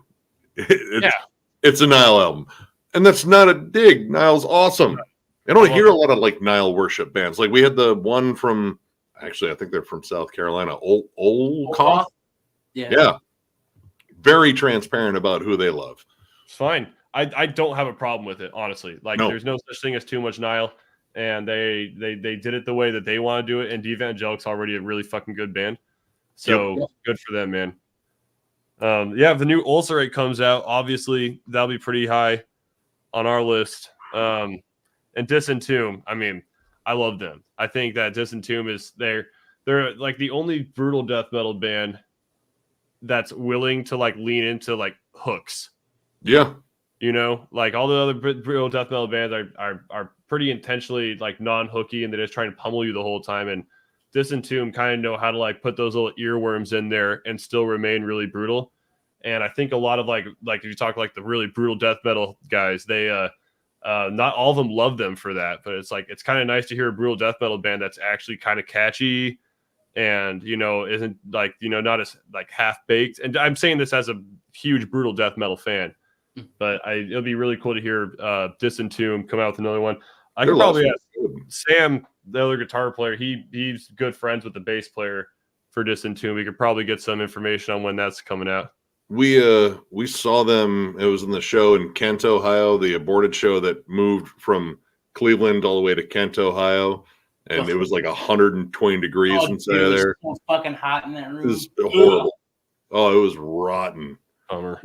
It's a Nile album, and that's not a dig. Nile's awesome. I don't hear a lot of like Nile worship bands. Like we had the one from, actually, I think they're from South Carolina. Old Cough. Yeah. Very transparent about who they love. It's fine. I don't have a problem with it, honestly. Like, there's no such thing as too much Nile. And they did it the way that they want to do it. And Evangelic's already a really fucking good band. So good for them, man. If the new Ulcerate comes out, obviously that'll be pretty high on our list. And Disentomb, I mean, I love them. I think that Disentomb is they're like the only brutal death metal band that's willing to like lean into like hooks. Yeah. You know, like all the other brutal death metal bands are pretty intentionally like non-hooky, and they're just trying to pummel you the whole time. And Disentomb kind of know how to like put those little earworms in there and still remain really brutal. And I think a lot of like if you talk like the really brutal death metal guys, they not all of them love them for that, but it's like it's kind of nice to hear a brutal death metal band that's actually kind of catchy and isn't like not as like half baked. And I'm saying this as a huge brutal death metal fan. But it'll be really cool to hear Disentomb come out with another one. I could probably ask Sam, the other guitar player. He's good friends with the bass player for Disentomb. We could probably get some information on when that's coming out. We saw them. It was in the show in Kent, Ohio, the aborted show that moved from Cleveland all the way to Kent, Ohio, and it was like 120 degrees inside there. It was so fucking hot in that room. It was horrible. Oh, it was rotten. Bummer.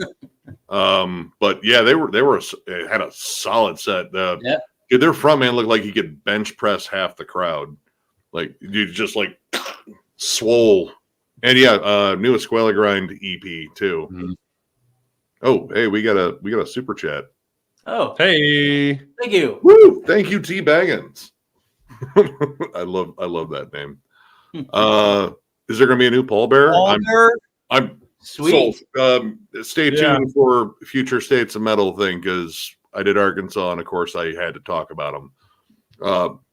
But yeah, they had a solid set. Dude, their front man looked like he could bench press half the crowd. Like you just like swole. And new Escuela Grind EP too. Mm-hmm. Oh, hey, we got a super chat. Oh, hey, thank you. Woo! Thank you, T Baggins. I love that name. Is there gonna be a new pallbearer? I'm sweet. So, stay tuned for future States of Metal thing because I did Arkansas and of course I had to talk about them.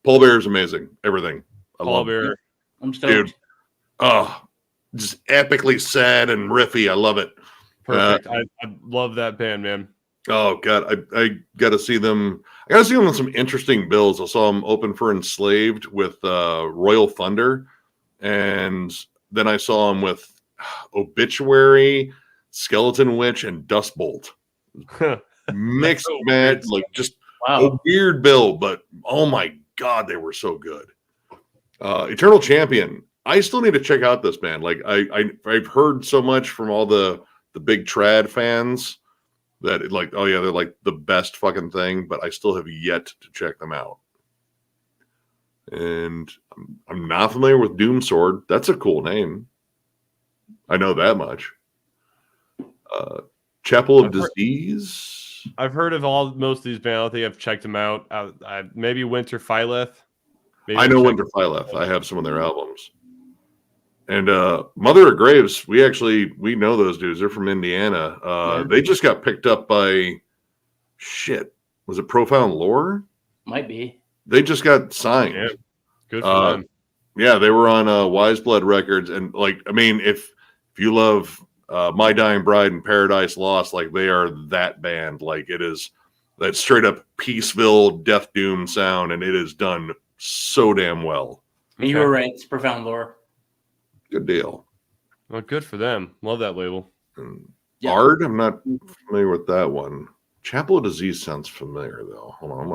Pallbearer is amazing. Everything. I love it. I'm stoked. Dude. Just epically sad and riffy. I love it. Perfect. I love that band, man. Oh God, I got to see them. I got to see them on some interesting bills. I saw them open for Enslaved with Royal Thunder, and then I saw them with Obituary, Skeleton Witch, and Dustbolt. Mixed band, like just a weird bill, but oh my God, they were so good. Eternal Champion. I still need to check out this band. Like I've heard so much from all the big trad fans that they're like the best fucking thing, but I still have yet to check them out. And I'm not familiar with Doom Sword. That's a cool name. I know that much. Chapel of Disease. I've heard of most of these bands. I don't think I've checked them out. Maybe Winter Phyleth. I know Winter Phyleth. I have some of their albums. And Mother of Graves, we know those dudes. They're from Indiana. They just got picked up by was it Profound Lore? Might be. They just got signed. Yeah. Good for them. Yeah, they were on Wise Blood Records, and if you love My Dying Bride and Paradise Lost, like they are that band. Like it is that straight up Peaceville Death Doom sound, and it is done so damn well. You were right. It's Profound Lore. Good deal. Well, good for them. Love that label. Ard, I'm not familiar with that one. Chapel of Disease sounds familiar though. Hold on, I'm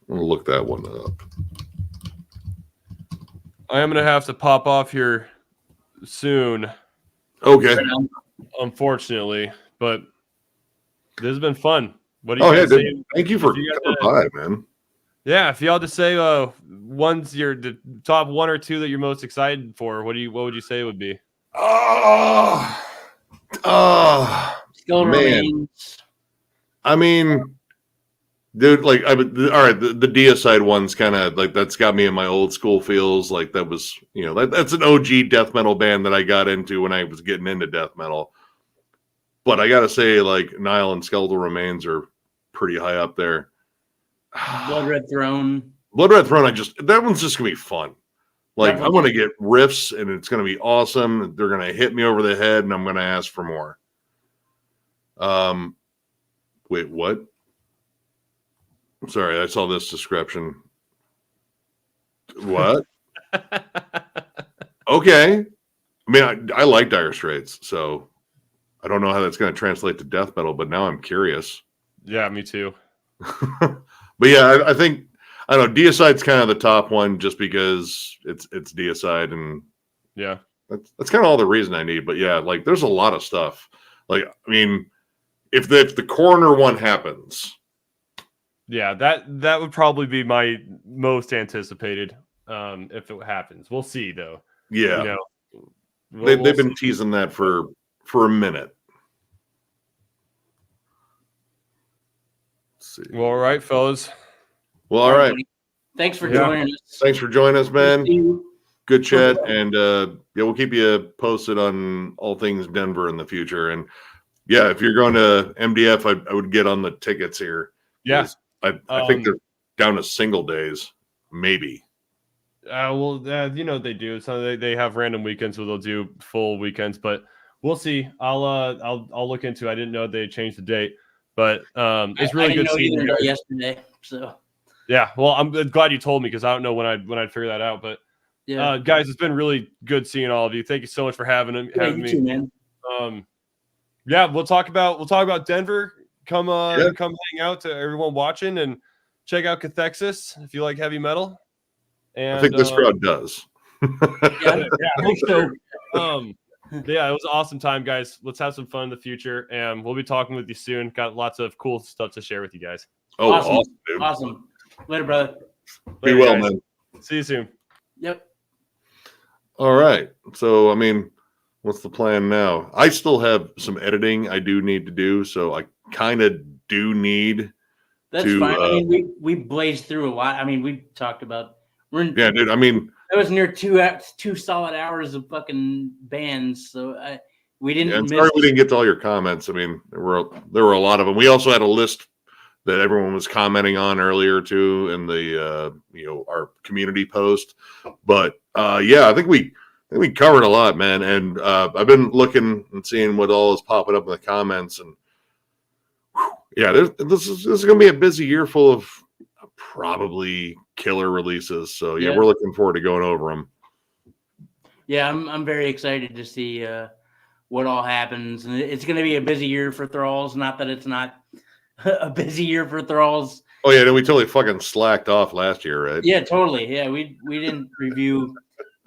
gonna look that one up. I am gonna have to pop off here soon. Okay. Unfortunately, but this has been fun. What do you guys say? Thank you for coming by, man. Yeah, if you had to say one's the top one or two that you're most excited for, what would you say it would be? Still remains. I mean, Dude, like all right, the Deicide one's kind of like that's got me in my old school feels. Like that was, that's an OG death metal band that I got into when I was getting into death metal. But I gotta say, like Nile and Skeletal Remains are pretty high up there. Blood Red Throne. Blood Red Throne, that one's just gonna be fun. Like Definitely. I'm gonna get riffs and it's gonna be awesome. They're gonna hit me over the head and I'm gonna ask for more. Wait, what? Sorry, I saw this description. What? Okay. I mean, I like Dire Straits, so I don't know how that's going to translate to death metal, but now I'm curious. Yeah, me too. But yeah, I think I don't know. Deicide's kind of the top one just because it's Deicide, and yeah, that's kind of all the reason I need. But yeah, like there's a lot of stuff. Like I mean, if the coroner one happens. Yeah, that would probably be my most anticipated if it happens. We'll see though. Yeah. We'll They've been teasing that for a minute. Let's see. Well, all right, fellas. Well, all right. Buddy. Thanks for joining us. Thanks for joining us, man. Good chat, and we'll keep you posted on all things Denver in the future. And yeah, if you're going to MDF, I would get on the tickets here. Yeah. I think they're down to single days, maybe. They do. So they have random weekends where they'll do full weekends, but we'll see. I'll look into it. I didn't know they changed the date, but it's really good seeing you guys yesterday. So yeah, well, I'm glad you told me because I don't know when I'd figure that out. But yeah, guys, it's been really good seeing all of you. Thank you so much for having me. Too, man. Yeah, we'll talk about Denver. Come hang out to everyone watching and check out Cathexis if you like heavy metal. And I think this crowd does. I hope so. Yeah, it was an awesome time, guys. Let's have some fun in the future, and we'll be talking with you soon. Got lots of cool stuff to share with you guys. Oh, awesome, dude. Awesome. Later, brother. Be well, man. See you soon. Yep. All right. So, I mean, what's the plan now? I still have some editing I do need to do, so I kind of do need That's fine. I mean, we blazed through a lot. I mean, we talked about yeah, dude. I mean, that was near two solid hours of fucking bands. So we didn't. Sorry we didn't get to all your comments. I mean, there were a lot of them. We also had a list that everyone was commenting on earlier too in the our community post. But yeah, I think we covered a lot, man. And I've been looking and seeing what all is popping up in the comments, and yeah, this is going to be a busy year full of probably killer releases. So yeah, we're looking forward to going over them. Yeah, I'm very excited to see what all happens, and it's going to be a busy year for Thralls. Not that it's not a busy year for Thralls. Oh yeah, we totally fucking slacked off last year, right? Yeah, totally. Yeah, we didn't review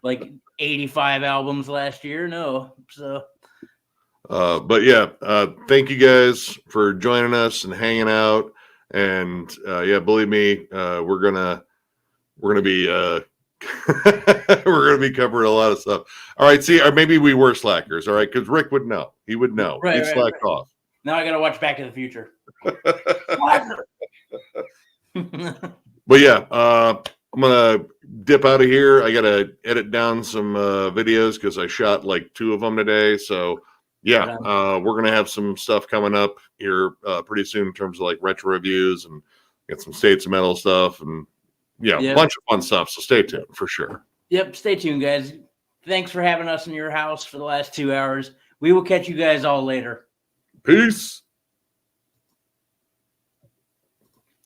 like 85 albums last year. No, so. But yeah, thank you guys for joining us and hanging out. And yeah, believe me, we're gonna be we're gonna be covering a lot of stuff. All right, see, or maybe we were slackers. All right, because Rick would know. He would know. He slacked off. Now I gotta watch Back to the Future. But yeah, I'm gonna dip out of here. I gotta edit down some videos because I shot like 2 of them today. So yeah, we're gonna have some stuff coming up here pretty soon in terms of like retro reviews and get some States of Metal stuff and a bunch of fun stuff. So stay tuned for sure. Yep, stay tuned, guys. Thanks for having us in your house for the last 2 hours. We will catch you guys all later. Peace.